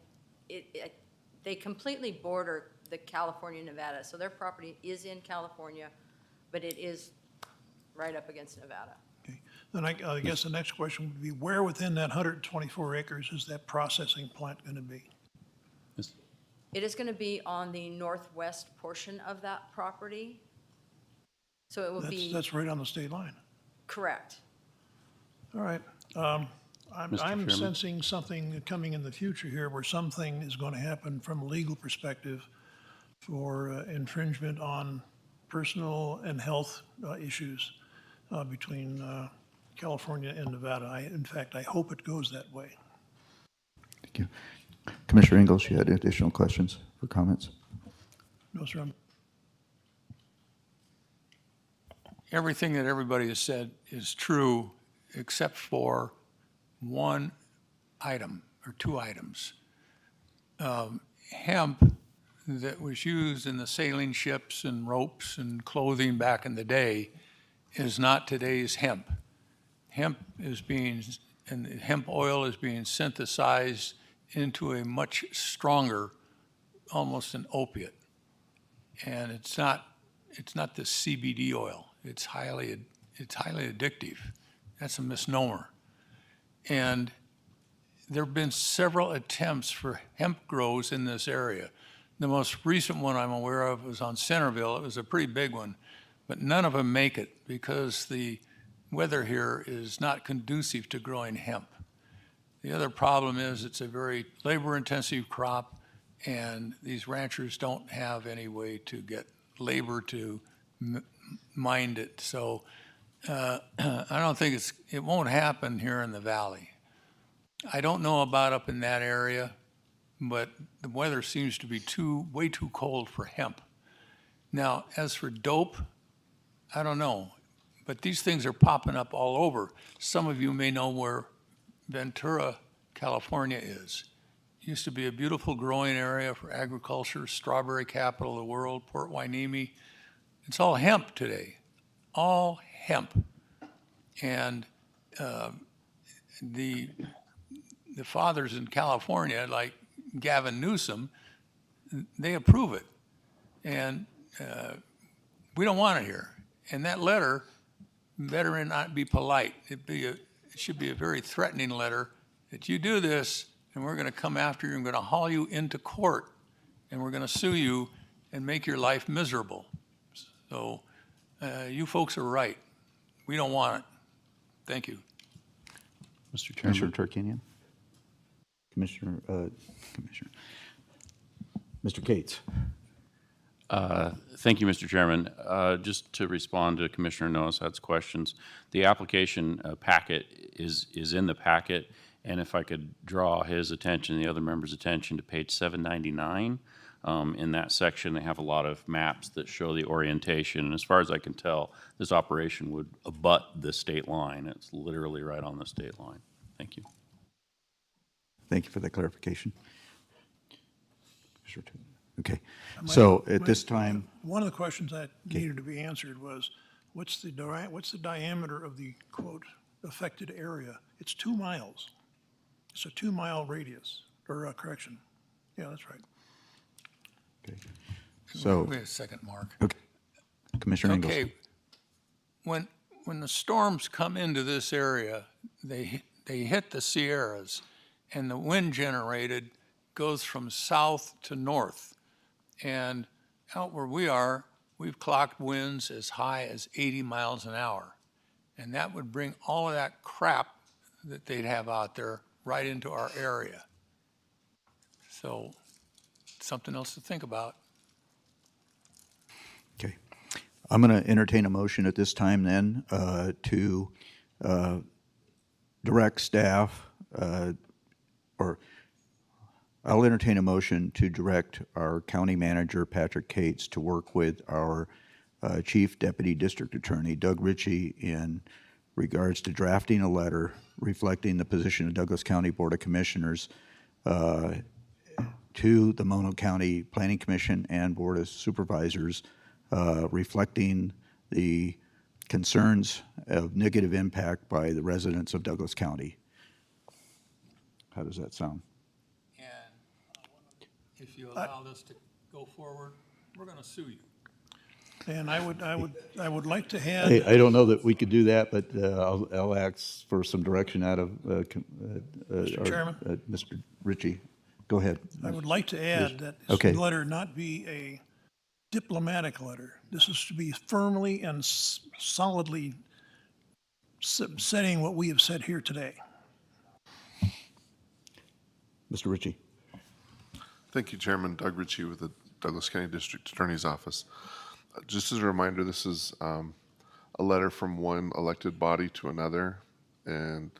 they completely border the California, Nevada, so their property is in California, but it is right up against Nevada. Then I guess the next question would be, where within that 124 acres is that processing plant going to be? It is going to be on the northwest portion of that property. So it will be, That's right on the state line. correct. All right. I'm sensing something coming in the future here where something is going to happen from a legal perspective for infringement on personal and health issues between California and Nevada. In fact, I hope it goes that way. Thank you. Commissioner Ingles, you had additional questions or comments? No, sir. Everything that everybody has said is true, except for one item or two items. Hemp that was used in the sailing ships and ropes and clothing back in the day is not today's hemp. Hemp oil is being synthesized into a much stronger, almost an opiate. And it's not the CBD oil. It's highly addictive. That's a misnomer. And there have been several attempts for hemp grows in this area. The most recent one I'm aware of was on Centerville. It was a pretty big one, but none of them make it because the weather here is not conducive to growing hemp. The other problem is it's a very labor-intensive crop, and these ranchers don't have any way to get labor to mind it. So I don't think it won't happen here in the valley. I don't know about up in that area, but the weather seems to be way too cold for hemp. Now, as for dope, I don't know, but these things are popping up all over. Some of you may know where Ventura, California is. It used to be a beautiful growing area for agriculture, strawberry capital of the world, Port Hueneme. It's all hemp today, all hemp. And the fathers in California, like Gavin Newsom, they approve it. And we don't want it here. And that letter better not be polite. It should be a very threatening letter that you do this and we're going to come after you and we're going to haul you into court and we're going to sue you and make your life miserable. So you folks are right. We don't want it. Thank you. Mr. Chairman. Commissioner Turkanian. Commissioner. Mr. Cates. Thank you, Mr. Chairman. Just to respond to Commissioner Noasad's questions, the application packet is in the packet, and if I could draw his attention, the other members' attention, to page 799. In that section, they have a lot of maps that show the orientation, and as far as I can tell, this operation would abut the state line. It's literally right on the state line. Thank you. Thank you for that clarification. Okay, so at this time, One of the questions that needed to be answered was, what's the diameter of the, quote, affected area? It's 2 miles. It's a 2-mile radius, or correction. Yeah, that's right. so. Wait a second, Mark. Okay, Commissioner Ingles. Okay, when the storms come into this area, they hit the Sierras, and the wind generated goes from south to north. And out where we are, we've clocked winds as high as 80 miles an hour. And that would bring all of that crap that they'd have out there right into our area. So something else to think about. Okay. I'm going to entertain a motion at this time then to direct staff, or I'll entertain a motion to direct our county manager, Patrick Cates, to work with our Chief Deputy District Attorney, Doug Ritchie, in regards to drafting a letter reflecting the position of Douglas County Board of Commissioners to the Mono County Planning Commission and Board of Supervisors, reflecting the concerns of negative impact by the residents of Douglas County. How does that sound? And if you allow this to go forward, we're going to sue you. And I would like to add. I don't know that we could do that, but I'll ask for some direction out of Mr. Chairman? Mr. Ritchie. Go ahead. I would like to add that Okay. this letter not be a diplomatic letter. This is to be firmly and solidly setting what we have said here today. Mr. Ritchie. Thank you, Chairman. Doug Ritchie with the Douglas County District Attorney's Office. Just as a reminder, this is a letter from one elected body to another, and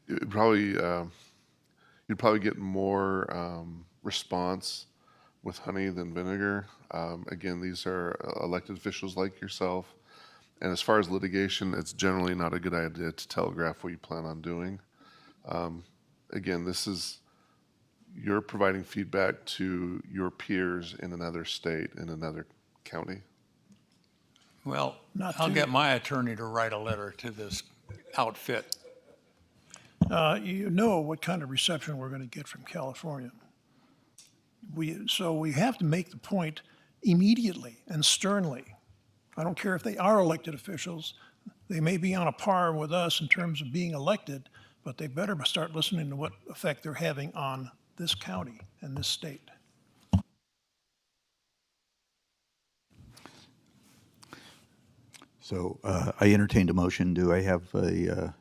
it probably you'd probably get more response with honey than vinegar. Again, these are elected officials like yourself, and as far as litigation, it's generally not a good idea to telegraph what you plan on doing. Again, this is you're providing feedback to your peers in another state, in another county. Well, I'll get my attorney to write a letter to this outfit. You know what kind of reception we're going to get from California. So we have to make the point immediately and sternly. I don't care if they are elected officials. They may be on a par with us in terms of being elected, but they better start listening to what effect they're having on this county and this state. So I entertained a motion. Do I have a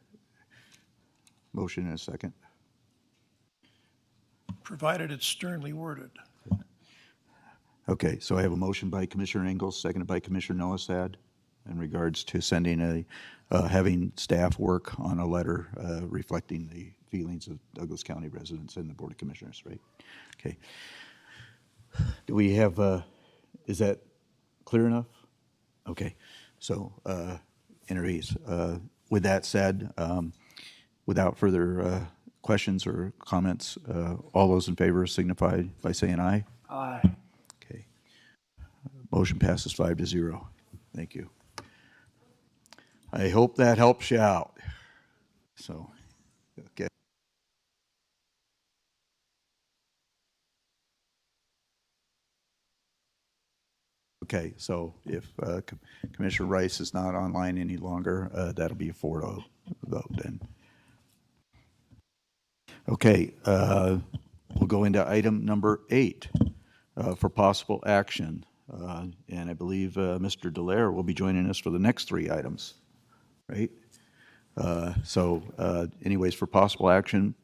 motion and a second? Provided it's sternly worded. Okay, so I have a motion by Commissioner Ingles, seconded by Commissioner Nolasad in regards to sending having staff work on a letter reflecting the feelings of Douglas County residents and the Board of Commissioners, right? Okay. Do we have, is that clear enough? Okay, so interviews. With that said, without further questions or comments, all those in favor signify by saying aye. Aye. Okay. Motion passes 5-0. Thank you. I hope that helps you out. So, okay. Okay, so if Commissioner Rice is not online any longer, that'll be a 4-0 vote then. Okay, we'll go into item number 8 for possible action. And I believe Mr. Dallaire will be joining us for the next 3 items, right? Anyways, for possible action,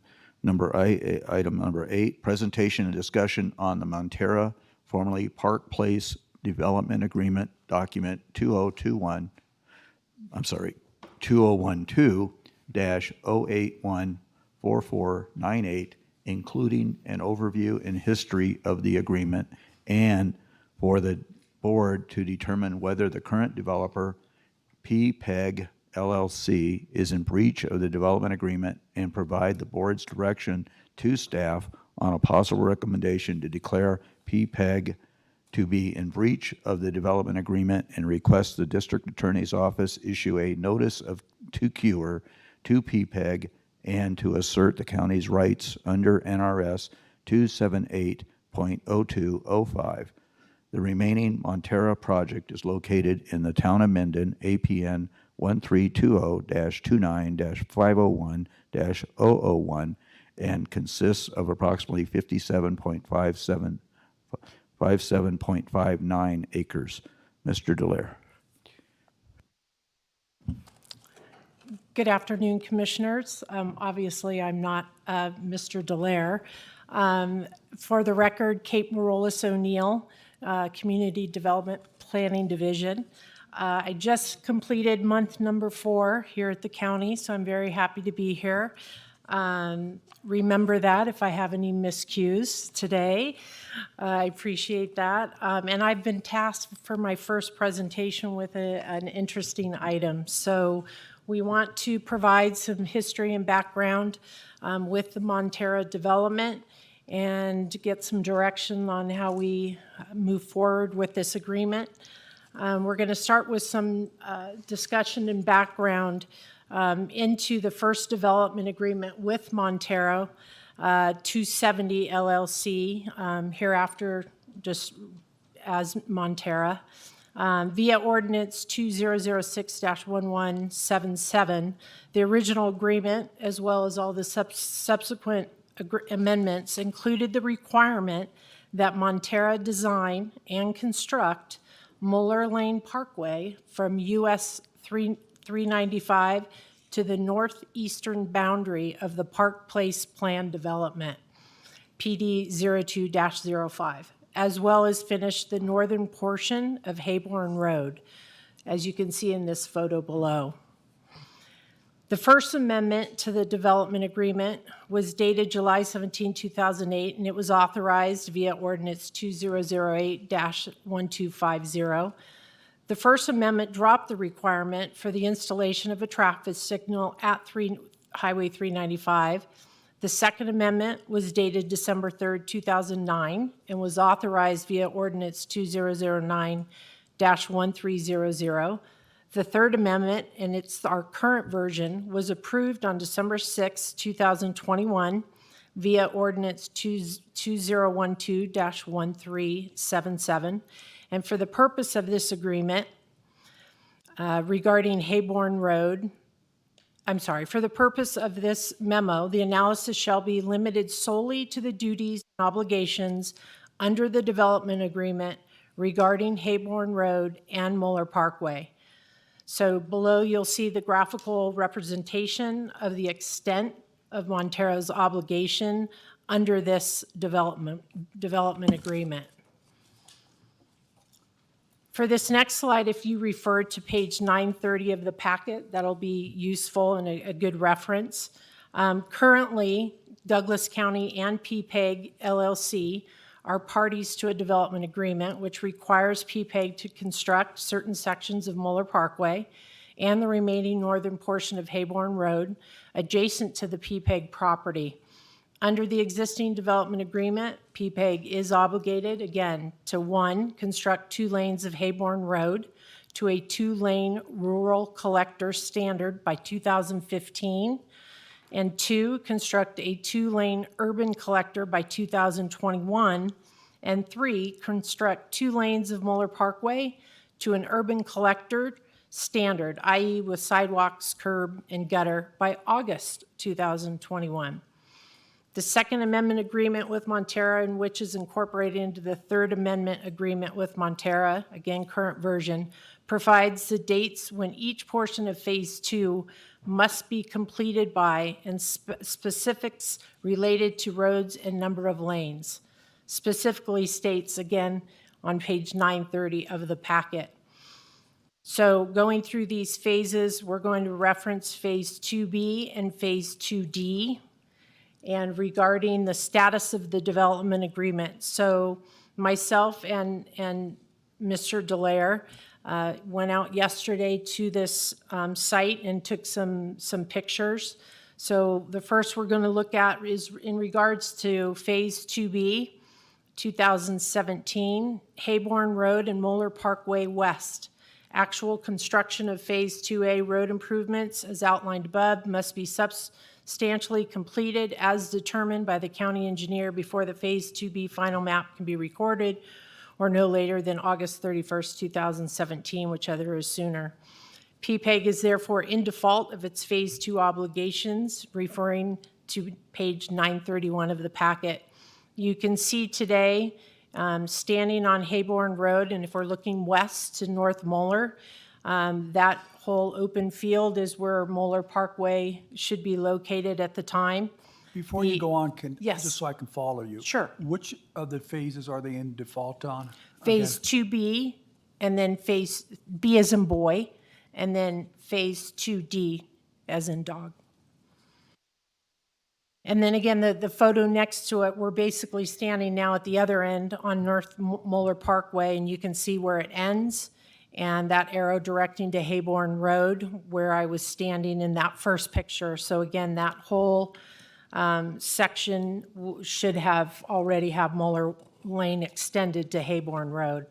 item number 8, presentation and discussion on the Montara, formerly Park Place Development Agreement, document 2012-081-4498, including an overview and history of the agreement, and for the board to determine whether the current developer, PPEG LLC, is in breach of the development agreement, and provide the board's direction to staff on a possible recommendation to declare PPEG to be in breach of the development agreement, and request the district attorney's office issue a notice to cure to PPEG and to assert the county's rights under NRS 278.0205. The remaining Montara project is located in the town of Minden, APN 1320-29-501-001, and consists of approximately 57.59 acres. Mr. Dallaire. Good afternoon, Commissioners. Obviously, I'm not Mr. Dallaire. For the record, Kate Marolis O'Neill, Community Development Planning Division. I just completed month number 4 here at the county, so I'm very happy to be here. Remember that if I have any miscues today. I appreciate that. And I've been tasked for my first presentation with an interesting item. So we want to provide some history and background with the Montara development and get some direction on how we move forward with this agreement. We're going to start with some discussion and background into the first development agreement with Montara, 270 LLC. Hereafter, just as Montera. Via ordinance 2006-1177, the original agreement, as well as all the subsequent amendments, included the requirement that Montera design and construct Muller Lane Parkway from US 395 to the northeastern boundary of the Park Place Plan Development, PD 02-05, as well as finish the northern portion of Hayborn Road, as you can see in this photo below. The first amendment to the development agreement was dated July 17, 2008, and it was authorized via ordinance 2008-1250. The first amendment dropped the requirement for the installation of a traffic signal at Highway 395. The second amendment was dated December 3rd, 2009, and was authorized via ordinance 2009-1300. The third amendment, and it's our current version, was approved on December 6, 2021 via ordinance 2012-1377. And for the purpose of this agreement regarding Hayborn Road, for the purpose of this memo, the analysis shall be limited solely to the duties and obligations under the development agreement regarding Hayborn Road and Muller Parkway. So below you'll see the graphical representation of the extent of Montera's obligation under this development agreement. For this next slide, if you refer to page 930 of the packet, that'll be useful and a good reference. Currently, Douglas County and PPEG LLC are parties to a development agreement which requires PPEG to construct certain sections of Muller Parkway and the remaining northern portion of Hayborn Road adjacent to the PPEG property. Under the existing development agreement, PPEG is obligated, again, to 1, construct 2 lanes of Hayborn Road to a 2-lane rural collector standard by 2015, and 2, construct a 2-lane urban collector by 2021, and 3, construct 2 lanes of Muller Parkway to an urban collector standard, i.e. with sidewalks, curb, and gutter by August 2021. The Second Amendment agreement with Montera, in which is incorporated into the Third Amendment agreement with Montera, again, current version, provides the dates when each portion of Phase 2 must be completed by and specifics related to roads and number of lanes. Specifically states, again, on page 930 of the packet. So going through these phases, we're going to reference Phase 2B and Phase 2D. And regarding the status of the development agreement. So myself and Mr. Dallaire went out yesterday to this site and took some pictures. So the first we're going to look at is in regards to Phase 2B, 2017, Hayborn Road and Muller Parkway West. Actual construction of Phase 2A road improvements, as outlined above, must be substantially completed as determined by the county engineer before the Phase 2B final map can be recorded, or no later than August 31st, 2017, whichever is sooner. PPEG is therefore in default of its Phase 2 obligations, referring to page 931 of the packet. You can see today, standing on Hayborn Road, and if we're looking west to North Muller, that whole open field is where Muller Parkway should be located at the time. Before you go on, Yes. just so I can follow you. Sure. Which of the phases are they in default on? Phase 2B, and then Phase B as in boy, and then Phase 2D as in dog. And then again, the photo next to it, we're basically standing now at the other end on North Muller Parkway, and you can see where it ends, and that arrow directing to Hayborn Road, where I was standing in that first picture. So again, that whole section should already have Muller Lane extended to Hayborn Road.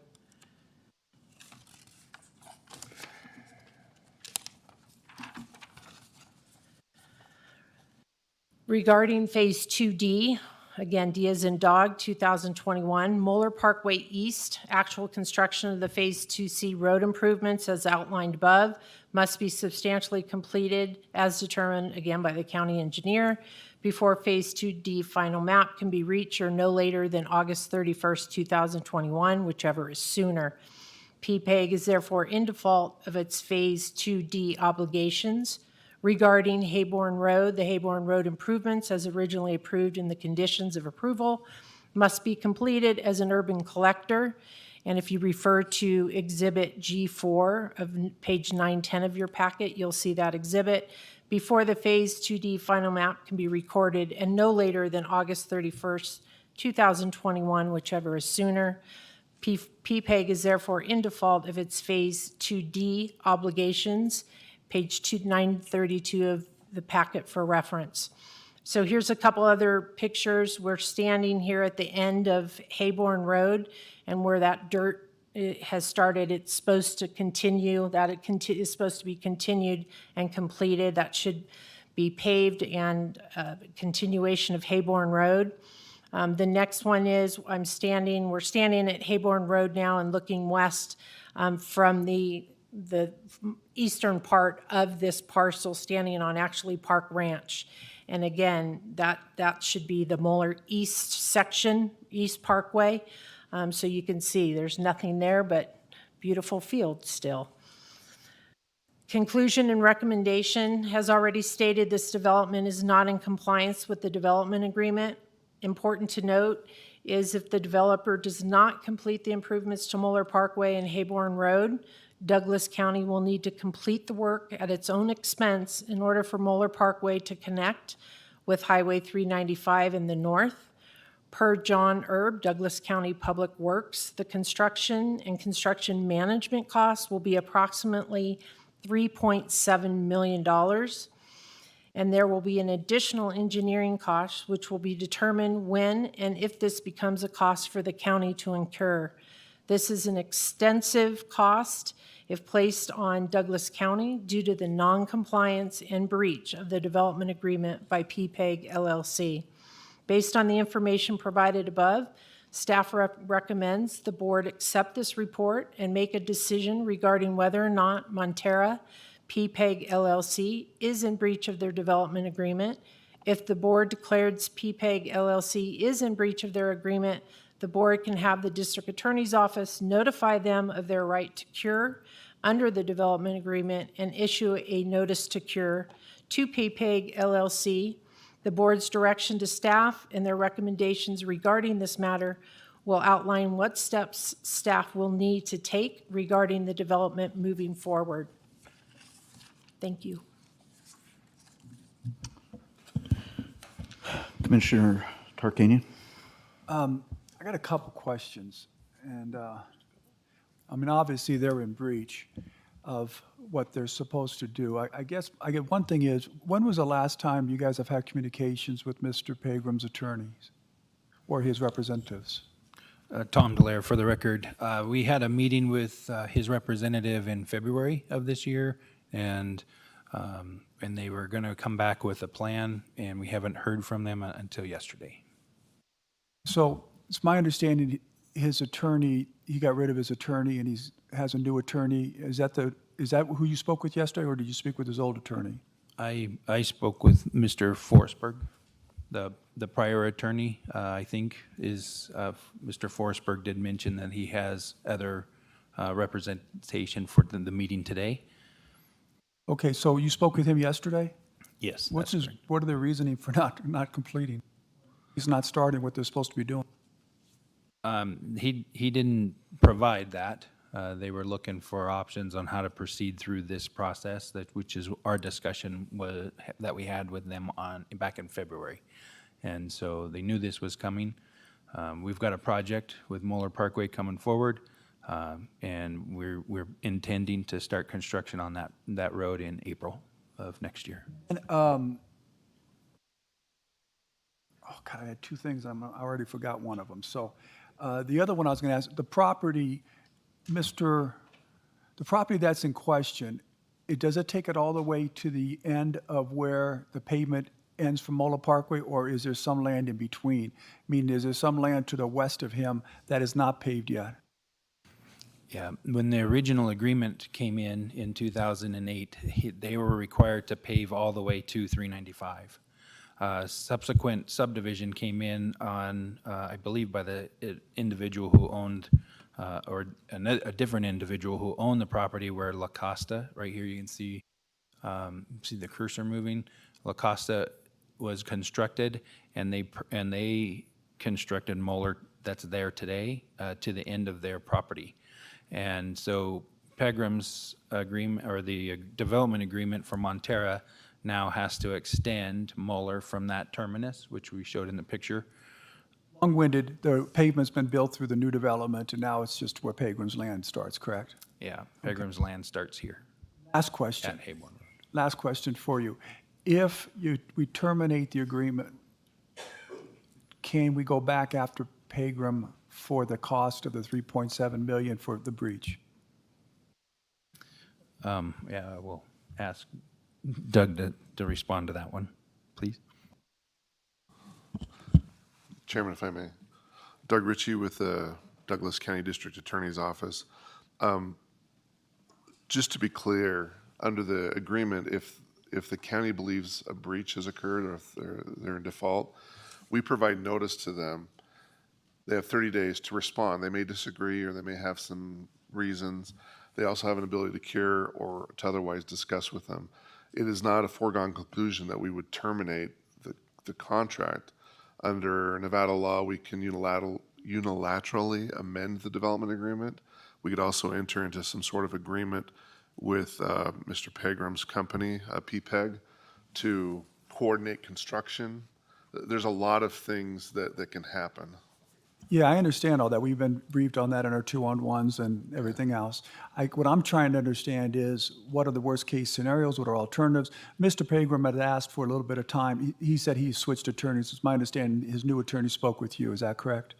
Regarding Phase 2D, again, D as in dog, 2021. Moeller Parkway East, actual construction of the Phase 2C road improvements as outlined above must be substantially completed as determined, again, by the county engineer before Phase 2D final map can be reached or no later than August 31st, 2021, whichever is sooner. PPEG is therefore in default of its Phase 2D obligations. Regarding Hayborn Road, the Hayborn Road improvements as originally approved in the conditions of approval must be completed as an urban collector. And if you refer to Exhibit G4 of page 910 of your packet, you'll see that exhibit before the Phase 2D final map can be recorded and no later than August 31st, 2021, whichever is sooner. PPEG is therefore in default of its Phase 2D obligations, page 932 of the packet for reference. So here's a couple other pictures. We're standing here at the end of Hayborn Road, and where that dirt has started, it's supposed to continue, that it is supposed to be continued and completed. That should be paved and continuation of Hayborn Road. The next one is we're standing at Hayborn Road now and looking west from the eastern part of this parcel, standing on actually Park Ranch. And again, that should be the Moeller East section, East Parkway. So you can see there's nothing there but beautiful field still. Conclusion and recommendation has already stated this development is not in compliance with the development agreement. Important to note is if the developer does not complete the improvements to Moeller Parkway and Hayborn Road, Douglas County will need to complete the work at its own expense in order for Moeller Parkway to connect with Highway 395 in the north. Per John Erb, Douglas County Public Works, the construction and construction management costs will be approximately $3.7 million. And there will be an additional engineering cost, which will be determined when and if this becomes a cost for the county to incur. This is an extensive cost if placed on Douglas County due to the non-compliance and breach of the development agreement by PPEG LLC. Based on the information provided above, staff recommends the board accept this report and make a decision regarding whether or not Montera PPEG LLC is in breach of their development agreement. If the board declares PPEG LLC is in breach of their agreement, the board can have the district attorney's office notify them of their right to cure under the development agreement and issue a notice to cure to PPEG LLC. The board's direction to staff and their recommendations regarding this matter will outline what steps staff will need to take regarding the development moving forward. Thank you. Commissioner Tarkanian? I got a couple questions, and obviously they're in breach of what they're supposed to do. I guess one thing is, when was the last time you guys have had communications with Mr. Pagram's attorneys or his representatives? Tom Delaire, for the record. We had a meeting with his representative in February of this year, and they were going to come back with a plan, and we haven't heard from them until yesterday. So it's my understanding his attorney, he got rid of his attorney and he has a new attorney. Is that who you spoke with yesterday, or did you speak with his old attorney? I spoke with Mr. Forsberg, the prior attorney, I think, is Mr. Forsberg did mention that he has other representation for the meeting today. Okay, so you spoke with him yesterday? Yes. What are the reasoning for not completing? He's not starting what they're supposed to be doing. He didn't provide that. They were looking for options on how to proceed through this process, which is our discussion that we had with them back in February. And so they knew this was coming. We've got a project with Moeller Parkway coming forward, and we're intending to start construction on that road in April of next year. And, I had two things. I already forgot one of them. So the other one I was going to ask, the property that's in question, does it take it all the way to the end of where the pavement ends from Mola Parkway, or is there some land in between? Meaning, is there some land to the west of him that is not paved yet? Yeah, when the original agreement came in 2008, they were required to pave all the way to 395. Subsequent subdivision came in on, I believe, by the individual who owned, or a different individual who owned the property where La Costa, right here you can see the cursor moving. La Costa was constructed, and they constructed Moeller that's there today to the end of their property. And so Pegram's agreement, or the development agreement for Montera, now has to extend Moeller from that terminus, which we showed in the picture. Long-winded, the pavement's been built through the new development, and now it's just where Pegram's land starts, correct? Yeah, Pegram's land starts here Last question. at Hayborn Road. Last question for you. If we terminate the agreement, can we go back after Pegram for the cost of the 3.7 million for the breach? Yeah, I will ask Doug to respond to that one, please. Chairman, if I may. Doug Ritchie with the Douglas County District Attorney's Office. Just to be clear, under the agreement, if the county believes a breach has occurred, or if they're in default, we provide notice to them. They have 30 days to respond. They may disagree, or they may have some reasons. They also have an ability to cure or to otherwise discuss with them. It is not a foregone conclusion that we would terminate the contract. Under Nevada law, we can unilaterally amend the development agreement. We could also enter into some sort of agreement with Mr. Pegram's company, PPEG, to coordinate construction. There's a lot of things that can happen. Yeah, I understand all that. We've been briefed on that in our 2-on-1s and everything else. What I'm trying to understand is, what are the worst-case scenarios? What are alternatives? Mr. Pegram had asked for a little bit of time. He said he switched attorneys. It's my understanding his new attorney spoke with you. Is that correct?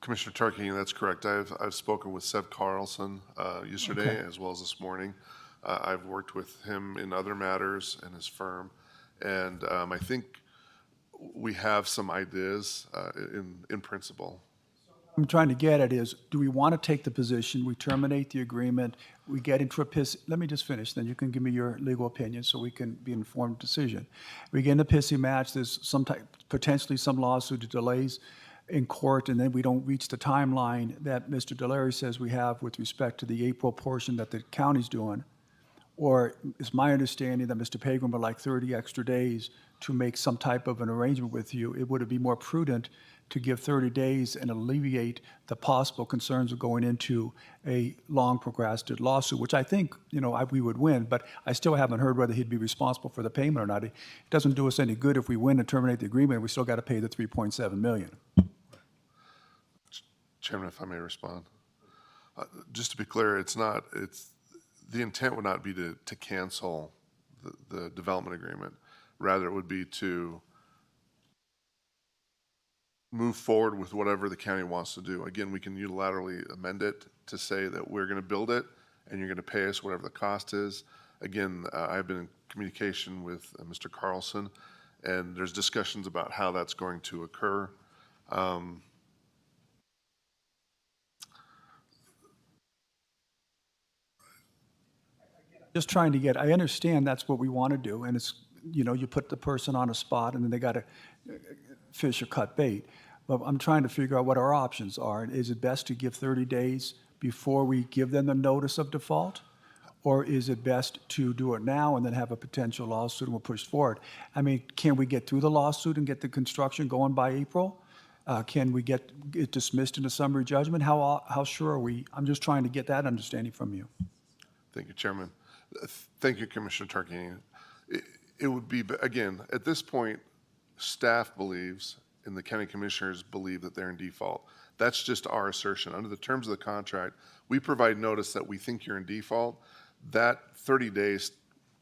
Commissioner Tarkanian, that's correct. I've spoken with Seb Carlson yesterday, Okay. as well as this morning. I've worked with him in other matters and his firm, and I think we have some ideas in principle. What I'm trying to get at is, do we want to take the position, we terminate the agreement, we get into a pissy, let me just finish, then you can give me your legal opinion so we can be an informed decision. We get in a pissy match, there's potentially some lawsuit delays in court, and then we don't reach the timeline that Mr. Delarry says we have with respect to the April portion that the county's doing. Or is my understanding that Mr. Pegram would like 30 extra days to make some type of an arrangement with you? Would it be more prudent to give 30 days and alleviate the possible concerns of going into a long procrastinated lawsuit, which I think, we would win, but I still haven't heard whether he'd be responsible for the payment or not. It doesn't do us any good if we win and terminate the agreement, we still got to pay the 3.7 million. Chairman, if I may respond. Just to be clear, the intent would not be to cancel the development agreement. Rather, it would be to move forward with whatever the county wants to do. Again, we can unilaterally amend it to say that we're going to build it and you're going to pay us whatever the cost is. Again, I've been in communication with Mr. Carlson, and there's discussions about how that's going to occur. Just trying to I understand that's what we want to do, and it's, you put the person on a spot and then they got to fish or cut bait. But I'm trying to figure out what our options are. Is it best to give 30 days before we give them the notice of default? Or is it best to do it now and then have a potential lawsuit and we'll push forward? I mean, can we get through the lawsuit and get the construction going by April? Can we get it dismissed in a summary judgment? How sure are we? I'm just trying to get that understanding from you. Thank you, Chairman. Thank you, Commissioner Tarkanian. It would be, again, at this point, staff believes and the county commissioners believe that they're in default. That's just our assertion. Under the terms of the contract, we provide notice that we think you're in default. That 30 days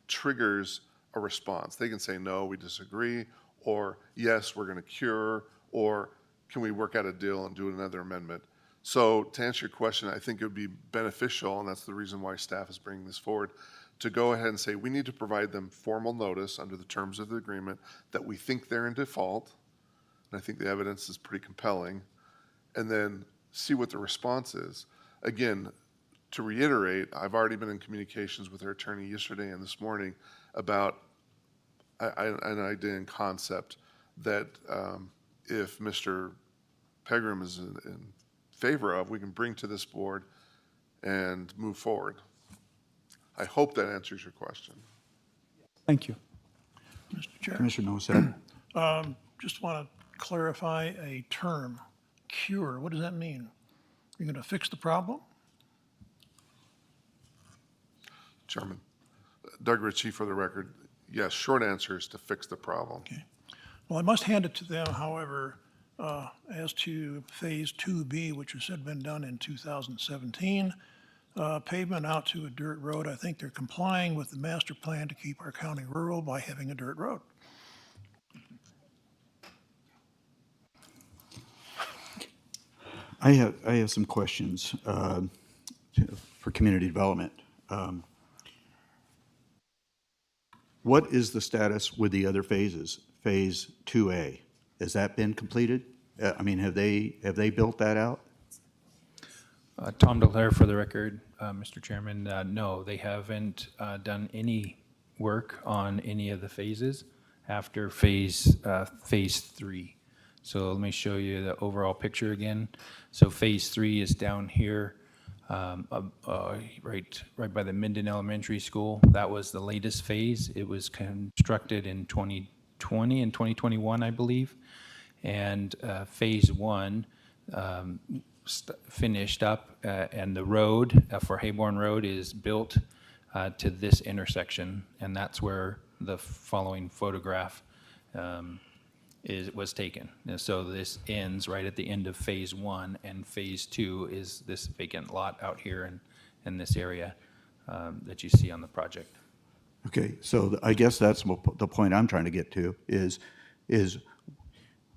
triggers a response. They can say, no, we disagree, or yes, we're going to cure, or can we work out a deal and do another amendment? So to answer your question, I think it would be beneficial, and that's the reason why staff is bringing this forward, to go ahead and say, we need to provide them formal notice under the terms of the agreement that we think they're in default. And I think the evidence is pretty compelling. And then see what the response is. Again, to reiterate, I've already been in communications with our attorney yesterday and this morning about an idea and concept that if Mr. Pegram is in favor of, we can bring to this board and move forward. I hope that answers your question. Thank you. Mr. Chair, Commissioner Nosat. just want to clarify a term, cure. What does that mean? You're going to fix the problem? Chairman, Doug Ritchie for the record. Yes, short answer is to fix the problem. Well, I must hand it to them, however, as to Phase 2B, which has said been done in 2017, pavement out to a dirt road. I think they're complying with the master plan to keep our county rural by having a dirt road. I have some questions for community development. What is the status with the other phases? Phase 2A, has that been completed? I mean, have they built that out? Tom DeClaire for the record, Mr. Chairman. No, they haven't done any work on any of the phases after phase 3. So let me show you the overall picture again. So phase 3 is down here, right by the Minden Elementary School. That was the latest phase. It was constructed in 2020 and 2021, I believe. And phase 1 finished up, and the road for Hayborn Road is built to this intersection, and that's where the following photograph was taken. And so this ends right at the end of phase 1, and phase 2 is this vacant lot out here in this area that you see on the project. Okay, so I guess that's the point I'm trying to get to is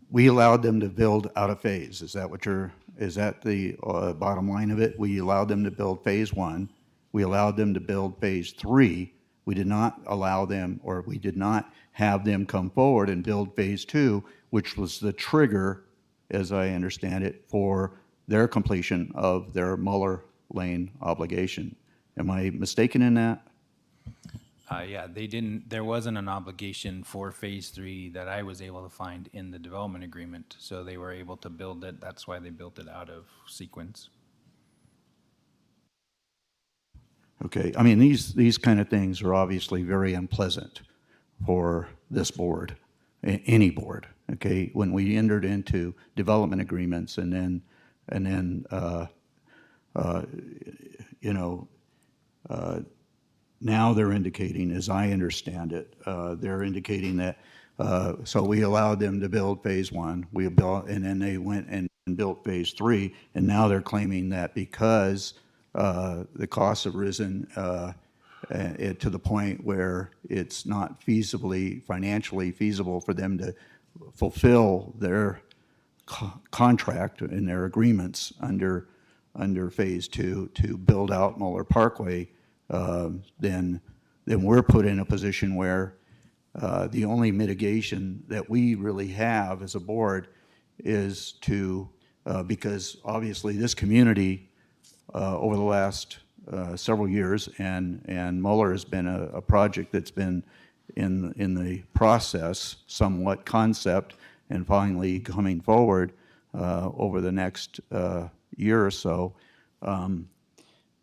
we allowed them to build out of phase. Is that the bottom line of it? We allowed them to build phase 1. We allowed them to build phase 3. We did not allow them, or we did not have them come forward and build phase 2, which was the trigger, as I understand it, for their completion of their Muller Lane obligation. Am I mistaken in that? Yeah, they didn't, there wasn't an obligation for phase 3 that I was able to find in the development agreement. So they were able to build it. That's why they built it out of sequence. Okay, I mean, these kind of things are obviously very unpleasant for this board, any board, okay? When we entered into development agreements and then now they're indicating, as I understand it, they're indicating that, so we allowed them to build phase 1, we built, and then they went and built phase 3, and now they're claiming that because the costs have risen to the point where it's not financially feasible for them to fulfill their contract and their agreements under phase 2 to build out Muller Parkway, then we're put in a position where the only mitigation that we really have as a board is to, because obviously this community over the last several years, and Muller has been a project that's been in the process, somewhat concept, and finally coming forward over the next year or so.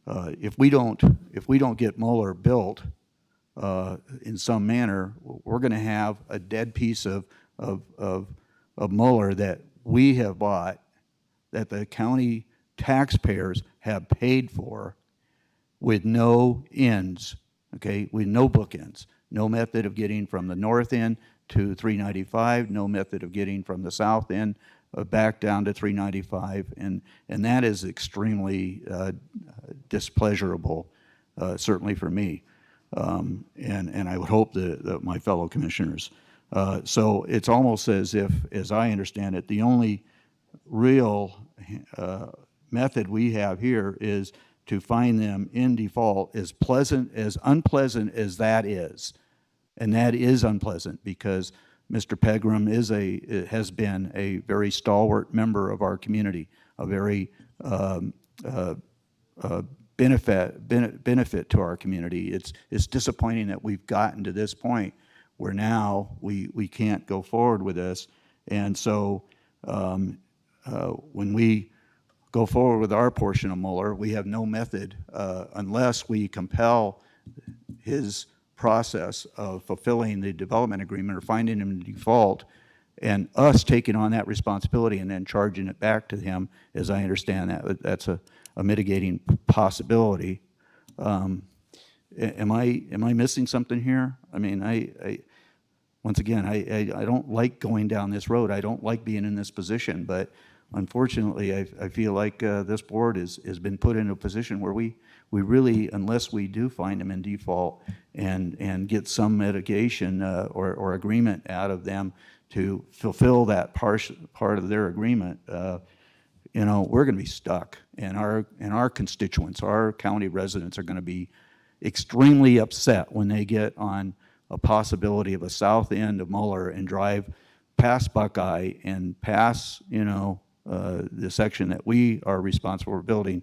If we don't get Muller built in some manner, we're going to have a dead piece of Muller that we have bought, that the county taxpayers have paid for, with no ends, okay, with no bookends, no method of getting from the north end to 395, no method of getting from the south end back down to 395, and that is extremely displeasurable, certainly for me, and I would hope that my fellow commissioners. So it's almost as if, as I understand it, the only real method we have here is to find them in default, as unpleasant as that is. And that is unpleasant because Mr. Pegram has been a very stalwart member of our community, a very benefit to our community. It's disappointing that we've gotten to this point where now we can't go forward with this. And so when we go forward with our portion of Mueller, we have no method unless we compel his process of fulfilling the development agreement or finding him in default, and us taking on that responsibility and then charging it back to him. As I understand that's a mitigating possibility. Am I missing something here? I mean, once again, I don't like going down this road. I don't like being in this position, but unfortunately, I feel like this board has been put in a position where we really, unless we do find them in default and get some mitigation or agreement out of them to fulfill that part of their agreement, we're going to be stuck. And our constituents, our county residents, are going to be extremely upset when they get on a possibility of a south end of Mueller and drive past Buckeye and pass, the section that we are responsible for building,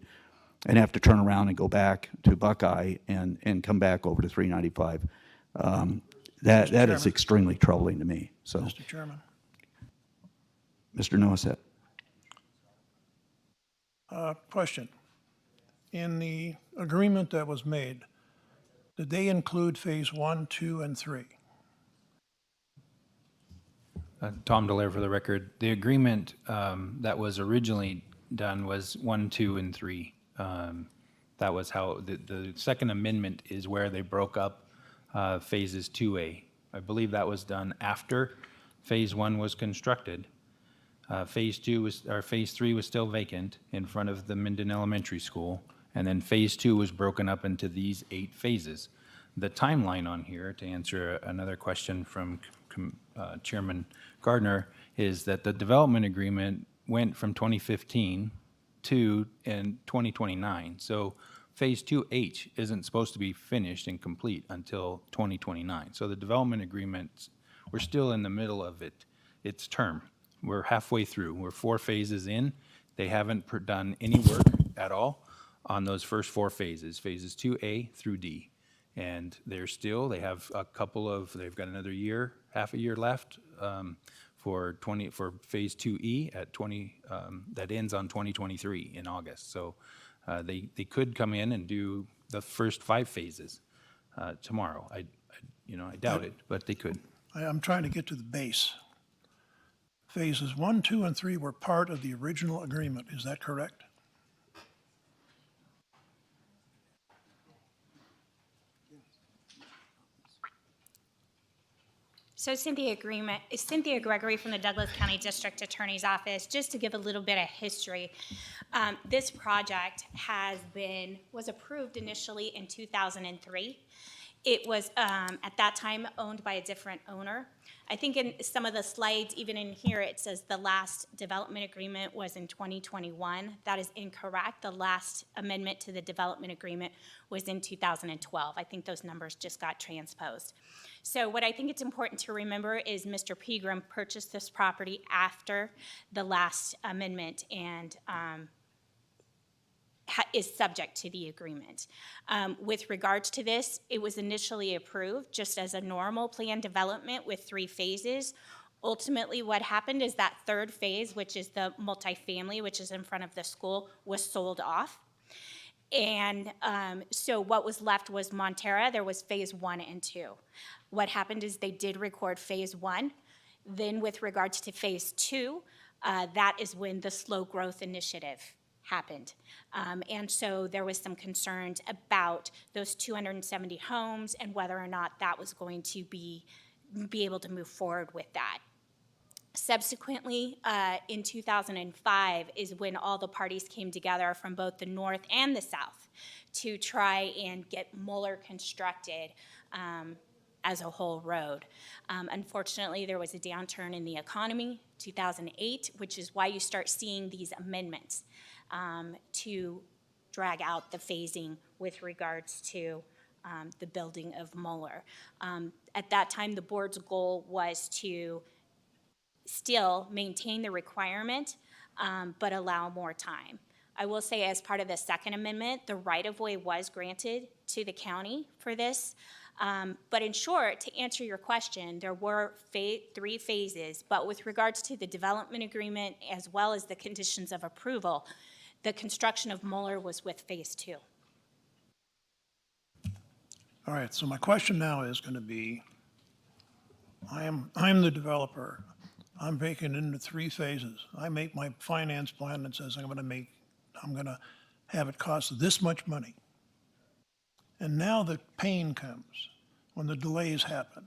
and have to turn around and go back to Buckeye and come back over to 395. That is extremely troubling to me. So, Mr. Chairman. Mr. Noisette. Question. In the agreement that was made, did they include phase 1, 2, and 3? Tom Delaire for the record. The agreement that was originally done was 1, 2, and 3. That was how the second amendment is where they broke up phases 2A. I believe that was done after phase 1 was constructed. Phase 3 was still vacant in front of the Minden Elementary School, and then phase 2 was broken up into these 8 phases. The timeline on here, to answer another question from Chairman Gardner, is that the development agreement went from 2015 to 2029. So phase 2H isn't supposed to be finished and complete until 2029. So the development agreement, we're still in the middle of its term. We're halfway through. We're 4 phases in. They haven't done any work at all on those first 4 phases, phases 2A through D. And they have they've got another year, half a year left for phase 2E at 20, that ends on 2023 in August. So they could come in and do the first 5 phases tomorrow. I doubt it, but they could. I'm trying to get to the base. Phases 1, 2, and 3 were part of the original agreement. Is that correct? So Cynthia Gregory from the Douglas County District Attorney's Office. Just to give a little bit of history, this project was approved initially in 2003. It was at that time owned by a different owner. I think in some of the slides, even in here, it says the last development agreement was in 2021. That is incorrect. The last amendment to the development agreement was in 2012. I think those numbers just got transposed. So what I think it's important to remember is Mr. Pegram purchased this property after the last amendment and is subject to the agreement. With regards to this, it was initially approved just as a normal planned development with 3 phases. Ultimately, what happened is that 3rd phase, which is the multifamily, which is in front of the school, was sold off. And so what was left was Montera. There was phase 1 and 2. What happened is they did record phase 1. Then with regards to phase 2, that is when the slow growth initiative happened. And so there was some concerns about those 270 homes and whether or not that was going to be able to move forward with that. Subsequently, in 2005 is when all the parties came together from both the north and the south to try and get Mueller constructed as a whole road. Unfortunately, there was a downturn in the economy, 2008, which is why you start seeing these amendments. to drag out the phasing with regards to the building of Mueller. At that time, the board's goal was to still maintain the requirement, but allow more time. I will say, as part of the Second Amendment, the right-of-way was granted to the county for this. But in short, to answer your question, there were 3 phases, but with regards to the development agreement as well as the conditions of approval, the construction of Mueller was with phase 2. All right, so my question now is going to be, I'm the developer. I'm breaking into 3 phases. I make my finance plan that says I'm going to have it cost this much money. And now the pain comes when the delays happen.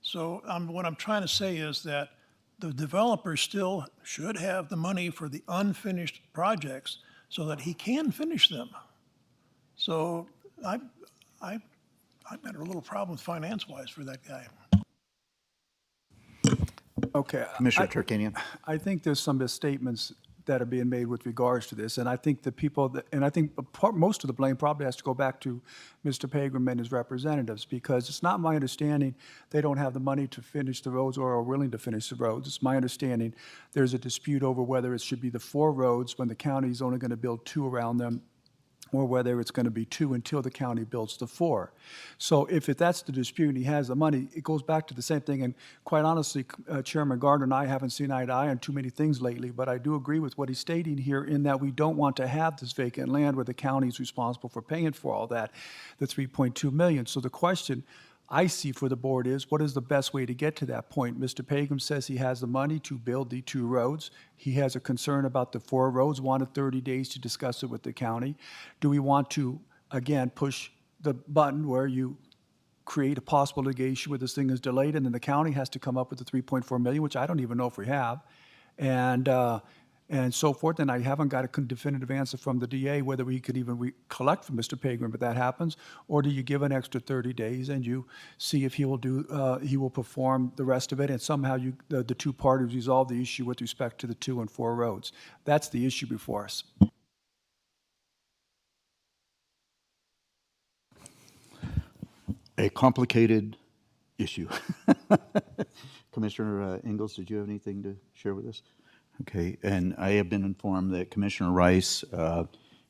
So what I'm trying to say is that the developer still should have the money for the unfinished projects so that he can finish them. So I've got a little problem with finance-wise for that guy. Okay. Commissioner Tarkanian. I think there's some misstatements that are being made with regards to this, and I think the people and I think most of the blame probably has to go back to Mr. Pegram and his representatives, because it's not my understanding they don't have the money to finish the roads or are willing to finish the roads. It's my understanding there's a dispute over whether it should be the 4 roads when the county is only going to build 2 around them, or whether it's going to be 2 until the county builds the 4. So if that's the dispute and he has the money, it goes back to the same thing. And quite honestly, Chairman Gardner and I haven't seen eye to eye on too many things lately, but I do agree with what he's stating here in that we don't want to have this vacant land where the county is responsible for paying for all that, the $3.2 million. So the question I see for the board is, what is the best way to get to that point? Mr. Pegram says he has the money to build the 2 roads. He has a concern about the 4 roads, wanted 30 days to discuss it with the county. Do we want to, again, push the button where you create a possible litigation where this thing is delayed and then the county has to come up with the $3.4 million, which I don't even know if we have, and so forth, and I haven't got a definitive answer from the DA whether we could even collect from Mr. Pegram if that happens, or do you give an extra 30 days and you see if he will perform the rest of it, and somehow the 2 parties resolve the issue with respect to the 2 and 4 roads. That's the issue before us. A complicated issue. Commissioner Ingalls, did you have anything to share with us? Okay, and I have been informed that Commissioner Rice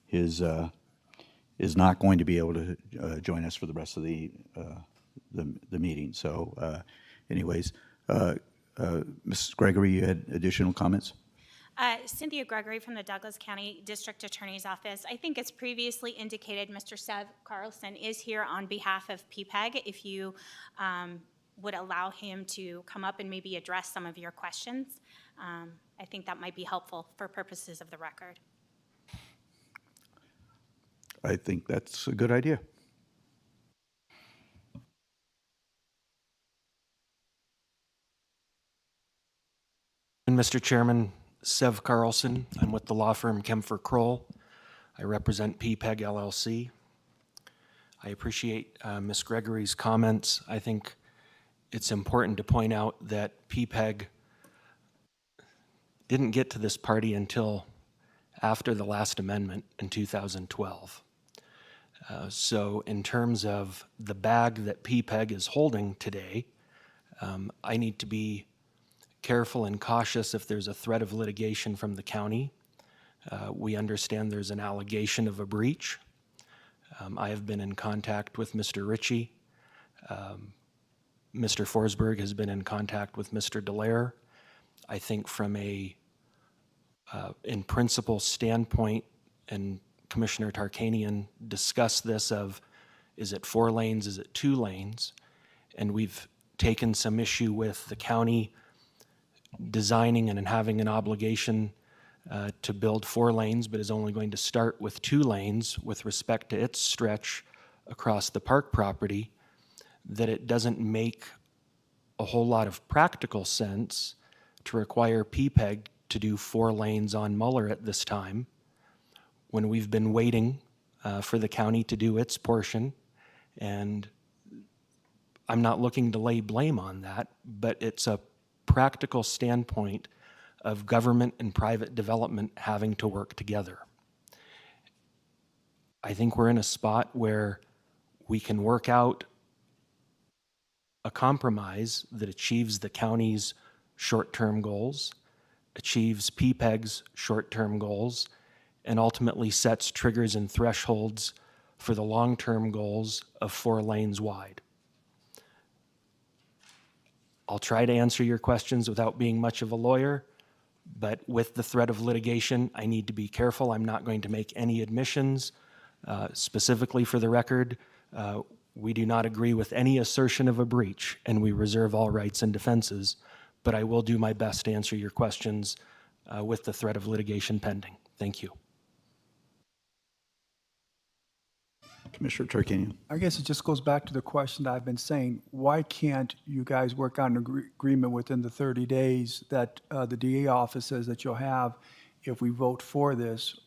is not going to be able to join us for the rest of the meeting. So, anyways, Mrs. Gregory, you had additional comments? Cynthia Gregory from the Douglas County District Attorney's Office. I think as previously indicated, Mr. Sev Carlson is here on behalf of PPEG. If you would allow him to come up and maybe address some of your questions, I think that might be helpful for purposes of the record. I think that's a good idea. Mr. Chairman, Sev Carlson. I'm with the law firm Kempfer Kroll. I represent PPEG LLC. I appreciate Ms. Gregory's comments. I think it's important to point out that PPEG didn't get to this party until after the last amendment in 2012. So in terms of the bag that PPEG is holding today, I need to be careful and cautious if there's a threat of litigation from the county. We understand there's an allegation of a breach. I have been in contact with Mr. Ritchie. Mr. Forsberg has been in contact with Mr. Dallaire. I think from a in principle standpoint, and Commissioner Tarkanian discussed this of, is it 4 lanes, is it 2 lanes? And we've taken some issue with the county designing and having an obligation to build 4 lanes, but is only going to start with 2 lanes with respect to its stretch across the park property, that it doesn't make a whole lot of practical sense to require PPEG to do 4 lanes on Mueller at this time, when we've been waiting for the county to do its portion. And I'm not looking to lay blame on that, but it's a practical standpoint of government and private development having to work together. I think we're in a spot where we can work out a compromise that achieves the county's short-term goals, achieves PPEG's short-term goals, and ultimately sets triggers and thresholds for the long-term goals of 4 lanes wide. I'll try to answer your questions without being much of a lawyer, but with the threat of litigation, I need to be careful. I'm not going to make any admissions. Specifically for the record, we do not agree with any assertion of a breach, and we reserve all rights and defenses, but I will do my best to answer your questions with the threat of litigation pending. Thank you. Commissioner Tarkanian. I guess it just goes back to the question that I've been saying. Why can't you guys work out an agreement within the 30 days that the DA office says that you'll have if we vote for this?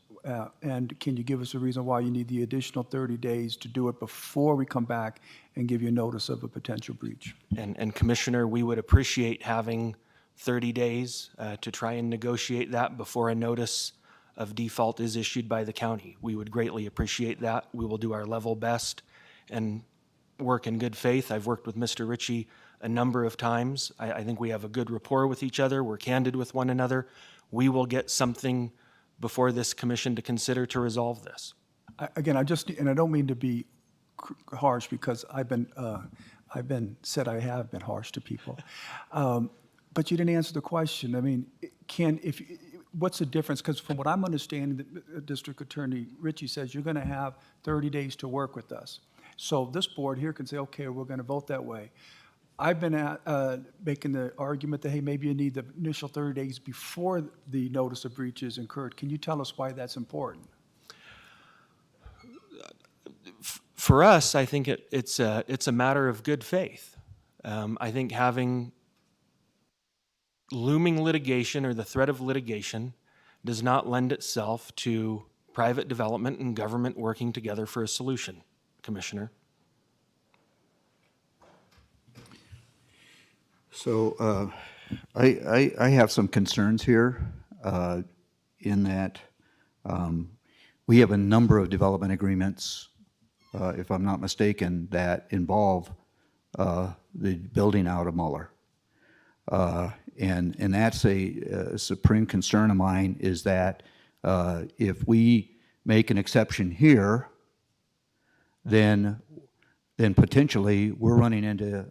And can you give us a reason why you need the additional 30 days to do it before we come back and give you notice of a potential breach? And Commissioner, we would appreciate having 30 days to try and negotiate that before a notice of default is issued by the county. We would greatly appreciate that. We will do our level best and work in good faith. I've worked with Mr. Ritchie a number of times. I think we have a good rapport with each other. We're candid with one another. We will get something before this commission to consider to resolve this. Again, I don't mean to be harsh because I've been said I have been harsh to people. But you didn't answer the question. I mean, what's the difference? Because from what I'm understanding, the District Attorney Ritchie says you're going to have 30 days to work with us. So this board here can say, okay, we're going to vote that way. I've been making the argument that, hey, maybe you need the initial 30 days before the notice of breach is incurred. Can you tell us why that's important? For us, I think it's a matter of good faith. I think having looming litigation or the threat of litigation does not lend itself to private development and government working together for a solution, Commissioner. So I have some concerns here in that we have a number of development agreements, if I'm not mistaken, that involve the building out of Muller. And that's a supreme concern of mine, is that if we make an exception here, then potentially we're running into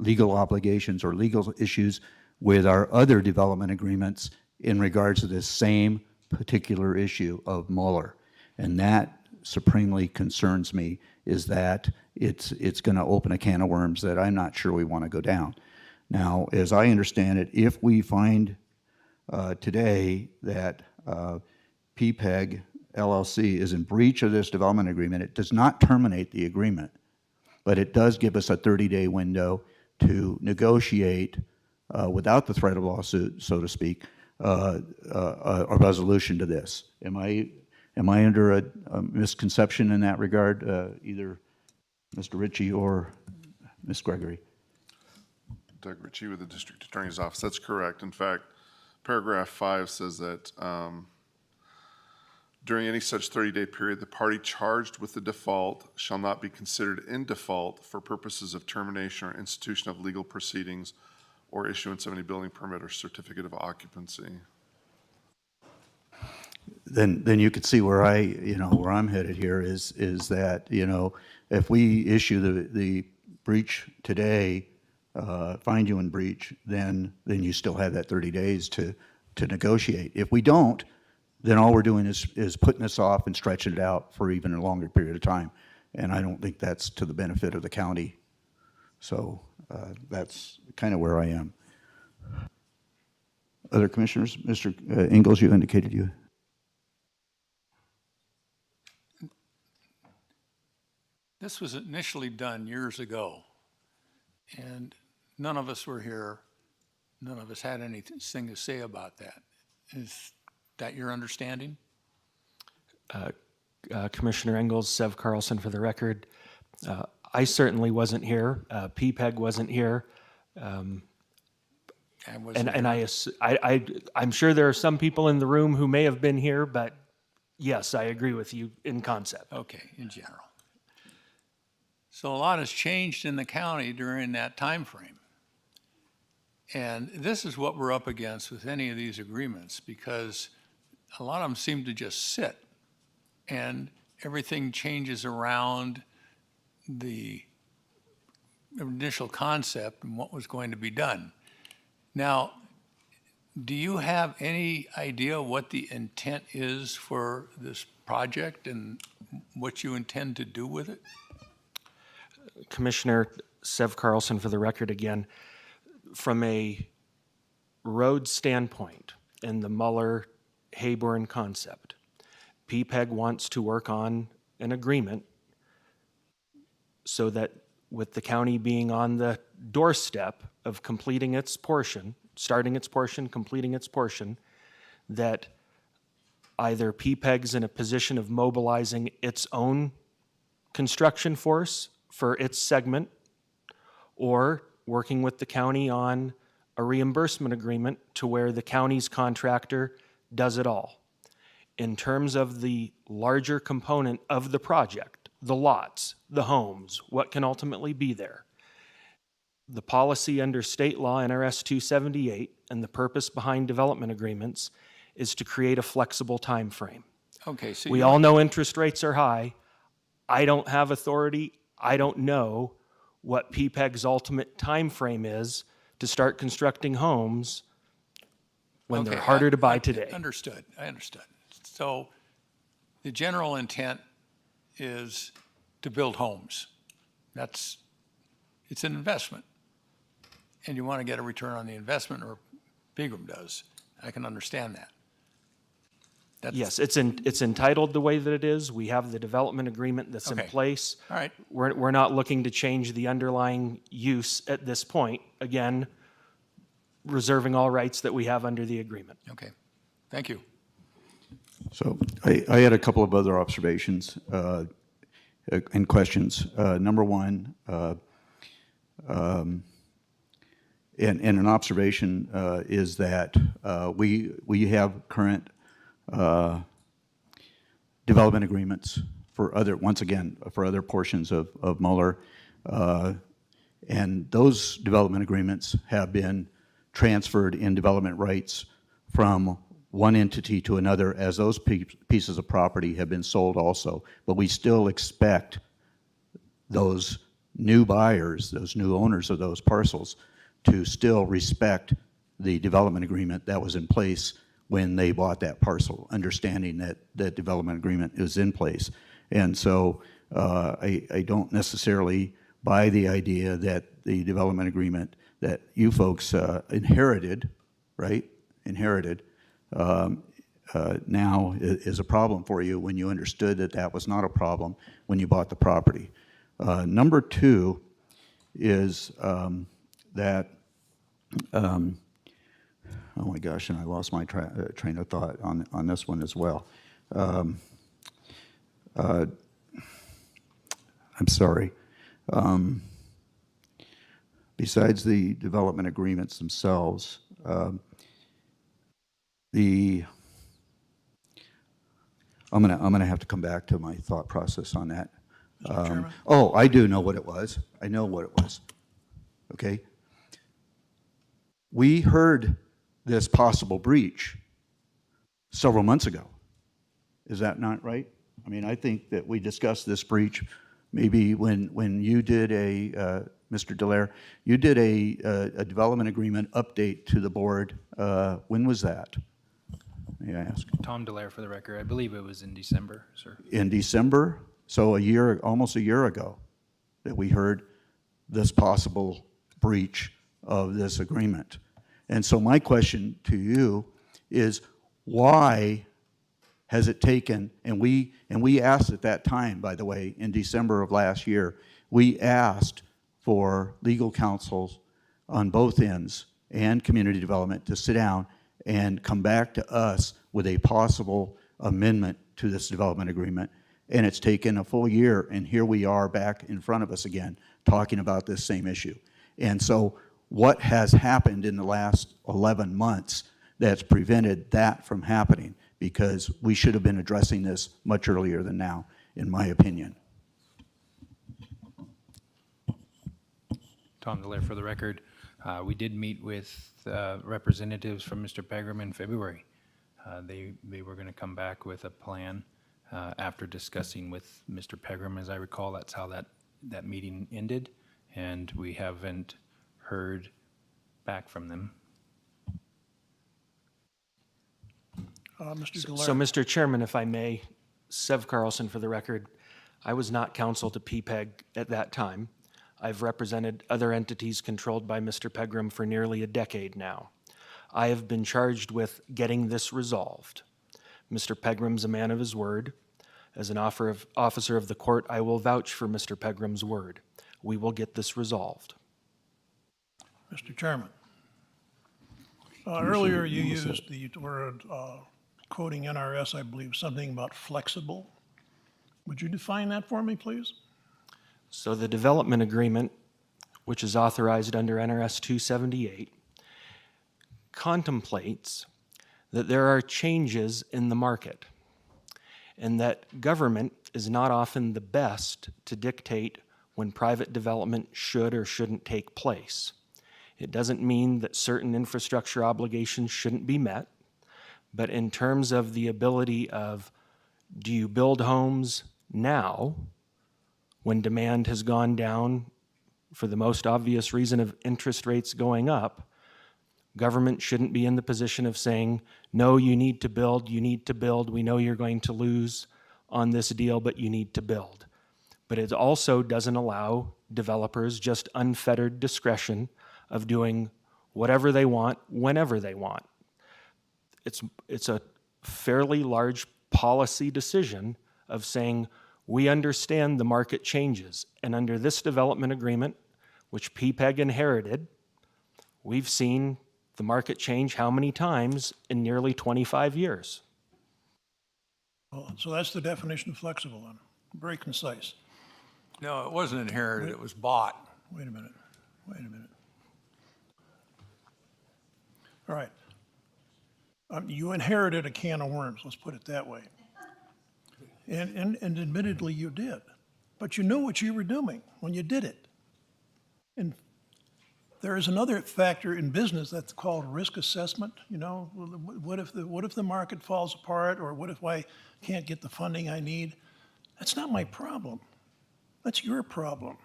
legal obligations or legal issues with our other development agreements in regards to this same particular issue of Muller. And that supremely concerns me, is that it's going to open a can of worms that I'm not sure we want to go down. Now, as I understand it, if we find today that PPEG LLC is in breach of this development agreement, it does not terminate the agreement, but it does give us a 30-day window to negotiate without the threat of lawsuit, so to speak, a resolution to this. Am I under a misconception in that regard, either Mr. Ritchie or Ms. Gregory? Doug Ritchie with the District Attorney's Office. That's correct. In fact, paragraph 5 says that during any such 30-day period, the party charged with the default shall not be considered in default for purposes of termination or institution of legal proceedings or issuance of any building permit or certificate of occupancy. Then you could see where where I'm headed here is that, if we issue the breach today, find you in breach, then you still have that 30 days to negotiate. If we don't, then all we're doing is putting this off and stretching it out for even a longer period of time. And I don't think that's to the benefit of the county. So that's kind of where I am. Other commissioners? Mr. Ingalls, you indicated you. This was initially done years ago, and none of us were here. None of us had anything to say about that. Is that your understanding? Commissioner Ingalls, Sev Carlson for the record. I certainly wasn't here. PPEG wasn't here. I was And aware. I'm sure there are some people in the room who may have been here, but yes, I agree with you in concept. Okay, in general. So a lot has changed in the county during that time frame. And this is what we're up against with any of these agreements, because a lot of them seem to just sit and everything changes around the initial concept and what was going to be done. Now, do you have any idea what the intent is for this project and what you intend to do with it? Commissioner Sev Carlson, for the record again, from a road standpoint in the Muller-Hayborn concept, PPEG wants to work on an agreement so that with the county being on the doorstep of completing its portion, starting its portion, completing its portion, that either PPEG's in a position of mobilizing its own construction force for its segment, or working with the county on a reimbursement agreement to where the county's contractor does it all. In terms of the larger component of the project, the lots, the homes, what can ultimately be there, the policy under state law NRS 278 and the purpose behind development agreements is to create a flexible time frame. Okay, so We all know interest rates are high. I don't have authority. I don't know what PPEG's ultimate time frame is to start constructing homes when they're Okay, harder to buy I today. Understood, I understood. So the general intent is to build homes. It's an investment. And you want to get a return on the investment, or Pegram does. I can understand that. Yes, it's entitled the way that it is. We have the development agreement that's in Okay. place. All right. We're not looking to change the underlying use at this point. Again, reserving all rights that we have under the agreement. Okay, thank you. So I had a couple of other observations and questions. Number one, and an observation is that we have current development agreements for other, once again, for other portions of Muller. And those development agreements have been transferred in development rights from one entity to another as those pieces of property have been sold also. But we still expect those new buyers, those new owners of those parcels, to still respect the development agreement that was in place when they bought that parcel, understanding that that development agreement is in place. And so I don't necessarily buy the idea that the development agreement that you folks inherited, right, now is a problem for you when you understood that that was not a problem when you bought the property. Number two is that, oh my gosh, and I lost my train of thought on this one as well. I'm sorry. Besides the development agreements themselves, I'm gonna have to come back to my thought process on that. Oh, I do know what it was. I know what it was. Okay. We heard this possible breach several months ago. Is that not right? I mean, I think that we discussed this breach maybe when you did Mr. Dallaire, you did a development agreement update to the board. When was that? May I ask? Tom Dallaire, for the record. I believe it was in December, sir. In December, so almost a year ago, that we heard this possible breach of this agreement. And so my question to you is, why has it taken, and we asked at that time, by the way, in December of last year, we asked for legal counsels on both ends and community development to sit down and come back to us with a possible amendment to this development agreement. And it's taken a full year, and here we are back in front of us again, talking about this same issue. And so what has happened in the last 11 months that's prevented that from happening? Because we should have been addressing this much earlier than now, in my opinion. Tom Delaire for the record. We did meet with representatives from Mr. Pegram in February. They were going to come back with a plan after discussing with Mr. Pegram. As I recall, that's how that meeting ended, and we haven't heard back from them. Mr. So, Delaire. Mr. Chairman, if I may, Sev Carlson for the record, I was not counsel to PPEG at that time. I've represented other entities controlled by Mr. Pegram for nearly a decade now. I have been charged with getting this resolved. Mr. Pegram's a man of his word. As an officer of the court, I will vouch for Mr. Pegram's word. We will get this resolved. Mr. Chairman. Earlier you used the word, quoting NRS, I believe, something about flexible. Would you define that for me, please? So the development agreement, which is authorized under NRS 278, contemplates that there are changes in the market and that government is not often the best to dictate when private development should or shouldn't take place. It doesn't mean that certain infrastructure obligations shouldn't be met, but in terms of the ability of, do you build homes now when demand has gone down for the most obvious reason of interest rates going up? Government shouldn't be in the position of saying, no, you need to build, we know you're going to lose on this deal, but you need to build. But it also doesn't allow developers just unfettered discretion of doing whatever they want, whenever they want. It's a fairly large policy decision of saying, we understand the market changes, and under this development agreement, which PPEG inherited, we've seen the market change how many times in nearly 25 years? Well, so that's the definition of flexible then. Very concise. No, it wasn't inherited, it was bought. Wait a minute. All right. You inherited a can of worms, let's put it that way. And admittedly you did, but you knew what you were doing when you did it. And there is another factor in business that's called risk assessment. You know, what if the market falls apart, or what if I can't get the funding I need? That's not my problem. That's your problem.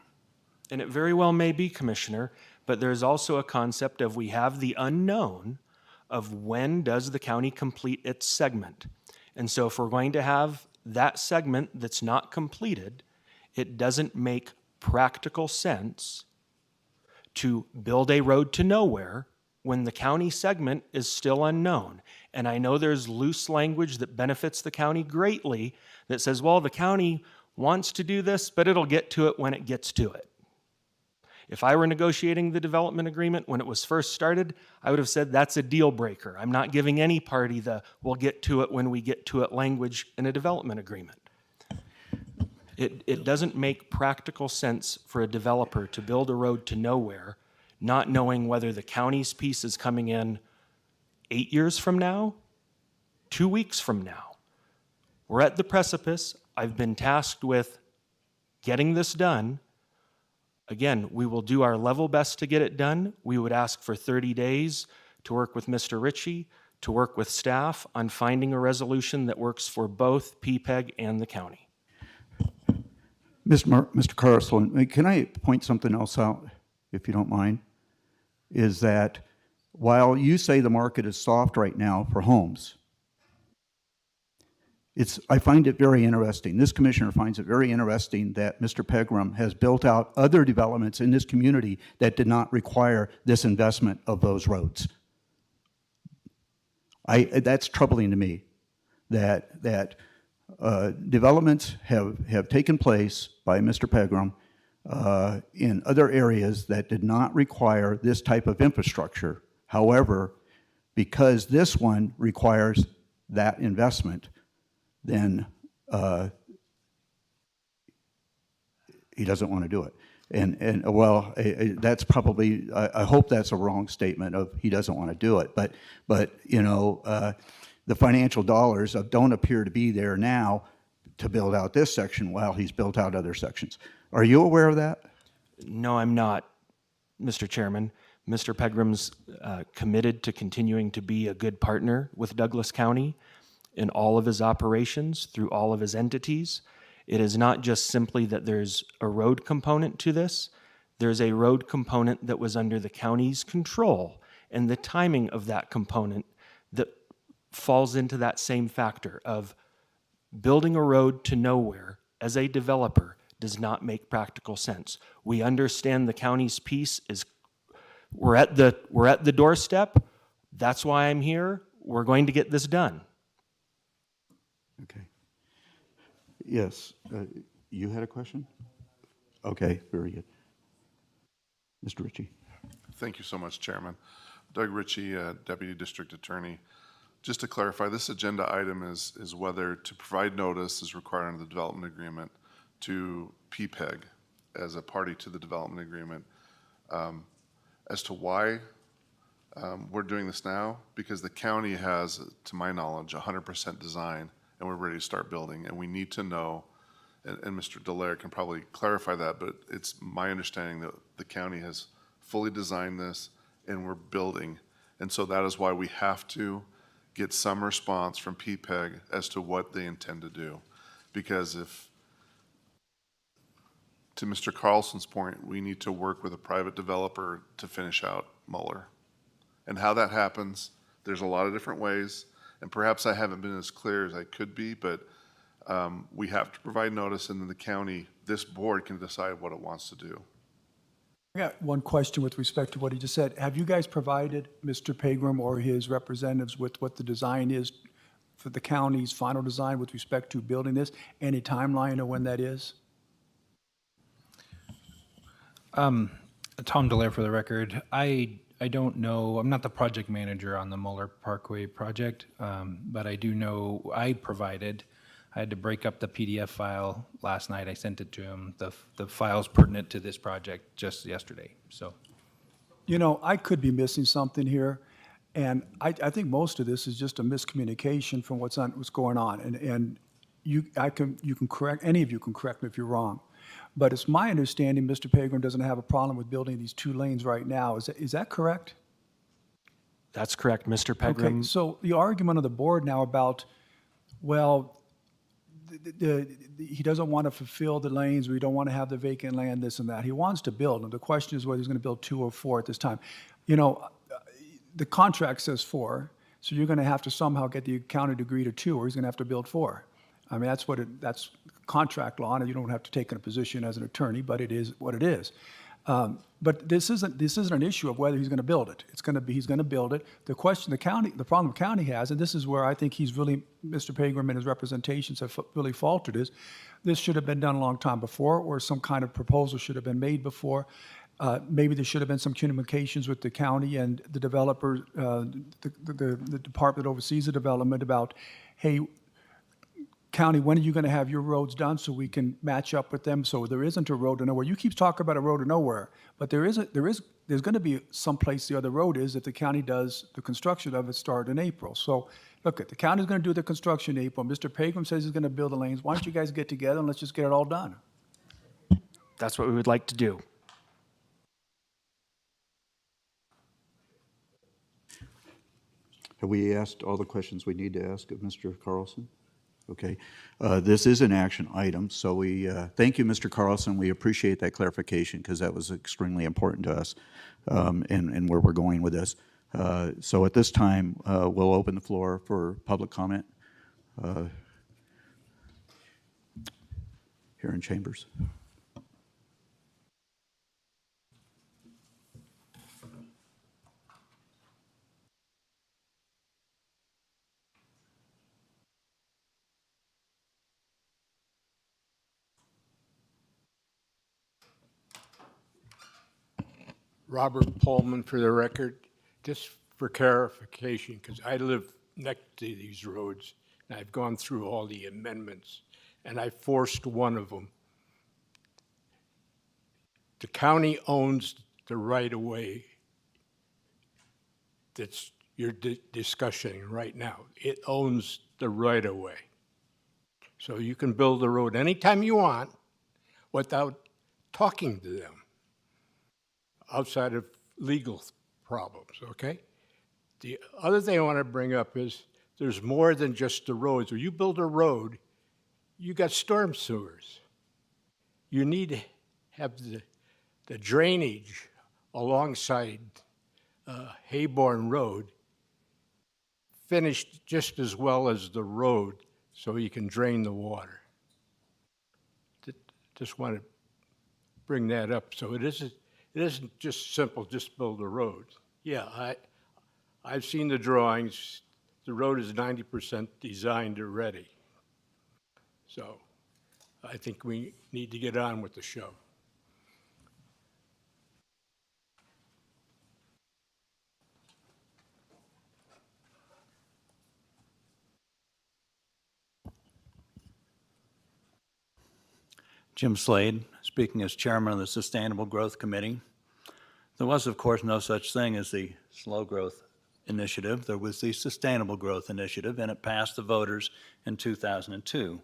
And it very well may be, Commissioner, but there's also a concept of we have the unknown of when does the county complete its segment. And so if we're going to have that segment that's not completed, it doesn't make practical sense to build a road to nowhere when the county segment is still unknown. And I know there's loose language that benefits the county greatly that says, well, the county wants to do this, but it'll get to it when it gets to it. If I were negotiating the development agreement when it was first started, I would have said that's a deal breaker. I'm not giving any party the we'll get to it when we get to it language in a development agreement. It doesn't make practical sense for a developer to build a road to nowhere, not knowing whether the county's piece is coming in 8 years from now, 2 weeks from now. We're at the precipice. I've been tasked with getting this done. Again, we will do our level best to get it done. We would ask for 30 days to work with Mr. Ritchie, to work with staff on finding a resolution that works for both PPEG and the county. Mr. Carlson, can I point something else out, if you don't mind? Is that while you say the market is soft right now for homes, I find it very interesting. This commissioner finds it very interesting that Mr. Pegram has built out other developments in this community that did not require this investment of those roads. That's troubling to me, that developments have taken place by Mr. Pegram in other areas that did not require this type of infrastructure. However, because this one requires that investment, then he doesn't want to do it. And well, that's probably, I hope that's a wrong statement of he doesn't want to do it. But you know, the financial dollars don't appear to be there now to build out this section while he's built out other sections. Are you aware of that? No, I'm not, Mr. Chairman. Mr. Pegram's committed to continuing to be a good partner with Douglas County in all of his operations through all of his entities. It is not just simply that there's a road component to this. There's a road component that was under the county's control, and the timing of that component that falls into that same factor of building a road to nowhere as a developer does not make practical sense. We understand the county's piece is we're at the doorstep. That's why I'm here. We're going to get this done. Okay. Yes, you had a question? Okay, very good. Mr. Ritchie. Thank you so much, Chairman. Doug Ritchie, Deputy District Attorney. Just to clarify, this agenda item is whether to provide notice is required under the development agreement to PPEG as a party to the development agreement. As to why we're doing this now, because the county has, to my knowledge, 100% design, and we're ready to start building, and we need to know, and Mr. Dallaire can probably clarify that, but it's my understanding that the county has fully designed this and we're building. And so that is why we have to get some response from PPEG as to what they intend to do. Because if, to Mr. Carlson's point, we need to work with a private developer to finish out Mueller. And how that happens, there's a lot of different ways, and perhaps I haven't been as clear as I could be, but we have to provide notice, and then the county, this board can decide what it wants to do. I got one question with respect to what he just said. Have you guys provided Mr. Pegram or his representatives with what the design is for the county's final design with respect to building this? Any timeline of when that is? Tom Dallaire for the record. I don't know, I'm not the project manager on the Mueller Parkway project, but I do know I had to break up the PDF file last night. I sent it to him, the files pertinent to this project just yesterday, so. You know, I could be missing something here, and I think most of this is just a miscommunication from what's going on. And you can correct, any of you can correct me if you're wrong. But it's my understanding Mr. Pegram doesn't have a problem with building these 2 lanes right now. Is that correct? That's correct, Mr. Pegram. Okay, so the argument of the board now about, well, he doesn't want to fulfill the lanes, we don't want to have the vacant land, this and that. He wants to build, and the question is whether he's going to build 2 or 4 at this time. You know, the contract says 4, so you're going to have to somehow get the county to agree to 2, or he's going to have to build 4. I mean, that's contract law, and you don't have to take in a position as an attorney, but it is what it is. But this isn't an issue of whether he's going to build it. He's going to build it. The problem the county has, and this is where I think Mr. Pegram and his representations have really faltered, is this should have been done a long time before, or some kind of proposal should have been made before. Maybe there should have been some communications with the county and the developer, the department that oversees the development about, hey, county, when are you going to have your roads done so we can match up with them? So there isn't a road to nowhere. You keep talking about a road to nowhere, but there's going to be some place the other road is if the county does the construction of it start in April. So look, the county's going to do the construction in April. Mr. Pegram says he's going to build the lanes. Why don't you guys get together and let's just get it all done? That's what we would like to do. Have we asked all the questions we need to ask of Mr. Carlson? Okay. This is an action item, so we thank you, Mr. Carlson. We appreciate that clarification because that was extremely important to us and where we're going with this. So at this time, we'll open the floor for public comment here in chambers. Robert Pullman for the record. Just for clarification, because I live next to these roads, and I've gone through all the amendments, and I forced one of them. The county owns the right-of-way that's you're discussing right now. It owns the right-of-way. So you can build a road anytime you want without talking to them outside of legal problems, okay? The other thing I want to bring up is there's more than just the roads. When you build a road, you got storm sewers. You need to have the drainage alongside Hayborn Road finished just as well as the road so you can drain the water. Just want to bring that up. So it isn't just simple, just build a road. Yeah, I've seen the drawings. The road is 90% designed already. So I think we need to get on with the show. Jim Slade, speaking as chairman of the Sustainable Growth Committee. There was, of course, no such thing as the Slow Growth Initiative. There was the Sustainable Growth Initiative, and it passed the voters in 2002.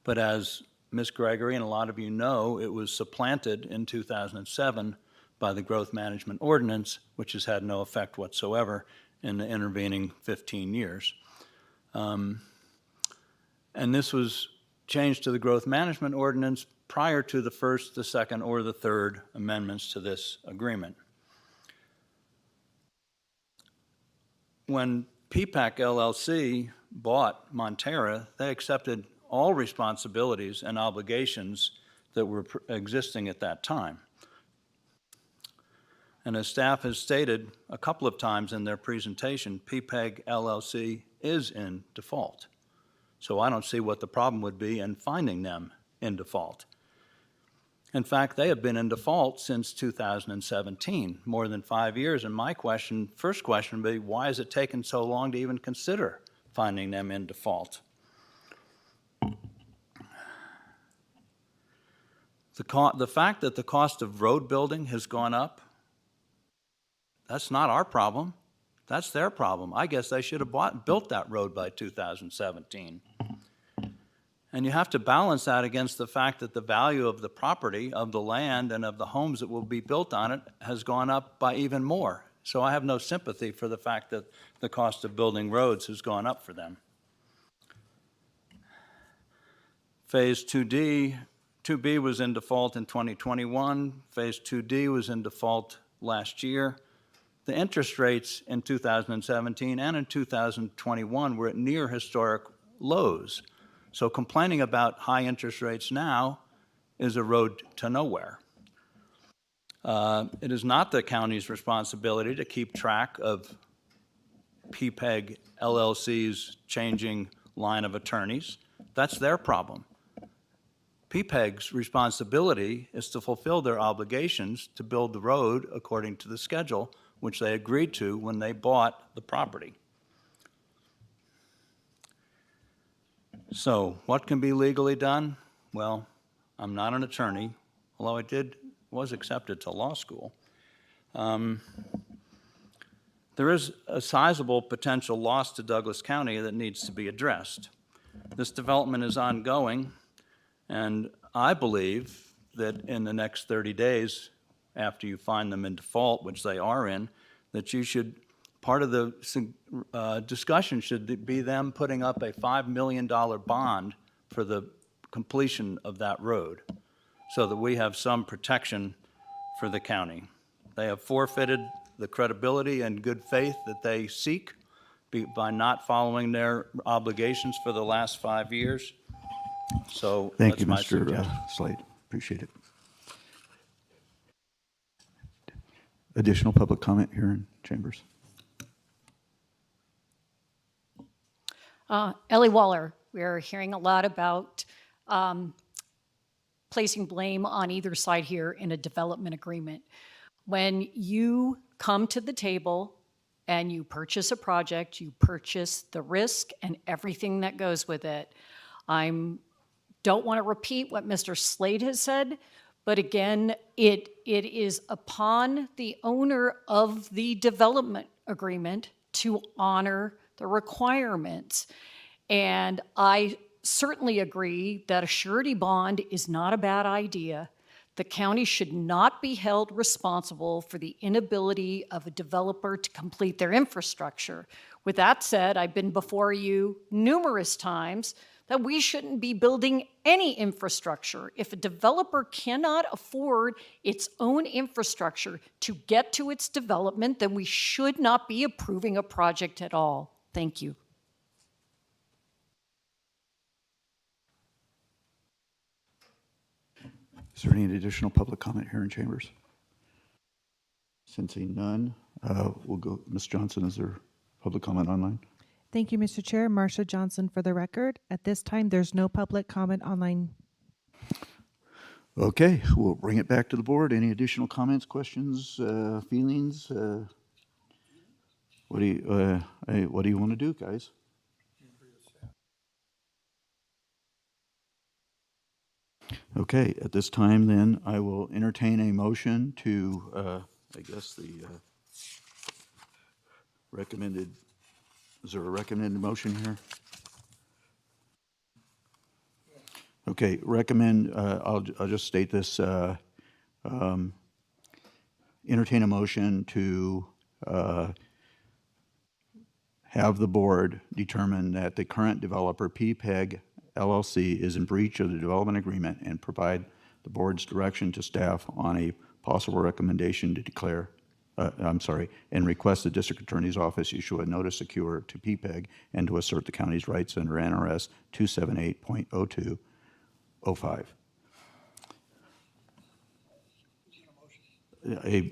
But as Ms. Gregory and a lot of you know, it was supplanted in 2007 by the Growth Management Ordinance, which has had no effect whatsoever in the intervening 15 years. And this was changed to the Growth Management Ordinance prior to the first, the second, or the third amendments to this agreement. When PPAC LLC bought Monterra, they accepted all responsibilities and obligations that were existing at that time. And as staff has stated a couple of times in their presentation, PPEG LLC is in default. So I don't see what the problem would be in finding them in default. In fact, they have been in default since 2017, more than 5 years. And my first question would be, why has it taken so long to even consider finding them in default? The fact that the cost of road building has gone up, that's not our problem. That's their problem. I guess they should have built that road by 2017. And you have to balance that against the fact that the value of the property, of the land, and of the homes that will be built on it has gone up by even more. So I have no sympathy for the fact that the cost of building roads has gone up for them. Phase 2B was in default in 2021. Phase 2D was in default last year. The interest rates in 2017 and in 2021 were at near historic lows. So complaining about high interest rates now is a road to nowhere. It is not the county's responsibility to keep track of PPEG LLC's changing line of attorneys. That's their problem. PPEG's responsibility is to fulfill their obligations to build the road according to the schedule which they agreed to when they bought the property. So what can be legally done? Well, I'm not an attorney, although I was accepted to law school. There is a sizable potential loss to Douglas County that needs to be addressed. This development is ongoing, and I believe that in the next 30 days, after you find them in default, which they are in, that you should, part of the discussion should be them putting up a $5 million bond for the completion of that road so that we have some protection for the county. They have forfeited the credibility and good faith that they seek by not following their obligations for the last 5 years. So Thank you, that's my Mr. suggestion. Slade. Appreciate it. Additional public comment here in chambers? Ellie Waller, we're hearing a lot about placing blame on either side here in a development agreement. When you come to the table and you purchase a project, you purchase the risk and everything that goes with it. I don't want to repeat what Mr. Slade has said, But again, it is upon the owner of the development agreement to honor the requirements. And I certainly agree that a surety bond is not a bad idea. The county should not be held responsible for the inability of a developer to complete their infrastructure. With that said, I've been before you numerous times that we shouldn't be building any infrastructure. If a developer cannot afford its own infrastructure to get to its development, then we should not be approving a project at all. Thank you. Is there any additional public comment here in chambers? Sensing none, we'll go, Ms. Johnson, is there public comment online? Thank you, Mr. Chair. Marcia Johnson for the record. At this time, there's no public comment online. Okay, we'll bring it back to the board. Any additional comments, questions, feelings? What do you want to do, guys? Okay, at this time then, I will entertain a motion to, I guess the recommended, is there a recommended motion here? Okay, recommend, I'll just state this, entertain a motion to have the board determine that the current developer, PPEG LLC, is in breach of the development agreement and provide the board's direction to staff on a possible recommendation to declare, and request the district attorney's office issue a notice secure to PPEG and to assert the county's rights under NRS 278.0205.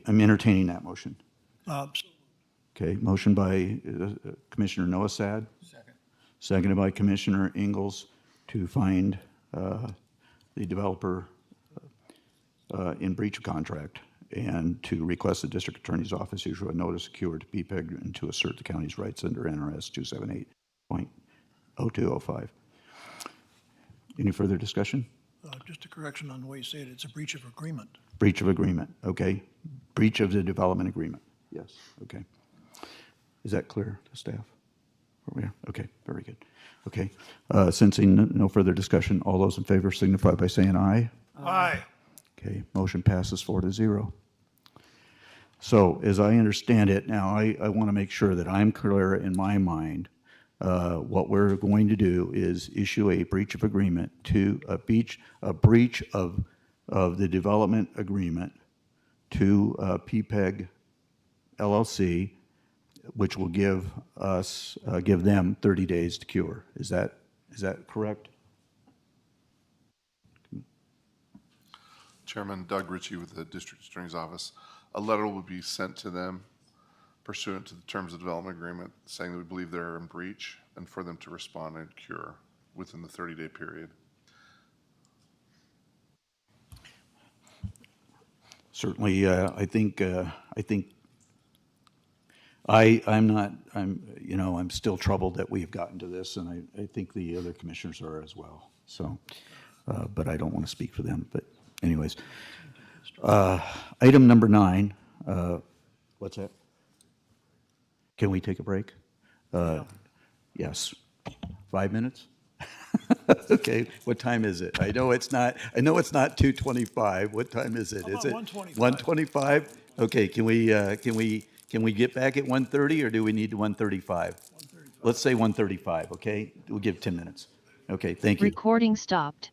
I'm entertaining that motion. Okay, motion by Commissioner Noasad. Second. Seconded by Commissioner Ingalls to find the developer in breach of contract and to request the district attorney's office issue a notice secure to PPEG and to assert the county's rights under NRS 278.0205. Any further discussion? Just a correction on the way you say it, it's a breach of agreement. Breach of agreement, okay. Breach of the development agreement, yes, okay. Is that clear to staff? Where we are? Okay, very good. Okay, sensing no further discussion, all those in favor signify by saying aye. Aye. Okay, motion passes 4-0. So as I understand it, now I want to make sure that I'm clear in my mind. What we're going to do is issue a breach of agreement to a breach of the development agreement to PPEG LLC, which will give them 30 days to cure. Is that correct? Chairman Doug Ritchie with the District Attorney's Office. A letter will be sent to them pursuant to the terms of the development agreement saying that we believe they're in breach and for them to respond and cure within the 30-day period. Certainly, I'm still troubled that we've gotten to this, and I think the other commissioners are as well. So, but I don't want to speak for them. But anyways, item number 9. What's that? Can we take a break? Yes. 5 minutes? Okay. What time is it? I know it's not 2:25. What time is it? Is it 1:25? 1:25? Okay. Can we get back at 1:30 or do we need 1:35? Let's say 1:35. Okay. We'll give 10 minutes. Okay. Thank you. Recording stopped.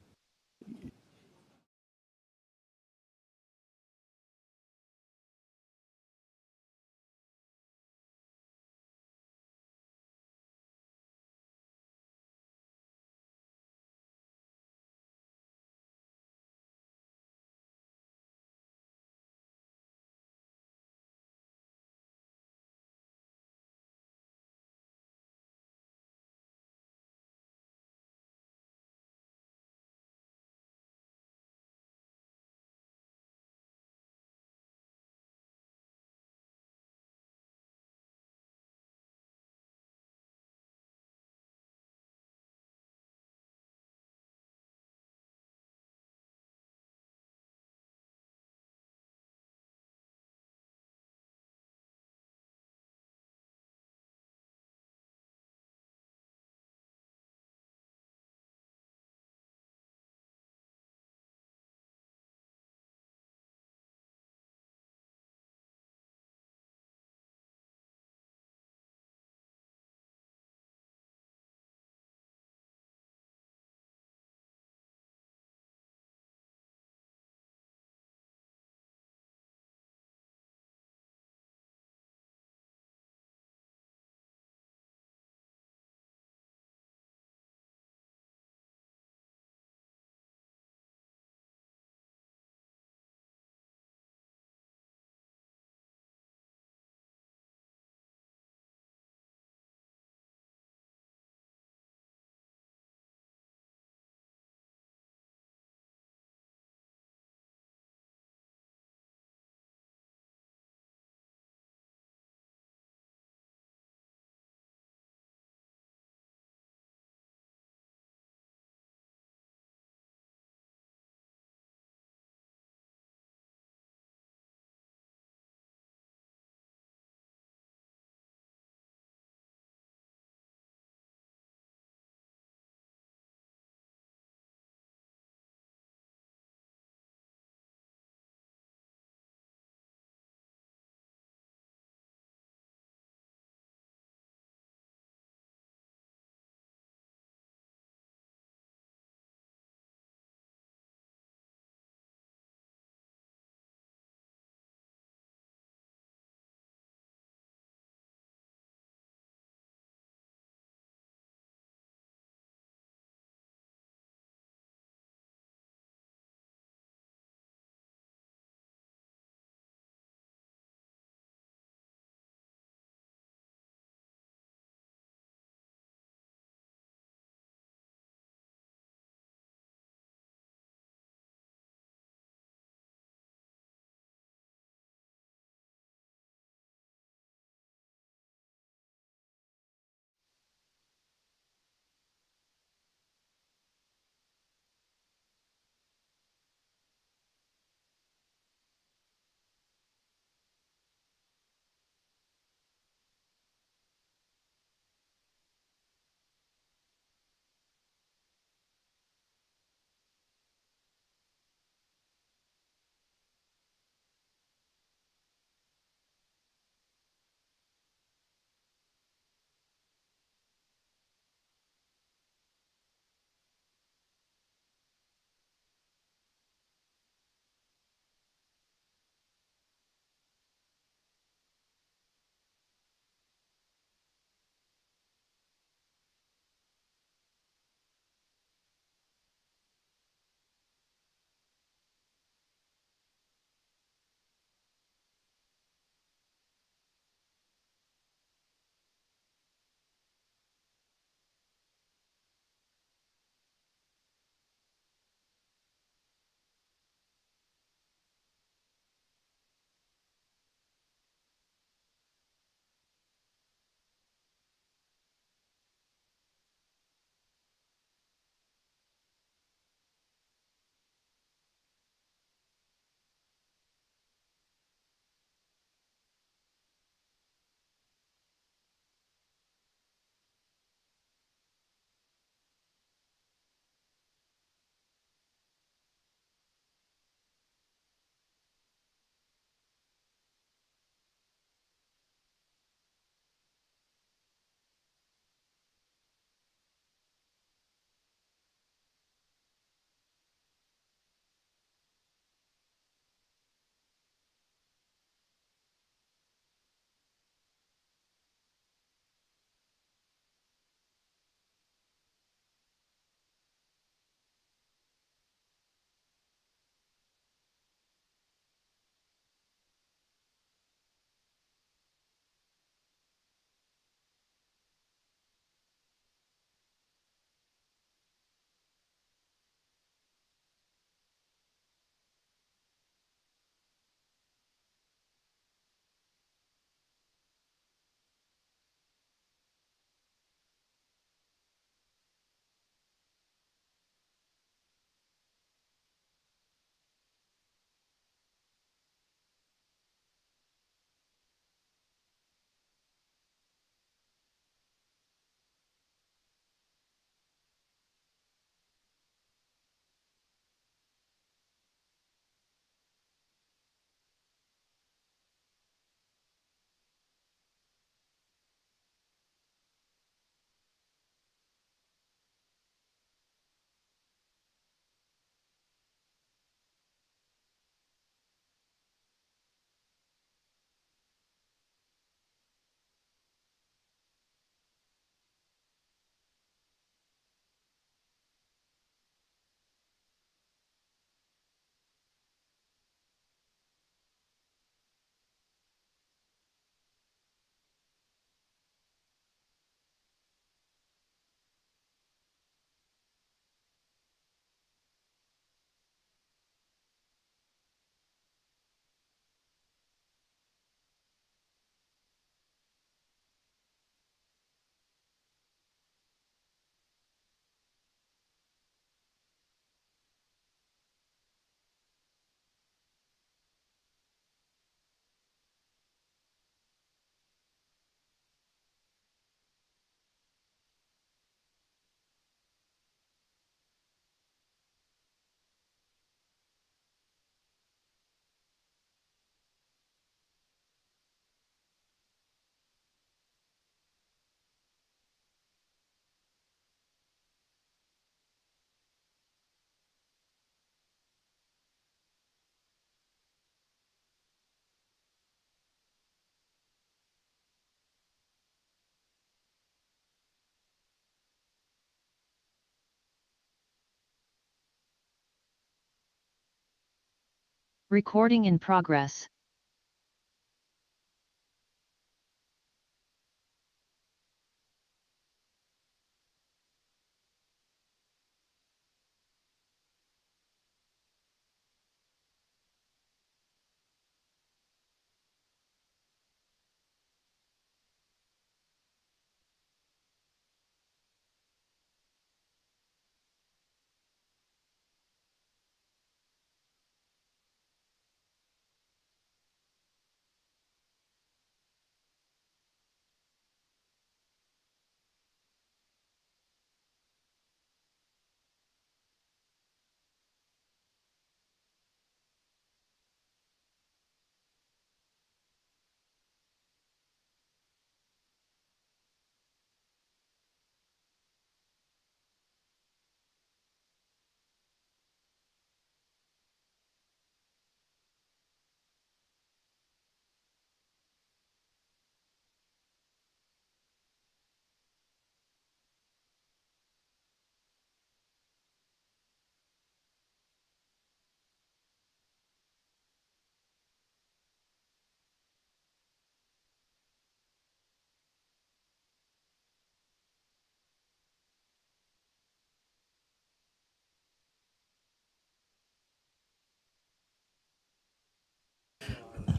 Recording in progress.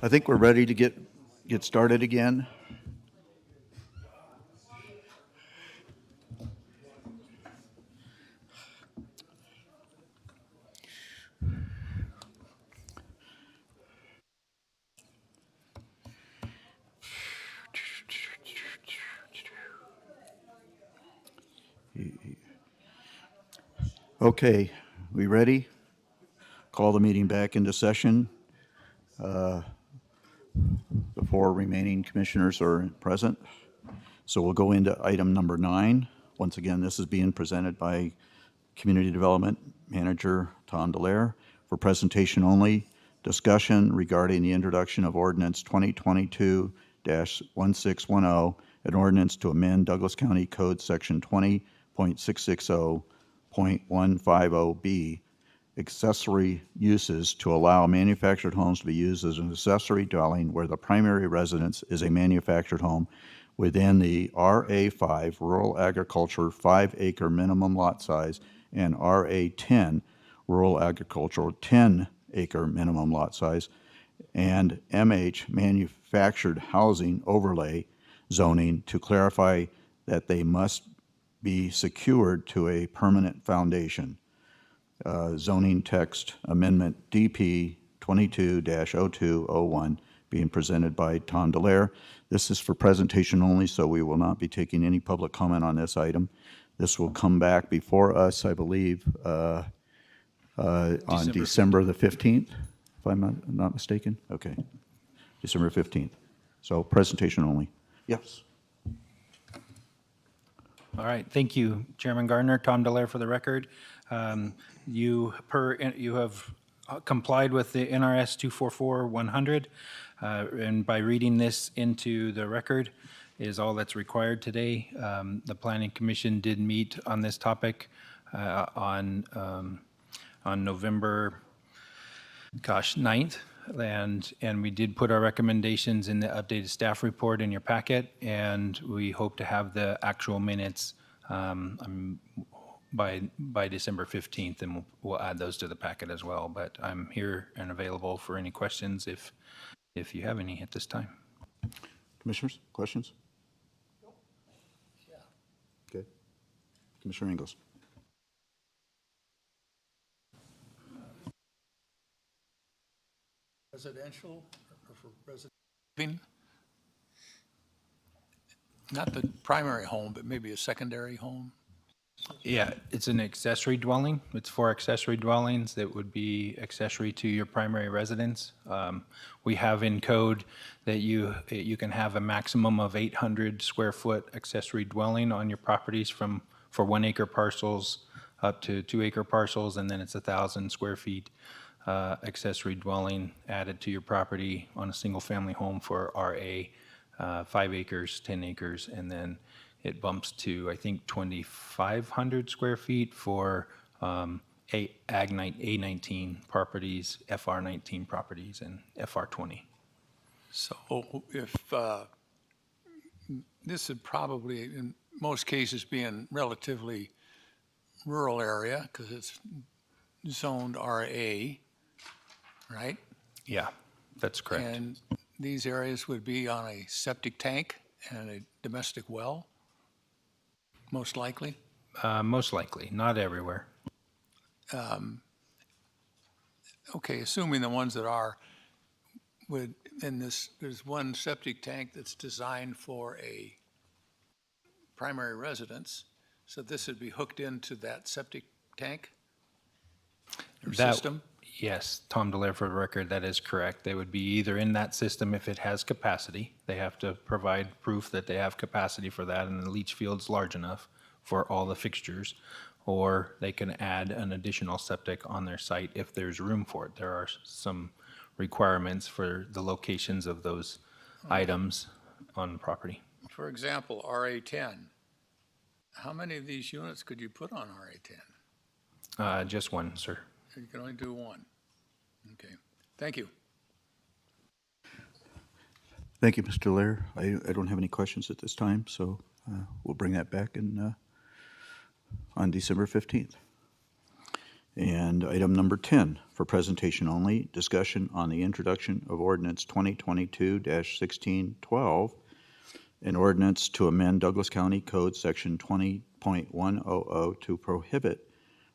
I think we're ready to get started again. Okay, we ready? Call the meeting back into session. The 4 remaining commissioners are present. So we'll go into item number 9. Once again, this is being presented by Community Development Manager Tom Delaire for presentation only. Discussion regarding the introduction of ordinance 2022-1610, an ordinance to amend Douglas County Code Section 20.660.150B, accessory uses to allow manufactured homes to be used as an accessory dwelling where the primary residence is a manufactured home within the RA5 Rural Agriculture 5-acre minimum lot size and RA10 Rural Agricultural 10-acre minimum lot size and MH Manufactured Housing Overlay zoning to clarify that they must be secured to a permanent foundation. Zoning text amendment DP 22-0201 being presented by Tom Delaire. This is for presentation only, so we will not be taking any public comment on this item. This will come back before us, I believe, on December the 15th, if I'm not mistaken. Okay, December 15th. So presentation only. Yes. All right, thank you, Chairman Gardner. Tom Delaire for the record. You have complied with the NRS 244-100, and by reading this into the record is all that's required today. The Planning Commission did meet on this topic on November 9th, and we did put our recommendations in the updated staff report in your packet, and we hope to have the actual minutes by December 15th, and we'll add those to the packet as well. But I'm here and available for any questions if you have any at this time. Commissioners, questions? Okay. Commissioner Ingles. Residential or for resident? Not the primary home, but maybe a secondary home? Yeah, it's an accessory dwelling. It's for accessory dwellings that would be accessory to your primary residence. We have in code that you can have a maximum of 800 square foot accessory dwelling on your properties for 1 acre parcels up to 2 acre parcels, and then it's 1,000 square feet accessory dwelling added to your property on a single family home for RA, 5 acres, 10 acres, and then it bumps to, I think, 2,500 square feet for A19 properties, FR19 properties, and FR20. So if, this would probably, in most cases, be in relatively rural area, because it's zoned RA, right? Yeah, that's correct. And these areas would be on a septic tank and a domestic well, most likely? Most likely, not everywhere. Okay, assuming the ones that are, would, in this, there's one septic tank that's designed for a primary residence, so this would be hooked into that septic tank? Or That- system? Yes, Tom Delaire, for the record, that is correct. They would be either in that system if it has capacity. They have to provide proof that they have capacity for that and the leach field's large enough for all the fixtures. Or they can add an additional septic on their site if there's room for it. There are some requirements for the locations of those items on the property. For example, RA10, how many of these units could you put on RA10? Just one, sir. You can only do one. Okay, thank you. Thank you, Mr. Lair. I don't have any questions at this time, so we'll bring that back on December 15th. And item number 10, for presentation only, discussion on the introduction of ordinance 2022-1612, an ordinance to amend Douglas County Code Section 20.100 to prohibit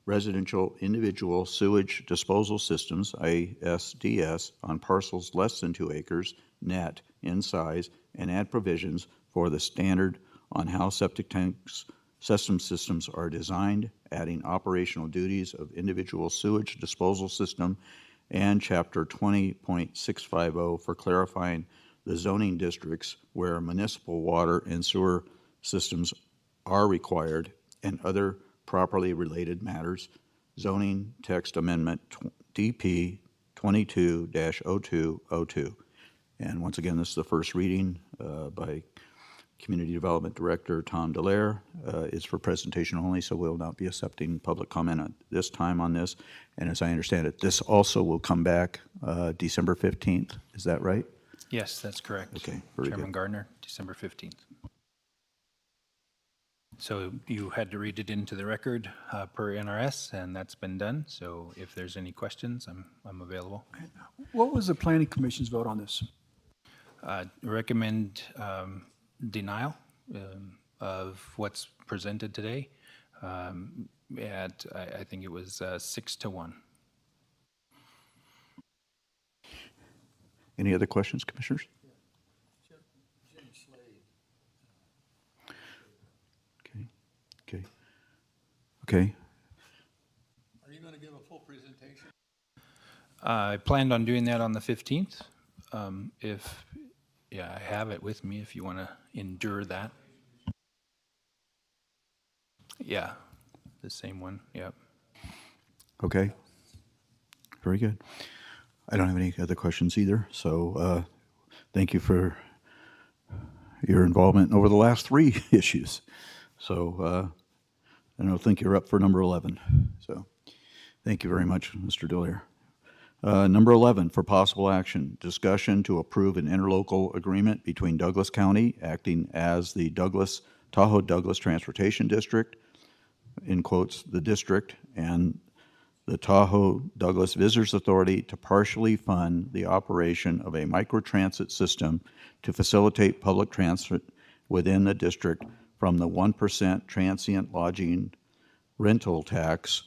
residential individual sewage disposal systems, ISDS, on parcels less than 2 acres net in size, and add provisions for the standard on how septic tanks systems are designed, adding operational duties of individual sewage disposal system, and Chapter 20.650 for clarifying the zoning districts where municipal water and sewer systems are required, and other properly related matters. Zoning text amendment DP 22-0202. And once again, this is the first reading by Community Development Director Tom Delaire. It's for presentation only, so we'll not be accepting public comment at this time on this. And as I understand it, this also will come back December 15th. Is that right? Yes, that's correct. Okay, very Chairman good. Gardner, December 15th. So you had to read it into the record per NRS, and that's been done. So if there's any questions, I'm available. What was the planning commission's vote on this? Recommend denial of what's presented today. I think it was 6-1. Any other questions, commissioners? Okay. Are you going to give a full presentation? I planned on doing that on the 15th. I have it with me if you want to endure that. Yeah, the same one, yep. Okay. Very good. I don't have any other questions either, so thank you for your involvement over the last 3 issues. So I don't think you're up for number 11. So thank you very much, Mr. Delaire. Number 11, for possible action, discussion to approve an interlocal agreement between Douglas County, acting as the Tahoe Douglas Transportation District, in quotes, the district, and the Tahoe Douglas Visitors Authority to partially fund the operation of a microtransit system to facilitate public transit within the district from the 1% transient lodging rental tax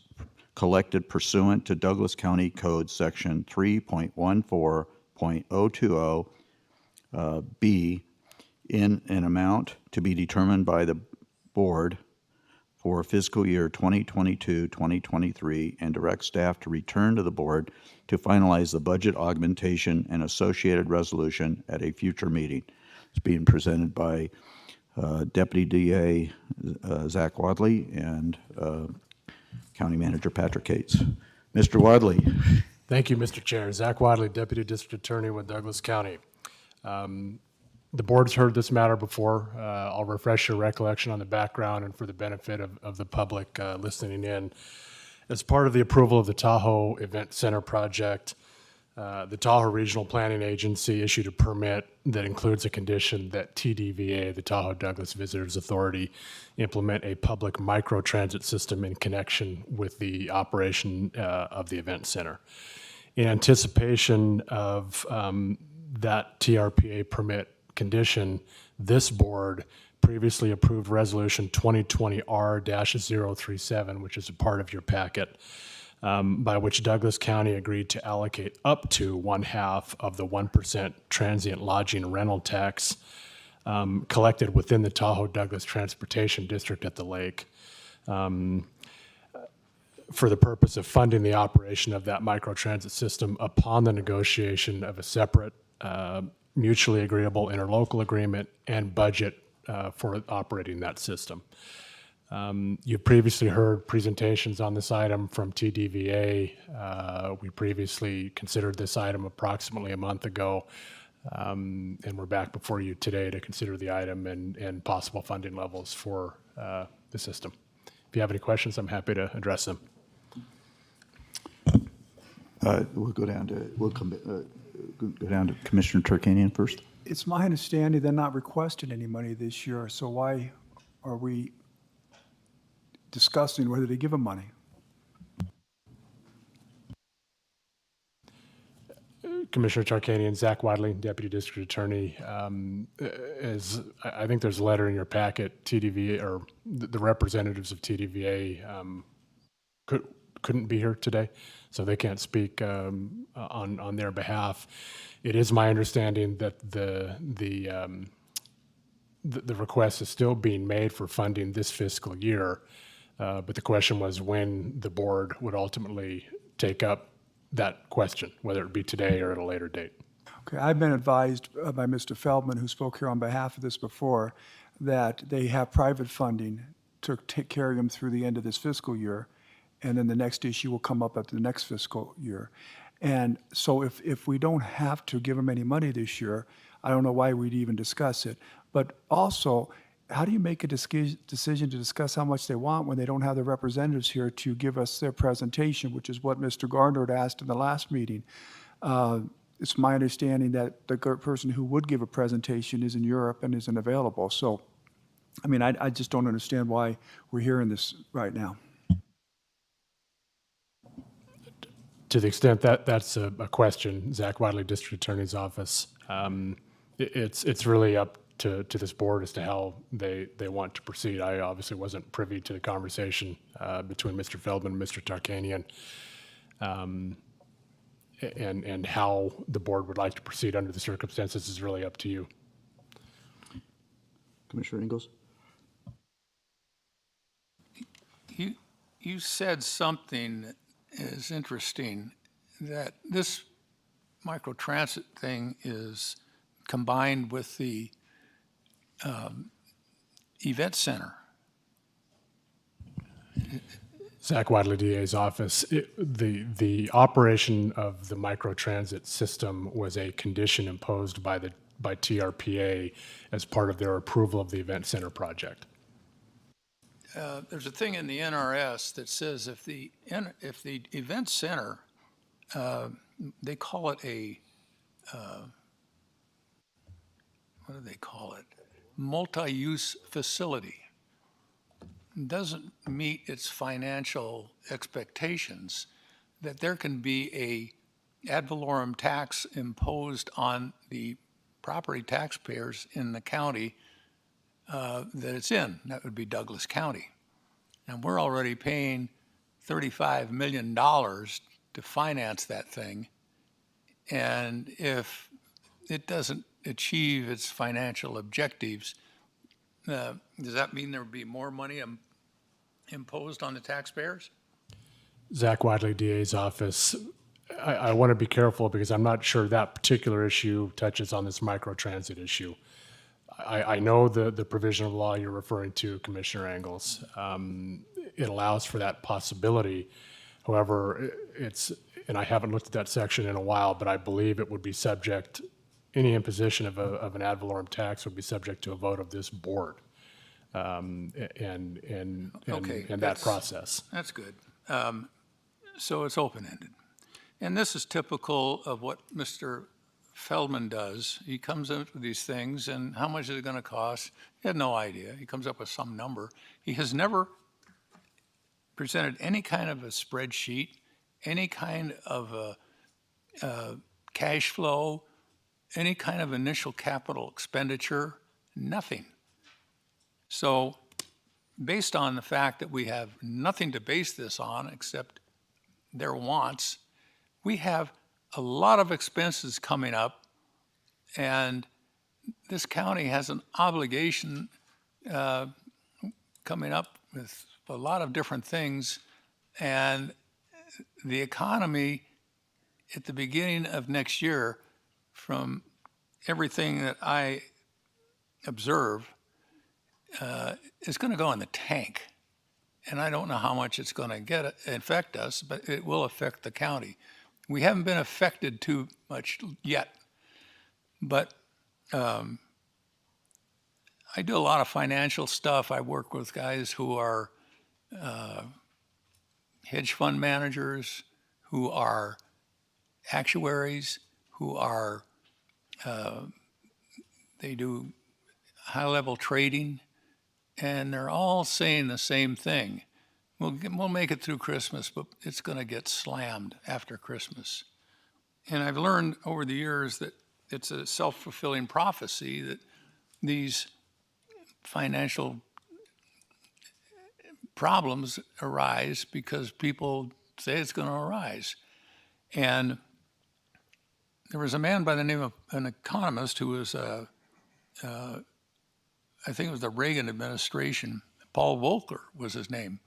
collected pursuant to Douglas County Code Section 3.14.020 B in an amount to be determined by the board for fiscal year 2022-2023, and direct staff to return to the board to finalize the budget augmentation and associated resolution at a future meeting. It's being presented by Deputy DA Zach Wadley and County Manager Patrick Cates. Mr. Wadley. Thank you, Mr. Chair. Zach Wadley, Deputy District Attorney with Douglas County. The board's heard this matter before. I'll refresh your recollection on the background and for the benefit of the public listening in. As part of the approval of the Tahoe Event Center project, the Tahoe Regional Planning Agency issued a permit that includes a condition that TDVA, the Tahoe Douglas Visitors Authority, implement a public microtransit system in connection with the operation of the event center. In anticipation of that TRPA permit condition, this board previously approved Resolution 2020R-037, which is a part of your packet, by which Douglas County agreed to allocate up to 1/2 of the 1% transient lodging rental tax collected within the Tahoe Douglas Transportation District at the lake for the purpose of funding the operation of that microtransit system upon the negotiation of a separate mutually agreeable interlocal agreement and budget for operating that system. You've previously heard presentations on this item from TDVA. We previously considered this item approximately a month ago, and we're back before you today to consider the item and possible funding levels for the system. If you have any questions, I'm happy to address them. We'll go down to Commissioner Tarkanian first. It's my understanding they're not requesting any money this year, so why are we discussing whether to give them money? Commissioner Tarkanian, Zach Wadley, Deputy District Attorney. I think there's a letter in your packet, TDVA, or the representatives of TDVA couldn't be here today, so they can't speak on their behalf. It is my understanding that the request is still being made for funding this fiscal year, but the question was when the board would ultimately take up that question, whether it be today or at a later date. Okay, I've been advised by Mr. Feldman, who spoke here on behalf of this before, that they have private funding to carry them through the end of this fiscal year, and then the next issue will come up at the next fiscal year. And so if we don't have to give them any money this year, I don't know why we'd even discuss it. But also, how do you make a decision to discuss how much they want when they don't have the representatives here to give us their presentation, which is what Mr. Gardner had asked in the last meeting? It's my understanding that the person who would give a presentation is in Europe and isn't available. So, I mean, I just don't understand why we're hearing this right now. To the extent that that's a question, Zach Wadley, District Attorney's Office, it's really up to this board as to how they want to proceed. I obviously wasn't privy to the conversation between Mr. Feldman and Mr. Tarkanian, and how the board would like to proceed under the circumstances is really up to you. Commissioner Ingalls? You said something that is interesting, that this microtransit thing is combined with the event center. Zach Wadley, DA's office. The operation of the microtransit system was a condition imposed by TRPA as part of their approval of the event center project. There's a thing in the NRS that says if the event center, they call it a, what do they call it? Multi-use facility, doesn't meet its financial expectations, that there can be a ad valorem tax imposed on the property taxpayers in the county that it's in. That would be Douglas County. And we're already paying $35 million to finance that thing. And if it doesn't achieve its financial objectives, does that mean there would be more money imposed on the taxpayers? Zach Wadley, DA's office. I want to be careful because I'm not sure that particular issue touches on this microtransit issue. I know the provision of law you're referring to, Commissioner Ingalls. It allows for that possibility. However, and I haven't looked at that section in a while, but I believe it would be subject, any imposition of an ad valorem tax would be subject to a vote of this board and that process. That's good. So it's open-ended. And this is typical of what Mr. Feldman does. He comes up with these things, and how much is it going to cost? He had no idea. He comes up with some number. He has never presented any kind of a spreadsheet, any kind of a cash flow, any kind of initial capital expenditure, nothing. So based on the fact that we have nothing to base this on except their wants, we have a lot of expenses coming up, and this county has an obligation coming up with a lot of different things, and the economy at the beginning of next year, from everything that I observe, is going to go in the tank. And I don't know how much it's going to affect us, but it will affect the county. We haven't been affected too much yet, but I do a lot of financial stuff. I work with guys who are hedge fund managers, who are actuaries, who are, they do high-level trading, and they're all saying the same thing. We'll make it through Christmas, but it's going to get slammed after Christmas. And I've learned over the years that it's a self-fulfilling prophecy that these financial problems arise because people say it's going to arise. And there was a man by the name of an economist who was, I think it was the Reagan administration, Paul Volcker was his name.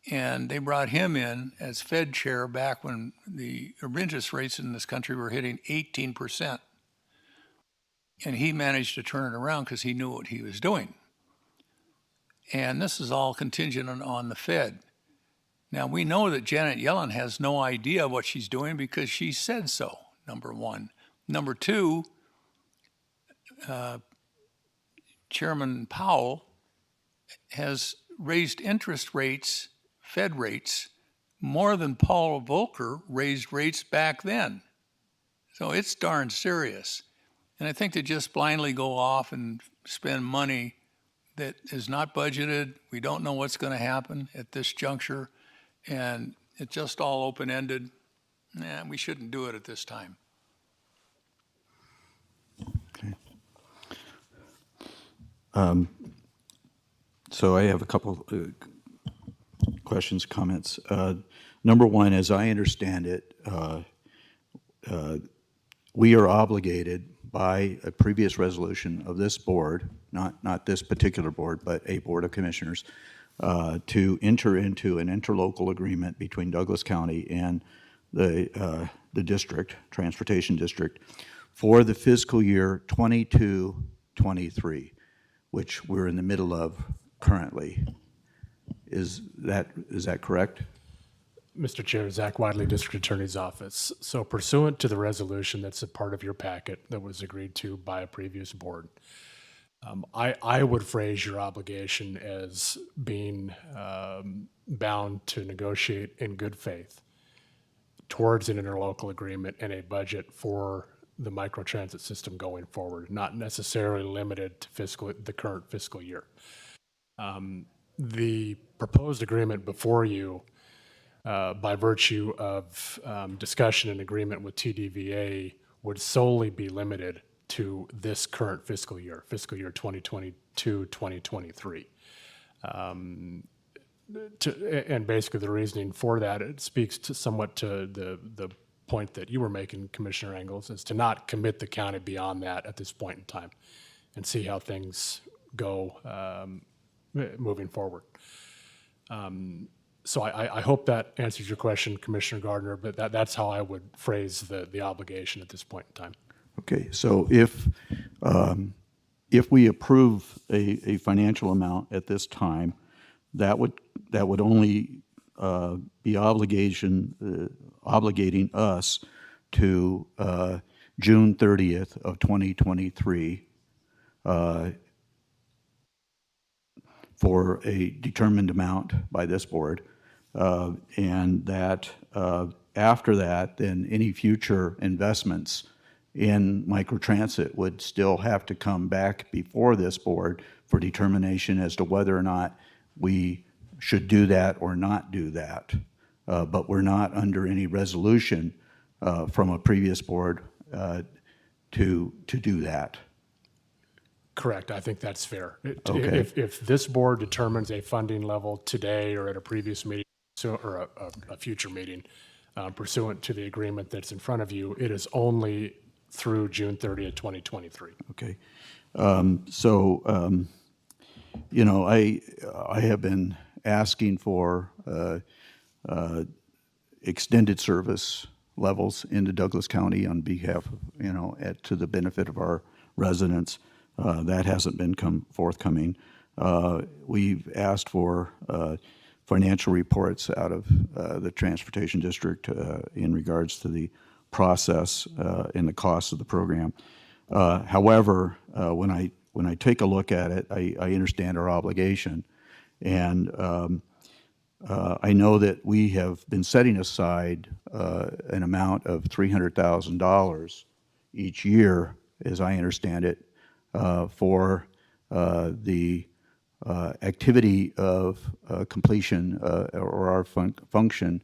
And they brought him in as Fed chair back when the interest rates in this country were hitting 18%. And he managed to turn it around because he knew what he was doing. And this is all contingent on the Fed. Now, we know that Janet Yellen has no idea what she's doing because she said so, number one. Number two, Chairman Powell has raised interest rates, Fed rates, more than Paul Volcker raised rates back then. So it's darn serious. And I think to just blindly go off and spend money that is not budgeted, we don't know what's going to happen at this juncture, and it's just all open-ended, we shouldn't do it at this time. Okay. So I have a couple questions, comments. Number one, as I understand it, we are obligated by a previous resolution of this board, not this particular board, but a board of commissioners, to enter into an interlocal agreement between Douglas County and the district, transportation district, for the fiscal year 22-23, which we're in the middle of currently. Is that correct? Mr. Chair, Zach Wadley, District Attorney's Office. So pursuant to the resolution that's a part of your packet that was agreed to by a previous board, I would phrase your obligation as being bound to negotiate in good faith towards an interlocal agreement and a budget for the microtransit system going forward, not necessarily limited to the current fiscal year. The proposed agreement before you, by virtue of discussion and agreement with TDVA, would solely be limited to this current fiscal year 2022-2023. And basically the reasoning for that, it speaks to somewhat to the point that you were making, Commissioner Engels, is to not commit the county beyond that at this point in time and see how things go moving forward. So I hope that answers your question, Commissioner Gardner, but that's how I would phrase the obligation at this point in time. Okay, so if we approve a financial amount at this time, that would only be obligating us to June 30th of 2023 for a determined amount by this board And that after that, then any future investments in microtransit would still have to come back before this board for determination as to whether or not we should do that or not do that. But we're not under any resolution from a previous board to do that. Correct. I think that's fair. Okay. If this board determines a funding level today or at a previous meeting or a future meeting pursuant to the agreement that's in front of you, it is only through June 30th, 2023. Okay. You know, I have been asking for extended service levels into Douglas County on behalf of, you know, to the benefit of our residents. That hasn't been forthcoming. We've asked for financial reports out of the Transportation District in regards to the process and the cost of the program. However, when I take a look at it, I understand our obligation, and I know that we have been setting aside an amount of $300,000 each year, as I understand it, for the activity of completion or our function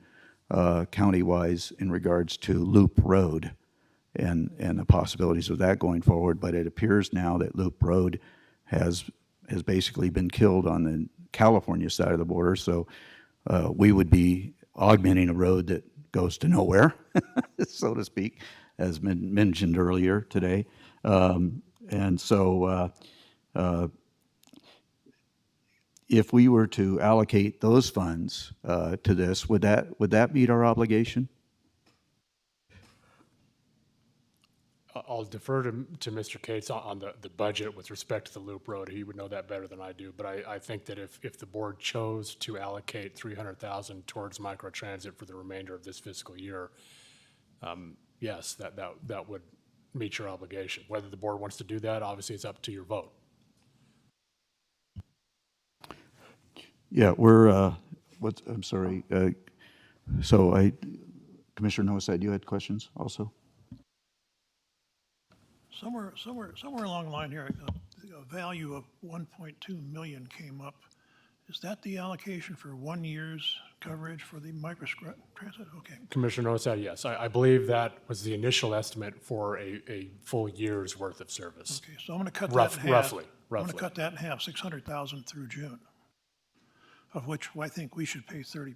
county-wise in regards to Loop Road and the possibilities of that going forward. But it appears now that Loop Road has basically been killed on the California side of the border. So we would be augmenting a road that goes to nowhere, so to speak, as mentioned earlier today. And so if we were to allocate those funds to this, would that meet our obligation? I'll defer to Mr. Cates on the budget with respect to the Loop Road. He would know that better than I do. But I think that if the board chose to allocate $300,000 towards microtransit for the remainder of this fiscal year, yes, that would meet your obligation. Whether the board wants to do that, obviously it's up to your vote. Yeah, I'm sorry. Commissioner Noah said you had questions also? Somewhere along the line here, a value of 1.2 million came up. Is that the allocation for 1 year's coverage for the microtransit? Okay. Commissioner Noah said yes. I believe that was the initial estimate for a full year's worth of service. Okay, so I'm going to cut that in half. Roughly. I'm going to cut that in half, 600,000 through June, of which I think we should pay 30%.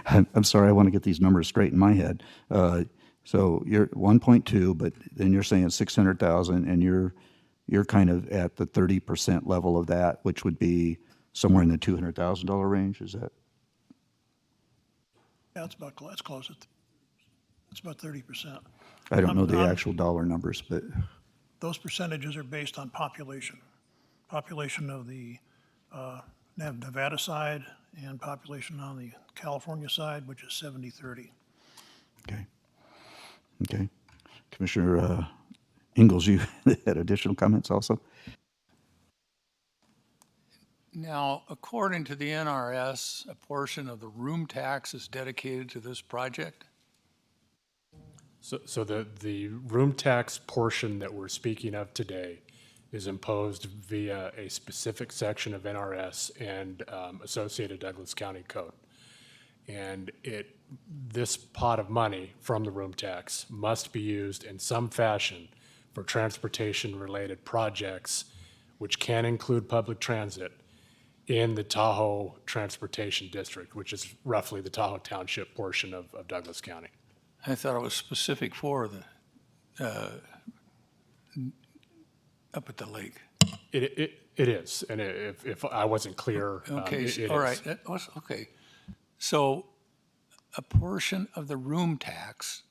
I'm sorry, I want to get these numbers straight in my head. So you're 1.2, but then you're saying 600,000, and you're kind of at the 30% level of that, which would be somewhere in the $200,000 range. Is that? Yeah, that's close. It's about 30%. I don't know the actual dollar numbers, but those percentages are based on population of the Nevada side and population on the California side, which is 70-30. Okay. Commissioner Ingalls, you had additional comments also? Now, according to the NRS, a portion of the room tax is dedicated to this project? So the room tax portion that we're speaking of today is imposed via a specific section of NRS and associated Douglas County Code. And this pot of money from the room tax must be used in some fashion for transportation-related projects, which can include public transit, in the Tahoe Transportation District, which is roughly the Tahoe Township portion of Douglas County. I thought it was specific for the, up at the lake. It is, and if I wasn't clear, Okay, it all is. right, that was, okay. So a portion of the room tax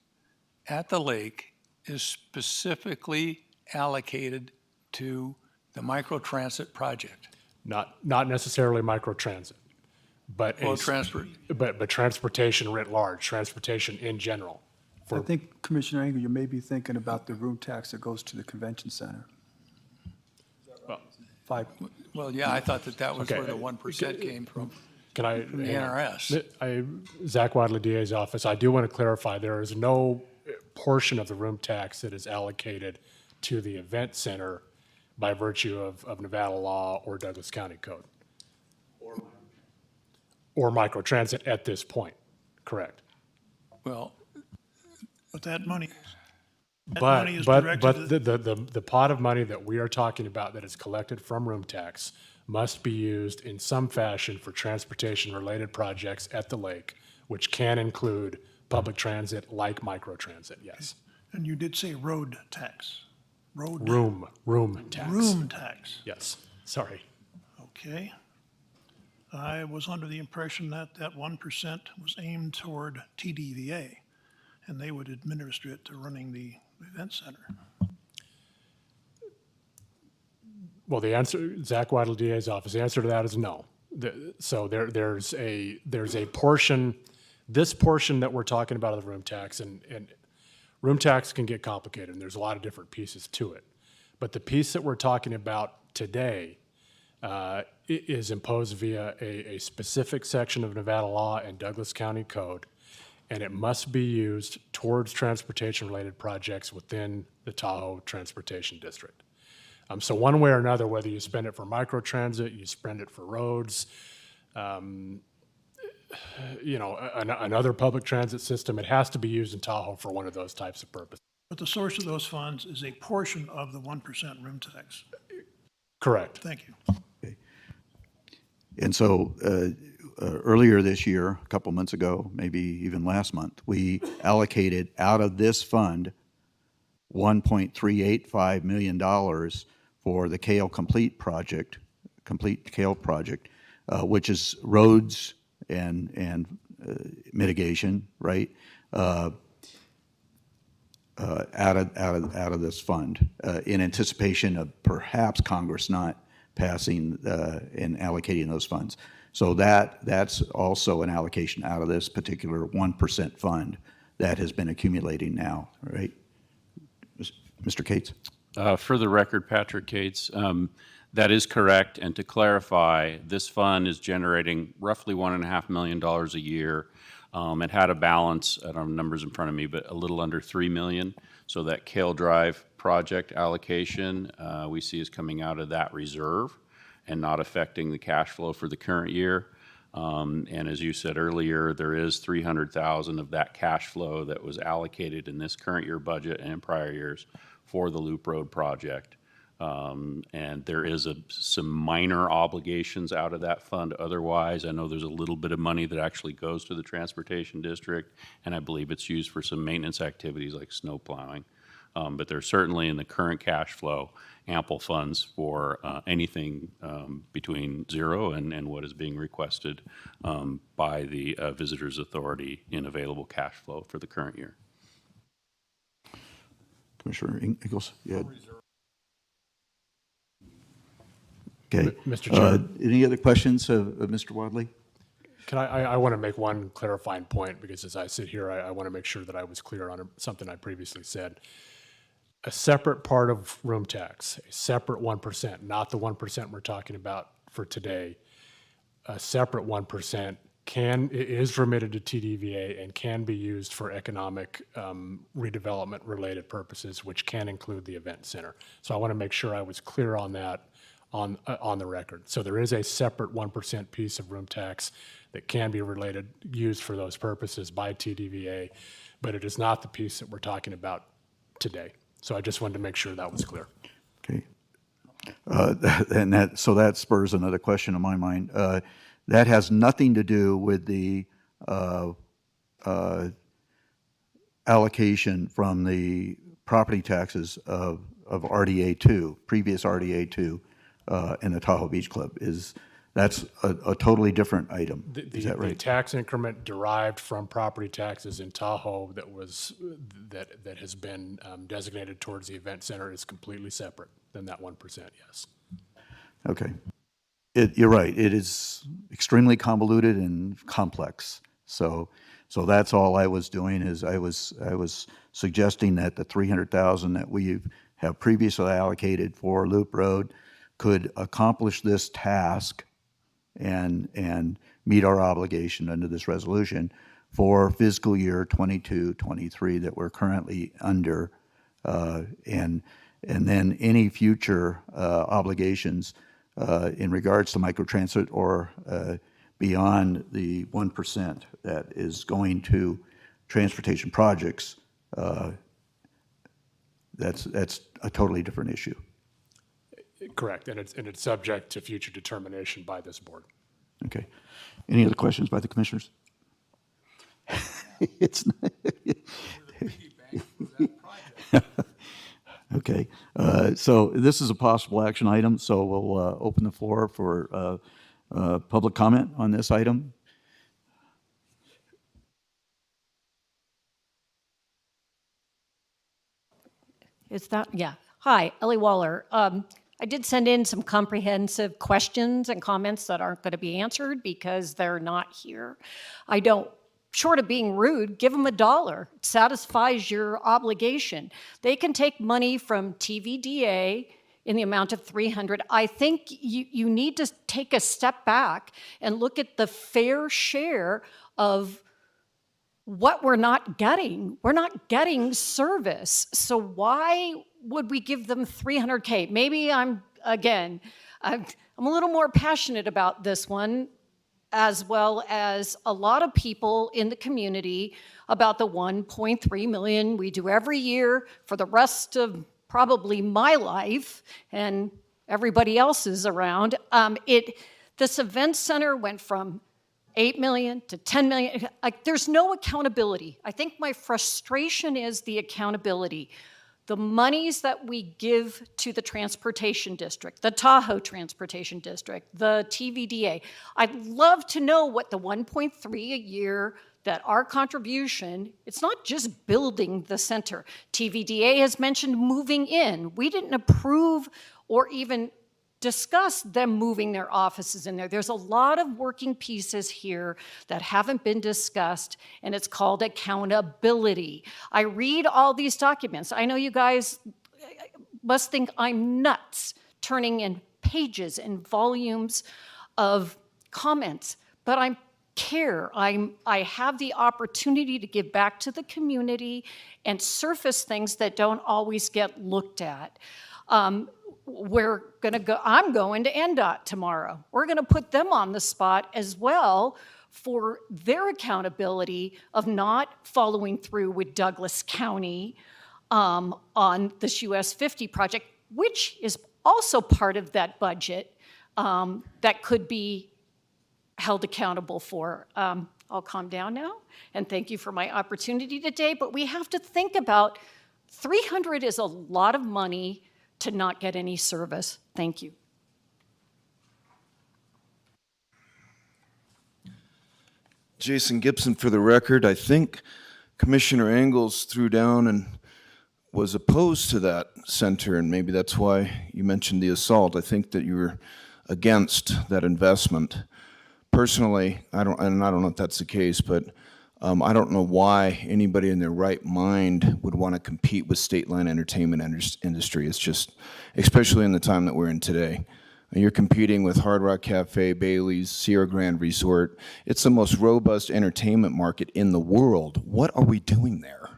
at the lake is specifically allocated to the microtransit project? Not necessarily microtransit, but Well, transport. but transportation writ large, transportation in general. I think, Commissioner Engel, you may be thinking about the room tax that goes to the convention center. Five, Well, yeah, I thought that was Okay. where the 1% came from. Can I? From the hang on. NRS. Zach Wadley, DA's office, I do want to clarify, there is no portion of the room tax that is allocated to the event center by virtue of Nevada law or Douglas County code. Or microtransit at this point, correct? Well, But that money, that But, money is but, directed but to the pot of money that we are talking about that is collected from room tax must be used in some fashion for transportation-related projects at the lake, which can include public transit like microtransit, yes. and you did say road tax. Road. Room tax. Room tax. Yes, sorry. Okay. I was under the impression that that 1% was aimed toward TDVA, and they would administer it to running the event center. Well, the answer, Zach Wadley, DA's office, the answer to that is no. So there's a portion, this portion that we're talking about of the room tax, and room tax can get complicated, and there's a lot of different pieces to it. But the piece that we're talking about today is imposed via a specific section of Nevada law and Douglas County code, and it must be used towards transportation-related projects within the Tahoe Transportation District. So one way or another, whether you spend it for microtransit, you spend it for roads, another public transit system, it has to be used in Tahoe for one of those types of purposes. But the source of those funds is a portion of the 1% room tax. Correct. Thank you. And so earlier this year, a couple months ago, maybe even last month, we allocated out of this fund $1.385 million for the Kale Complete project, Complete Kale project, which is roads and mitigation, right? Out of this fund, in anticipation of perhaps Congress not passing and allocating those funds. So that's also an allocation out of this particular 1% fund that has been accumulating now, right? Mr. Cates? For the record, Patrick Cates, that is correct. And to clarify, this fund is generating roughly $1.5 million a year. It had a balance, I don't have numbers in front of me, but a little under $3 million. So that Kale Drive project allocation, we see is coming out of that reserve and not affecting the cash flow for the current year. And as you said earlier, there is $300,000 of that cash flow that was allocated in this current year budget and in prior years for the Loop Road project. And there is some minor obligations out of that fund. Otherwise, I know there's a little bit of money that actually goes to the transportation district, and I believe it's used for some maintenance activities like snow plowing. But there's certainly in the current cash flow ample funds for anything between zero and what is being requested by the Visitors Authority in available cash flow for the current year. Commissioner Ingalls? Yeah. Okay. Mr. Chair. Any other questions of Mr. Wadley? Can I want to make one clarifying point, because as I sit here, I want to make sure that I was clear on something I previously said. A separate part of room tax, a separate 1%, not the 1% we're talking about for today, a separate 1% is remitted to TDVA and can be used for economic redevelopment related purposes, which can include the event center. So I want to make sure I was clear on that on the record. So there is a separate 1% piece of room tax that can be used for those purposes by TDVA, but it is not the piece that we're talking about today. So I just wanted to make sure that was clear. Okay. So that spurs another question in my mind. That has nothing to do with the allocation from the property taxes of RDA2, previous RDA2, in the Tahoe Beach Club. That's a totally different item. Is that right? The tax increment derived from property taxes in Tahoe that has been designated towards the event center is completely separate than that 1%, yes. Okay. You're right. It is extremely convoluted and complex. So that's all I was doing, is I was suggesting that the 300,000 that we have previously allocated for Loop Road could accomplish this task and meet our obligation under this resolution for fiscal year 22-23 that we're currently under, and then any future obligations in regards to microtransit or beyond the 1% that is going to transportation projects, that's a totally different issue. Correct, and it's subject to future determination by this board. Okay. Any other questions by the commissioners? It's not. Okay. So this is a possible action item, so we'll open the floor for public comment on this item. Is that, yeah. Hi, Ellie Waller. I did send in some comprehensive questions and comments that aren't going to be answered because they're not here. I don't, short of being rude, give them $1. It satisfies your obligation. They can take money from TVDA in the amount of $300. I think you need to take a step back and look at the fair share of what we're not getting. We're not getting service. So why would we give them $300K? Maybe I'm a little more passionate about this one, as well as a lot of people in the community, about the 1.3 million we do every year for the rest of probably my life and everybody else's around. This event center went from 8 million to 10 million. There's no accountability. I think my frustration is the accountability. The monies that we give to the transportation district, the Tahoe Transportation District, the TVDA, I'd love to know what the 1.3 a year, that our contribution, it's not just building the center. TVDA has mentioned moving in. We didn't approve or even discuss them moving their offices in there. There's a lot of working pieces here that haven't been discussed, and it's called accountability. I read all these documents. I know you guys must think I'm nuts turning in pages and volumes of comments, but I care. I have the opportunity to give back to the community and surface things that don't always get looked at. I'm going to NDOT tomorrow. We're going to put them on the spot as well for their accountability of not following through with Douglas County on this US 50 project, which is also part of that budget that could be held accountable for. I'll calm down now, and thank you for my opportunity today, but we have to think about 300 is a lot of money to not get any service. Thank you. Jason Gibson for the record. I think Commissioner Engels threw down and was opposed to that center, and maybe that's why you mentioned the assault. I think that you were against that investment. Personally, I don't know if that's the case, but I don't know why anybody in their right mind would want to compete with state line entertainment industry. It's just, especially in the time that we're in today. You're competing with Hard Rock Cafe, Bailey's, Sierra Grand Resort. It's the most robust entertainment market in the world. What are we doing there?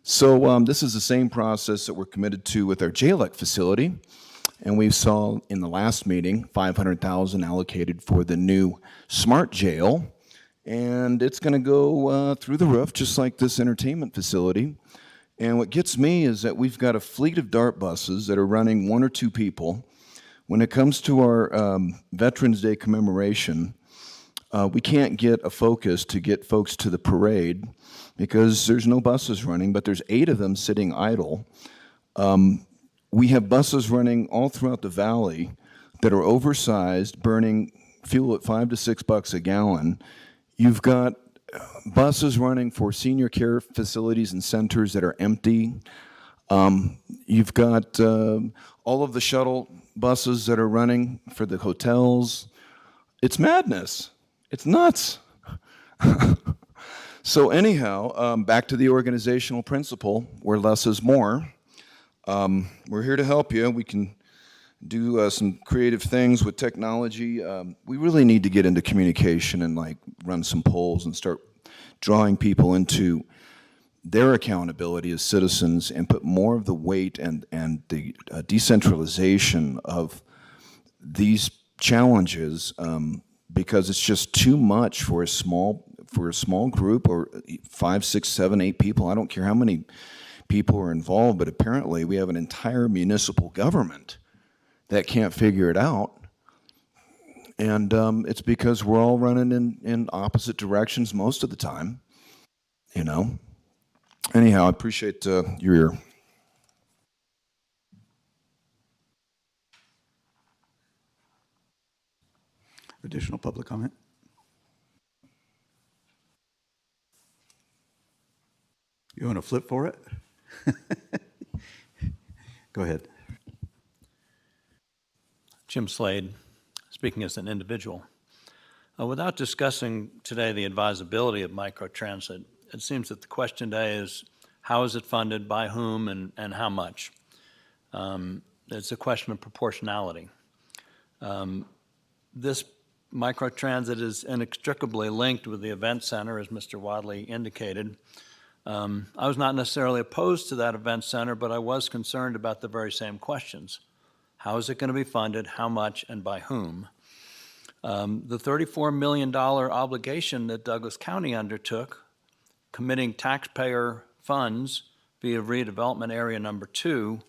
So this is the same process that we're committed to with our JLEC facility. And we saw in the last meeting, $500,000 allocated for the new smart jail. And it's going to go through the roof, just like this entertainment facility. And what gets me is that we've got a fleet of DART buses that are running 1 or 2 people. When it comes to our Veterans Day commemoration, we can't get a Focus to get folks to the parade because there's no buses running, but there's 8 of them sitting idle. We have buses running all throughout the valley that are oversized, burning fuel at $5 to $6 a gallon. You've got buses running for senior care facilities and centers that are empty. You've got all of the shuttle buses that are running for the hotels. It's madness. It's nuts. So anyhow, back to the organizational principle, where less is more. We're here to help you. We can do some creative things with technology. We really need to get into communication and like run some polls and start drawing people into their accountability as citizens and put more of the weight and the decentralization of these challenges, because it's just too much for a small group, or 5, 6, 7, 8 people. I don't care how many people are involved, but apparently we have an entire municipal government that can't figure it out. And it's because we're all running in opposite directions most of the time, you know. Anyhow, I appreciate your ear. Additional public comment? You want to flip for it? Go ahead. Jim Slade, speaking as an individual. Without discussing today the advisability of microtransit, it seems that the question today is how is it funded, by whom, and how much? It's a question of proportionality. This microtransit is inextricably linked with the event center, as Mr. Wadley indicated. I was not necessarily opposed to that event center, but I was concerned about the very same questions. How is it going to be funded, how much, and by whom? The $34 million obligation that Douglas County undertook, committing taxpayer funds via redevelopment area number 2,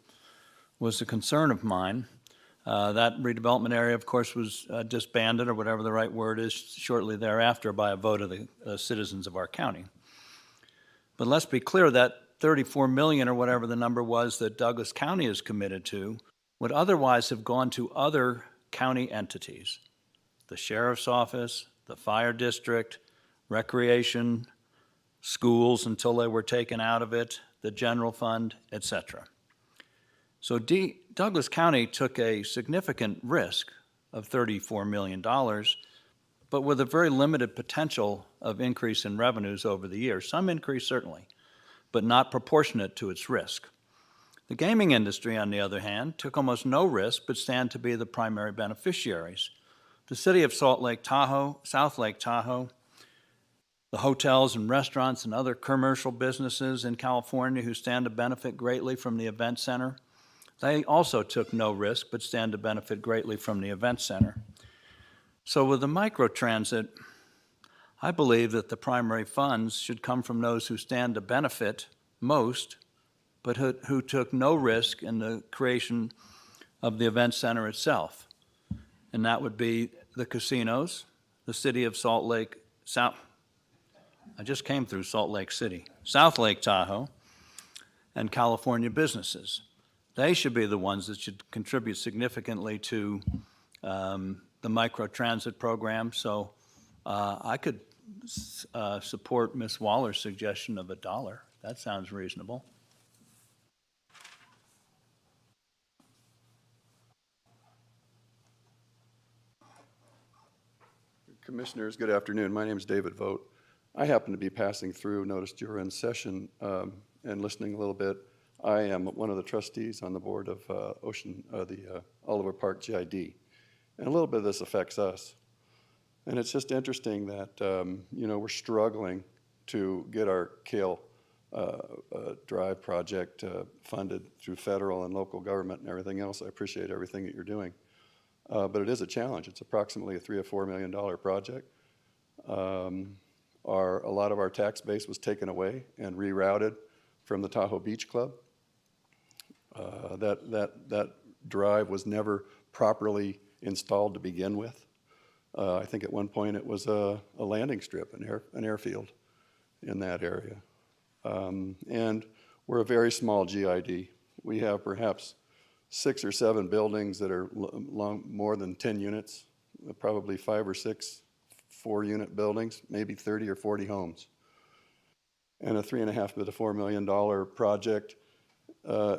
was a concern of mine. That redevelopment area, of course, was disbanded, or whatever the right word is, shortly thereafter by a vote of the citizens of our county. But let's be clear, that 34 million, or whatever the number was that Douglas County is committed to, would otherwise have gone to other county entities: the sheriff's office, the fire district, recreation, schools until they were taken out of it, the general fund, etc. So Douglas County took a significant risk of $34 million, but with a very limited potential of increase in revenues over the years. Some increase, certainly, but not proportionate to its risk. The gaming industry, on the other hand, took almost no risk, but stand to be the primary beneficiaries. The city of Salt Lake Tahoe, South Lake Tahoe, the hotels and restaurants and other commercial businesses in California who stand to benefit greatly from the event center, they also took no risk, but stand to benefit greatly from the event center. So with the microtransit, I believe that the primary funds should come from those who stand to benefit most, but who took no risk in the creation of the event center itself. And that would be the casinos, the city of Salt Lake, I just came through Salt Lake City, South Lake Tahoe, and California businesses. They should be the ones that should contribute significantly to the microtransit program. So I could support Ms. Waller's suggestion of $1. That sounds reasonable. Commissioners, good afternoon. My name is David Vogt. I happen to be passing through, noticed you were in session and listening a little bit. I am one of the trustees on the board of the Oliver Park GID. And a little bit of this affects us. And it's just interesting that, we're struggling to get our Kale Drive project funded through federal and local government and everything else. I appreciate everything that you're doing. But it is a challenge. It's approximately a $3 or $4 million project. A lot of our tax base was taken away and rerouted from the Tahoe Beach Club. That drive was never properly installed to begin with. I think at one point it was a landing strip, an airfield in that area. And we're a very small GID. We have perhaps 6 or 7 buildings that are more than 10 units, probably 5 or 6 4-unit buildings, maybe 30 or 40 homes. And a $3.5 to $4 million project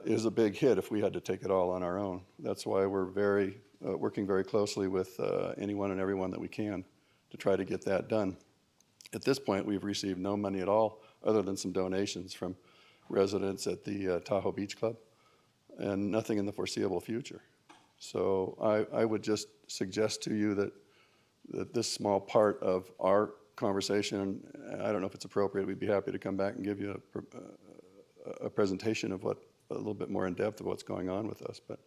is a big hit if we had to take it all on our own. That's why we're working very closely with anyone and everyone that we can to try to get that done. At this point, we've received no money at all, other than some donations from residents at the Tahoe Beach Club, and nothing in the foreseeable future. So I would just suggest to you that this small part of our conversation, I don't know if it's appropriate, we'd be happy to come back and give you a presentation of what, a little bit more in depth of what's going on with us, but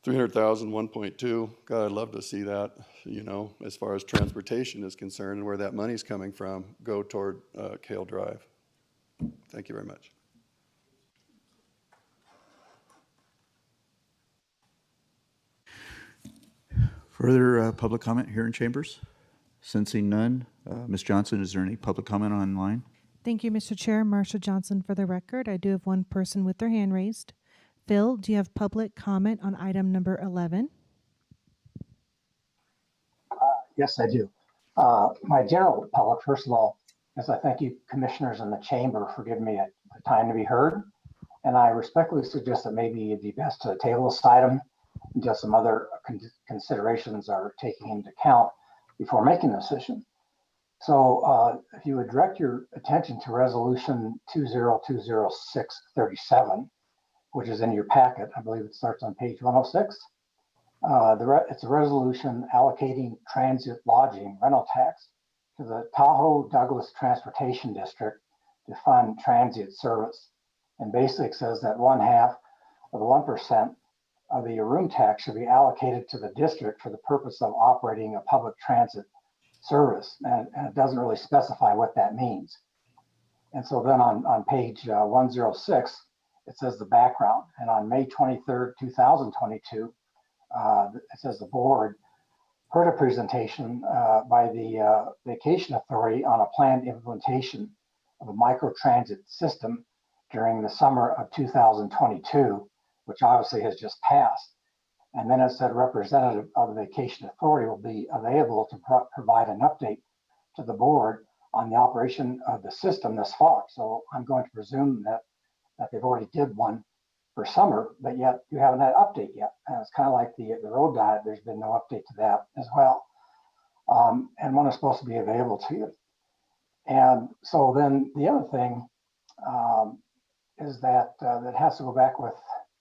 300,000, 1.2, God, I'd love to see that, you know, as far as transportation is concerned and where that money's coming from, go toward Kale Drive. Thank you very much. Further public comment here in chambers? Sensing none. Ms. Johnson, is there any public comment online? Thank you, Mr. Chair. Marsha Johnson for the record. I do have one person with their hand raised. Phil, do you have public comment on item number 11? Yes, I do. My general public, first of all, is I thank you commissioners in the chamber for giving me the time to be heard. And I respectfully suggest that maybe it'd be best to table this item until some other considerations are taken into account before making a decision. So if you would direct your attention to resolution 2020637, which is in your packet. I believe it starts on page 106. It's a resolution allocating transit lodging rental tax to the Tahoe Douglas Transportation District to fund transit service. And basically says that 1/2 of the 1% of the room tax should be allocated to the district for the purpose of operating a public transit service. And it doesn't really specify what that means. And so then on page 106, it says the background. And on May 23rd, 2022, it says the board heard a presentation by the Vacation Authority on a planned implementation of a microtransit system during the summer of 2022, which obviously has just passed. And then it said representative of the Vacation Authority will be available to provide an update to the board on the operation of the system thus far. So I'm going to presume that they've already did one for summer, but yet you haven't had an update yet. And it's kind of like the road diet. There's been no update to that as well. And one is supposed to be available to you. And so then the other thing is that that has to go back with,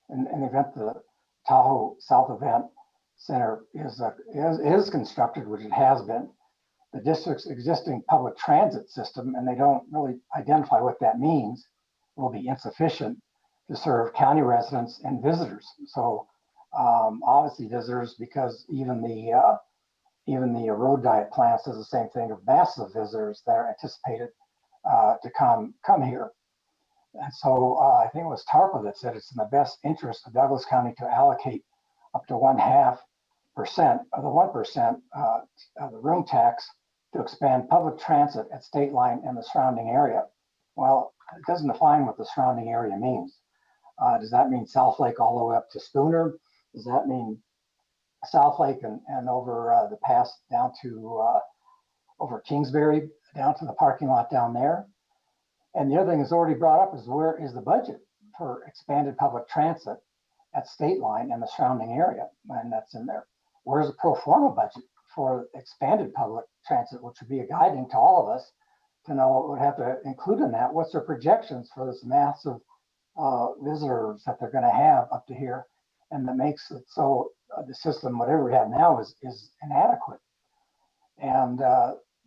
in the event the Tahoe South Event Center is constructed, which it has been, the district's existing public transit system, and they don't really identify what that means, will be insufficient to serve county residents and visitors. So obviously visitors, because even the road diet plan says the same thing of massive visitors that are anticipated to come here. And so I think it was TARPA that said it's in the best interest of Douglas County to allocate up to 1/2% of the 1% of the room tax to expand public transit at State Line and the surrounding area. Well, it doesn't define what the surrounding area means. Does that mean South Lake all the way up to Spooner? Does that mean South Lake and over the pass down to over Kingsbury, down to the parking lot down there? And the other thing that's already brought up is where is the budget for expanded public transit at State Line and the surrounding area? And that's in there. Where's the pro forma budget for expanded public transit, which would be a guiding to all of us to know what would have to include in that? What's their projections for this massive visitors that they're going to have up to here? And that makes it so the system, whatever we have now, is inadequate. And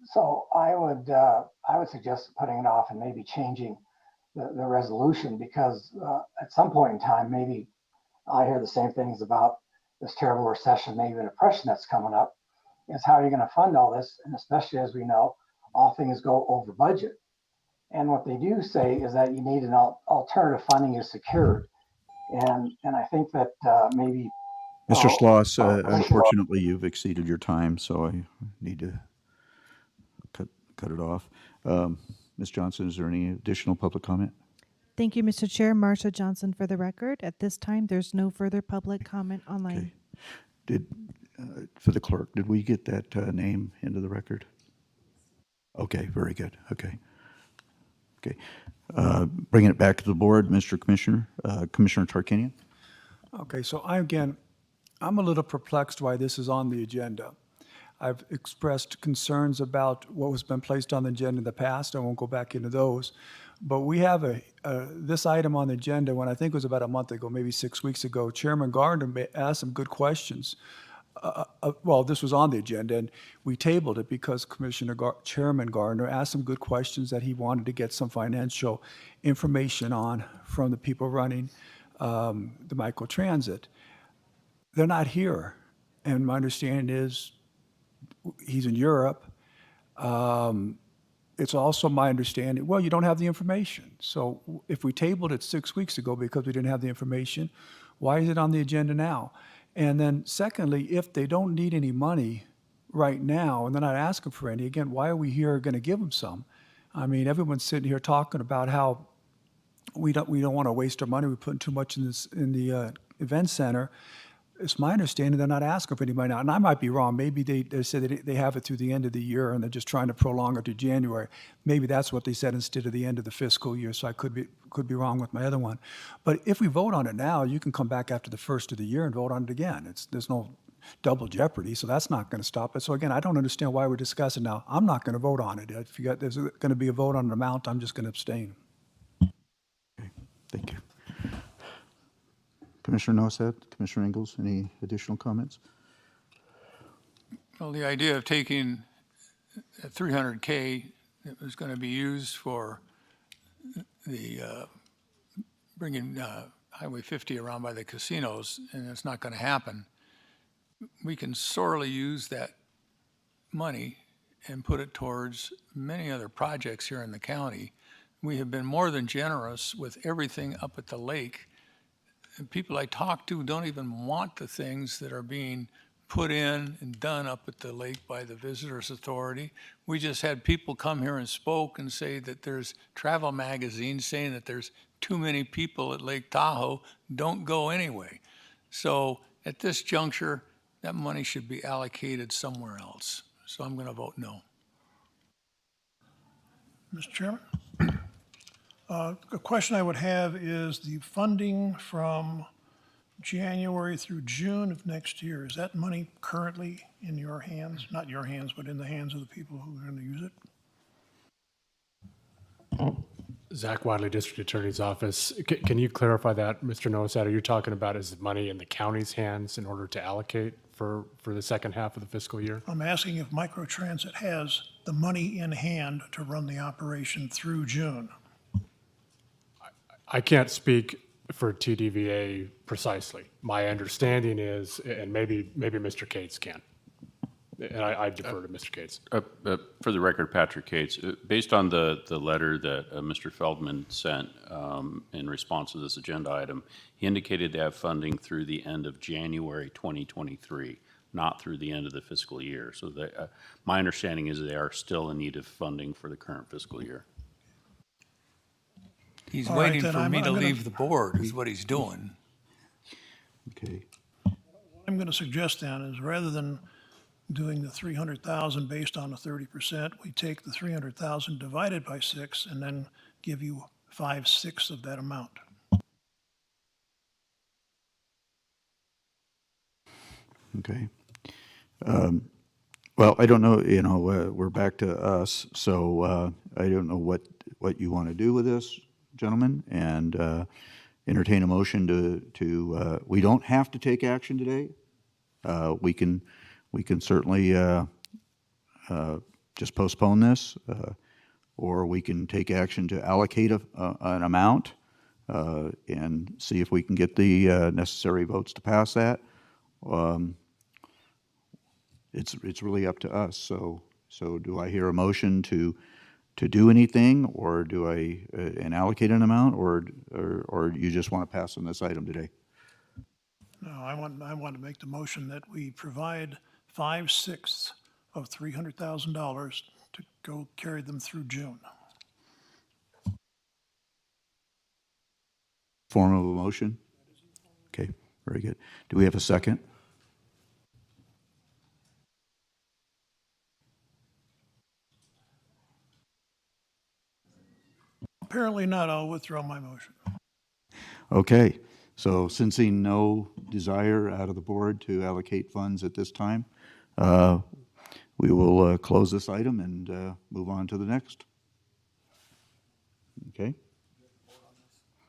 so I would suggest putting it off and maybe changing the resolution, because at some point in time, maybe I hear the same things about this terrible recession, maybe an depression that's coming up, is how are you going to fund all this? And especially as we know, all things go over budget. And what they do say is that you need an alternative funding is secured. And I think that maybe. Mr. Schloss, unfortunately, you've exceeded your time, so I need to cut it off. Ms. Johnson, is there any additional public comment? Thank you, Mr. Chair. Marsha Johnson for the record. At this time, there's no further public comment online. Okay. For the clerk, did we get that name into the record? Okay, very good. Okay. Bringing it back to the board, Mr. Commissioner, Commissioner Tarkanian. Okay, so I'm a little perplexed why this is on the agenda. I've expressed concerns about what was been placed on the agenda in the past. I won't go back into those. But we have this item on the agenda, when I think it was about a month ago, maybe 6 weeks ago, Chairman Gardner asked some good questions. Well, this was on the agenda, and we tabled it because Chairman Gardner asked some good questions that he wanted to get some financial information on from the people running the microtransit. They're not here, and my understanding is he's in Europe. It's also my understanding, well, you don't have the information. So if we tabled it 6 weeks ago because we didn't have the information, why is it on the agenda now? And then secondly, if they don't need any money right now and they're not asking for any, again, why are we here going to give them some? I mean, everyone's sitting here talking about how we don't want to waste our money. We're putting too much in the event center. It's my understanding they're not asking for any money now. And I might be wrong. Maybe they said that they have it through the end of the year and they're just trying to prolong it to January. Maybe that's what they said instead of the end of the fiscal year. So I could be wrong with my other one. But if we vote on it now, you can come back after the first of the year and vote on it again. There's no double jeopardy, so that's not going to stop it. So again, I don't understand why we're discussing now. I'm not going to vote on it. If there's going to be a vote on an amount, I'm just going to abstain. Thank you. Commissioner Nosat, Commissioner Ingalls, any additional comments? Well, the idea of taking $300K that was going to be used for the bringing Highway 50 around by the casinos, and it's not going to happen. We can sorely use that money and put it towards many other projects here in the county. We have been more than generous with everything up at the lake. And people I talk to don't even want the things that are being put in and done up at the lake by the Visitors Authority. We just had people come here and spoke and say that there's travel magazines saying that there's too many people at Lake Tahoe. Don't go anyway. So at this juncture, that money should be allocated somewhere else. So I'm going to vote no. Mr. Chairman? A question I would have is the funding from January through June of next year. Is that money currently in your hands? Not your hands, but in the hands of the people who are going to use it? Zach Wadley, District Attorney's Office. Can you clarify that, Mr. Nosat? Are you talking about is the money in the county's hands in order to allocate for the second half of the fiscal year? I'm asking if Microtransit has the money in hand to run the operation through June. I can't speak for TDVA precisely. My understanding is, and maybe Mr. Cates can, and I defer to Mr. Cates. For the record, Patrick Cates, based on the letter that Mr. Feldman sent in response to this agenda item, he indicated they have funding through the end of January 2023, not through the end of the fiscal year. So my understanding is they are still in need of funding for the current fiscal year. He's All right, waiting then for I'm me to gonna- leave the board is what he's doing. Okay. What I'm going to suggest then is rather than doing the 300,000 based on a 30%, we take the 300,000 divided by 6 and then give you 5/6 of that amount. Okay. Well, I don't know, we're back to us, so I don't know what you want to do with this, gentlemen, and entertain a motion to we don't have to take action today. We can certainly just postpone this, or we can take action to allocate an amount and see if we can get the necessary votes to pass that. It's really up to us. So do I hear a motion to do anything, or do I and allocate an amount, or you just want to pass on this item today? No, I want to make the motion that we provide 5/6 of $300,000 to go carry them through June. Form of a motion? Okay, very good. Do we have a second? Apparently not. I'll withdraw my motion. Okay, so sensing no desire out of the board to allocate funds at this time, we will close this item and move on to the next. Okay?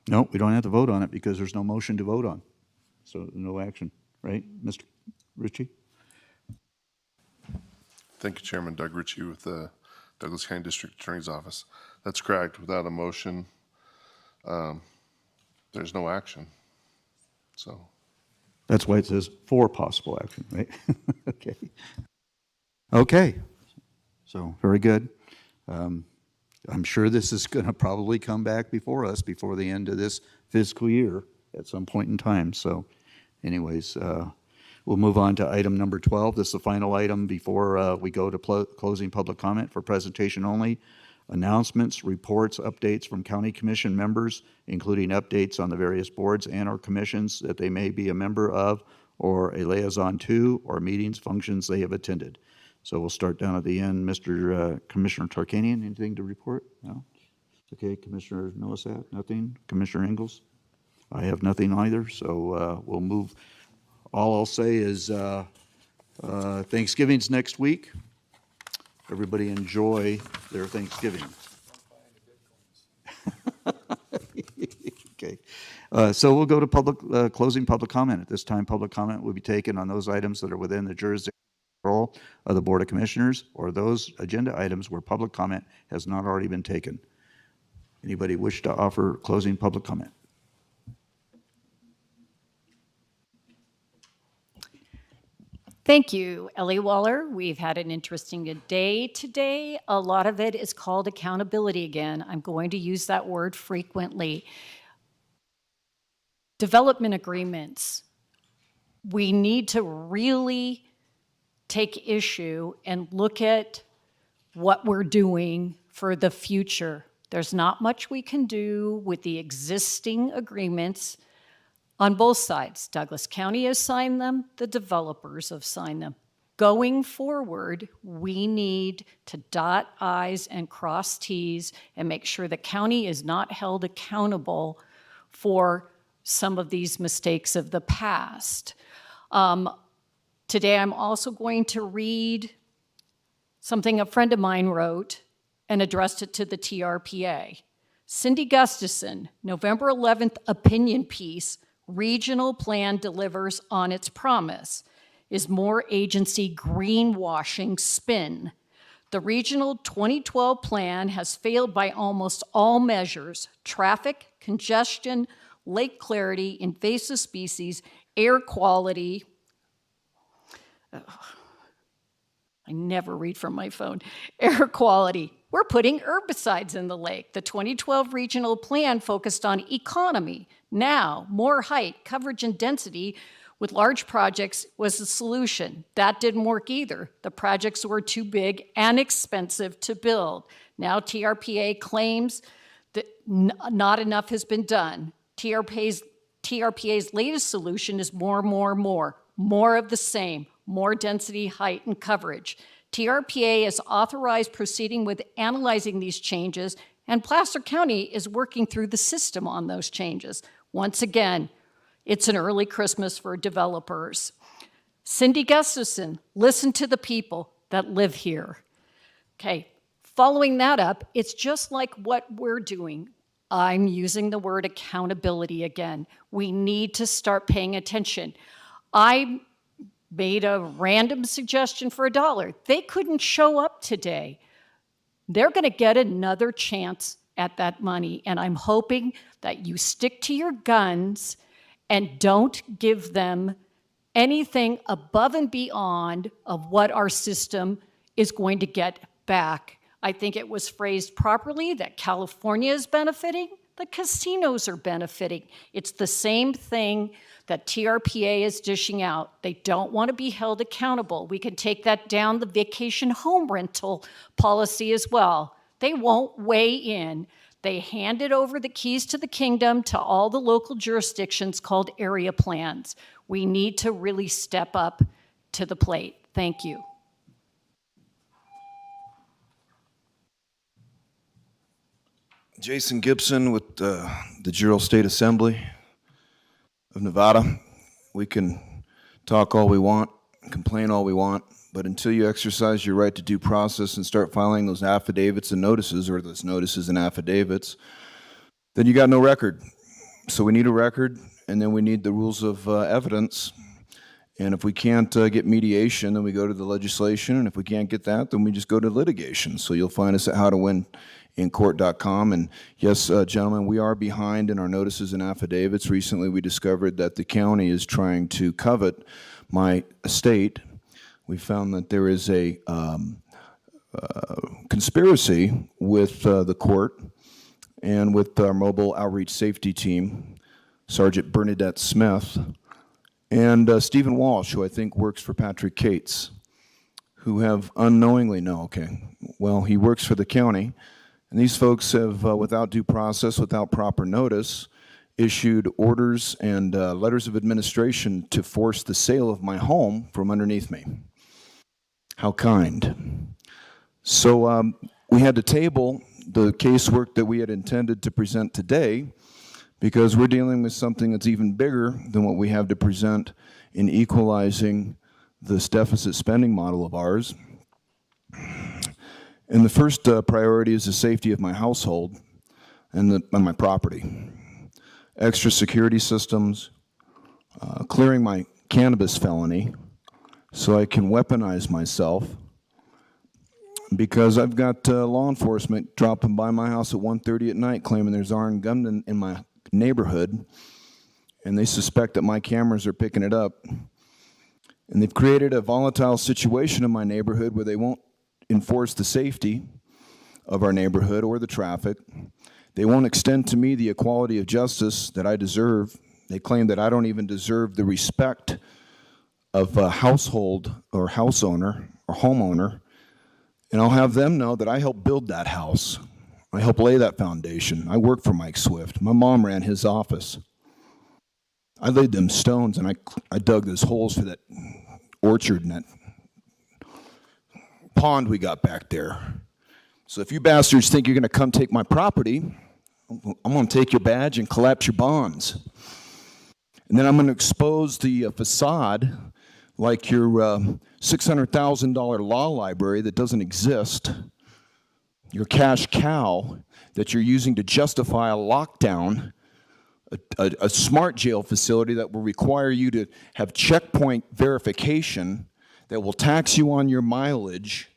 No, we don't have to vote on it because there's no motion to vote on. So no action, right, Mr. Ritchie? Thank you, Chairman. Doug Ritchie with the Douglas County District Attorney's Office. That's correct. Without a motion, there's no action. So. That's why it says for possible action, right? Okay. Okay. So, very good. I'm sure this is going to probably come back before us before the end of this fiscal year at some point in time. So, anyways, we'll move on to item number 12. This is the final item before we go to closing public comment for presentation only. Announcements, reports, updates from county commission members, including updates on the various boards and or commissions that they may be a member of or a liaison to, or meetings, functions they have attended. So we'll start down at the end. Commissioner Tarkanian, anything to report? No? Okay, Commissioner Noasat, nothing? Commissioner Ingalls? I have nothing either, so we'll move. All I'll say is Thanksgiving's next week. Everybody enjoy their Thanksgiving. Okay. So we'll go to closing public comment. At this time, public comment will be taken on those items that are within the jurisdiction control of the Board of Commissioners or those agenda items where public comment has not already been taken. Anybody wish to offer closing public comment? Thank you, Ellie Waller. We've had an interesting day today. A lot of it is called accountability again. I'm going to use that word frequently. Development agreements. We need to really take issue and look at what we're doing for the future. There's not much we can do with the existing agreements on both sides. Douglas County has signed them, the developers have signed them. Going forward, we need to dot I's and cross T's and make sure the county is not held accountable for some of these mistakes of the past. Today, I'm also going to read something a friend of mine wrote and addressed it to the TRPA. Cindy Gustafson, November 11th opinion piece, regional plan delivers on its promise. Is more agency greenwashing spin. The regional 2012 plan has failed by almost all measures: traffic, congestion, lake clarity, invasive species, air quality. I never read from my phone. Air quality. We're putting herbicides in the lake. The 2012 regional plan focused on economy. Now, more height, coverage, and density with large projects was the solution. That didn't work either. The projects were too big and expensive to build. Now TRPA claims that not enough has been done. TRPA's latest solution is more of the same, more density, height, and coverage. TRPA has authorized proceeding with analyzing these changes, and Placer County is working through the system on those changes. Once again, it's an early Christmas for developers. Cindy Gustafson, listen to the people that live here. Okay, following that up, it's just like what we're doing. I'm using the word accountability again. We need to start paying attention. I made a random suggestion for $1. They couldn't show up today. They're going to get another chance at that money, and I'm hoping that you stick to your guns and don't give them anything above and beyond of what our system is going to get back. I think it was phrased properly that California is benefiting, the casinos are benefiting. It's the same thing that TRPA is dishing out. They don't want to be held accountable. We can take that down the vacation home rental policy as well. They won't weigh in. They handed over the keys to the kingdom to all the local jurisdictions called area plans. We need to really step up to the plate. Thank you. Jason Gibson with the General State Assembly of Nevada. We can talk all we want, complain all we want, But until you exercise your right to due process and start filing those affidavits and notices, or those notices and affidavits, then you got no record. So we need a record, and then we need the rules of evidence. And if we can't get mediation, then we go to the legislation. And if we can't get that, then we just go to litigation. So you'll find us at howtowinIncourt.com. And yes, gentlemen, we are behind in our notices and affidavits. Recently, we discovered that the county is trying to covet my estate. We found that there is a conspiracy with the court and with our mobile outreach safety team, Sergeant Bernadette Smith, and Stephen Walsh, who I think works for Patrick Cates, who have unknowingly, he works for the county, and these folks have, without due process, without proper notice, issued orders and letters of administration to force the sale of my home from underneath me. How kind. So we had to table the casework that we had intended to present today, because we're dealing with something that's even bigger than what we have to present in equalizing this deficit spending model of ours. And the first priority is the safety of my household and my property. Extra security systems, clearing my cannabis felony so I can weaponize myself, because I've got law enforcement dropping by my house at 1:30 at night claiming there's armed gunmen in my neighborhood, and they suspect that my cameras are picking it up. And they've created a volatile situation in my neighborhood where they won't enforce the safety of our neighborhood or the traffic. They won't extend to me the equality of justice that I deserve. They claim that I don't even deserve the respect of a household or house owner or homeowner. And I'll have them know that I helped build that house. I helped lay that foundation. I worked for Mike Swift. My mom ran his office. I laid them stones, and I dug those holes for that orchard and that pond we got back there. So if you bastards think you're going to come take my property, I'm going to take your badge and collapse your bonds. And then I'm going to expose the facade like your $600,000 law library that doesn't exist, your cash cow that you're using to justify a lockdown, a smart jail facility that will require you to have checkpoint verification, that will tax you on your mileage,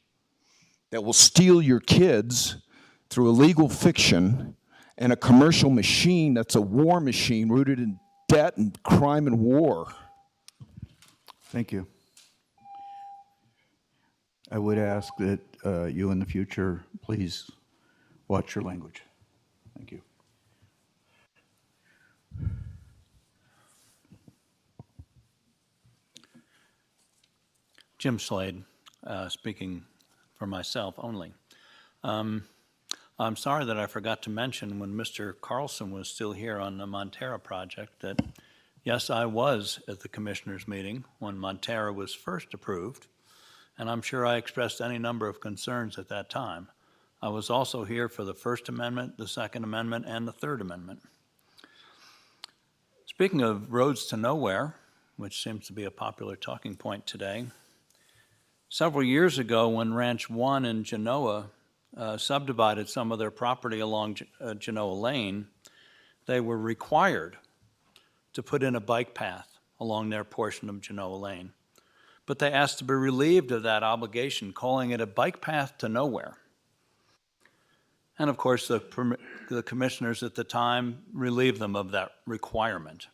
that will steal your kids through a legal fiction and a commercial machine that's a war machine rooted in debt and crime and war. Thank you. I would ask that you in the future please watch your language. Thank you. Jim Slade, speaking for myself only. I'm sorry that I forgot to mention when Mr. Carlson was still here on the Montara project that, yes, I was at the commissioners' meeting when Montara was first approved, and I'm sure I expressed any number of concerns at that time. I was also here for the First Amendment, the Second Amendment, and the Third Amendment. Speaking of roads to nowhere, which seems to be a popular talking point today, several years ago when Ranch One in Genoa subdivided some of their property along Genoa Lane, they were required to put in a bike path along their portion of Genoa Lane. But they asked to be relieved of that obligation, calling it a bike path to nowhere. And of course, the commissioners at the time relieved them of that requirement.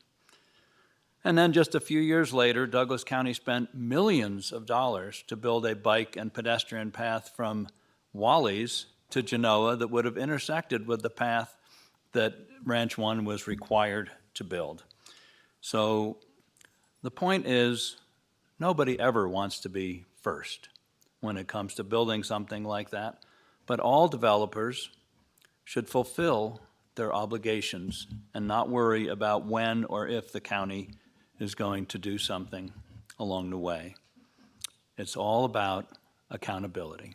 And then just a few years later, Douglas County spent millions of dollars to build a bike and pedestrian path from Wally's to Genoa that would have intersected with the path that Ranch One was required to build. So the point is, nobody ever wants to be first when it comes to building something like that, but all developers should fulfill their obligations and not worry about when or if the county is going to do something along the way. It's all about accountability.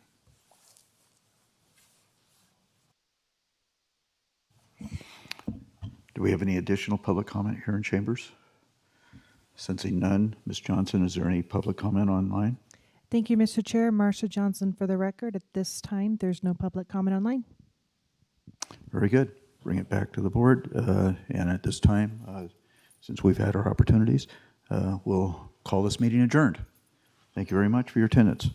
Do we have any additional public comment here in chambers? Sensing none, Ms. Johnson, is there any public comment online? Thank you, Mr. Chair. Marcia Johnson for the record. At this time, there's no public comment online. Very good. Bring it back to the board. And at this time, since we've had our opportunities, we'll call this meeting adjourned. Thank you very much for your attendance.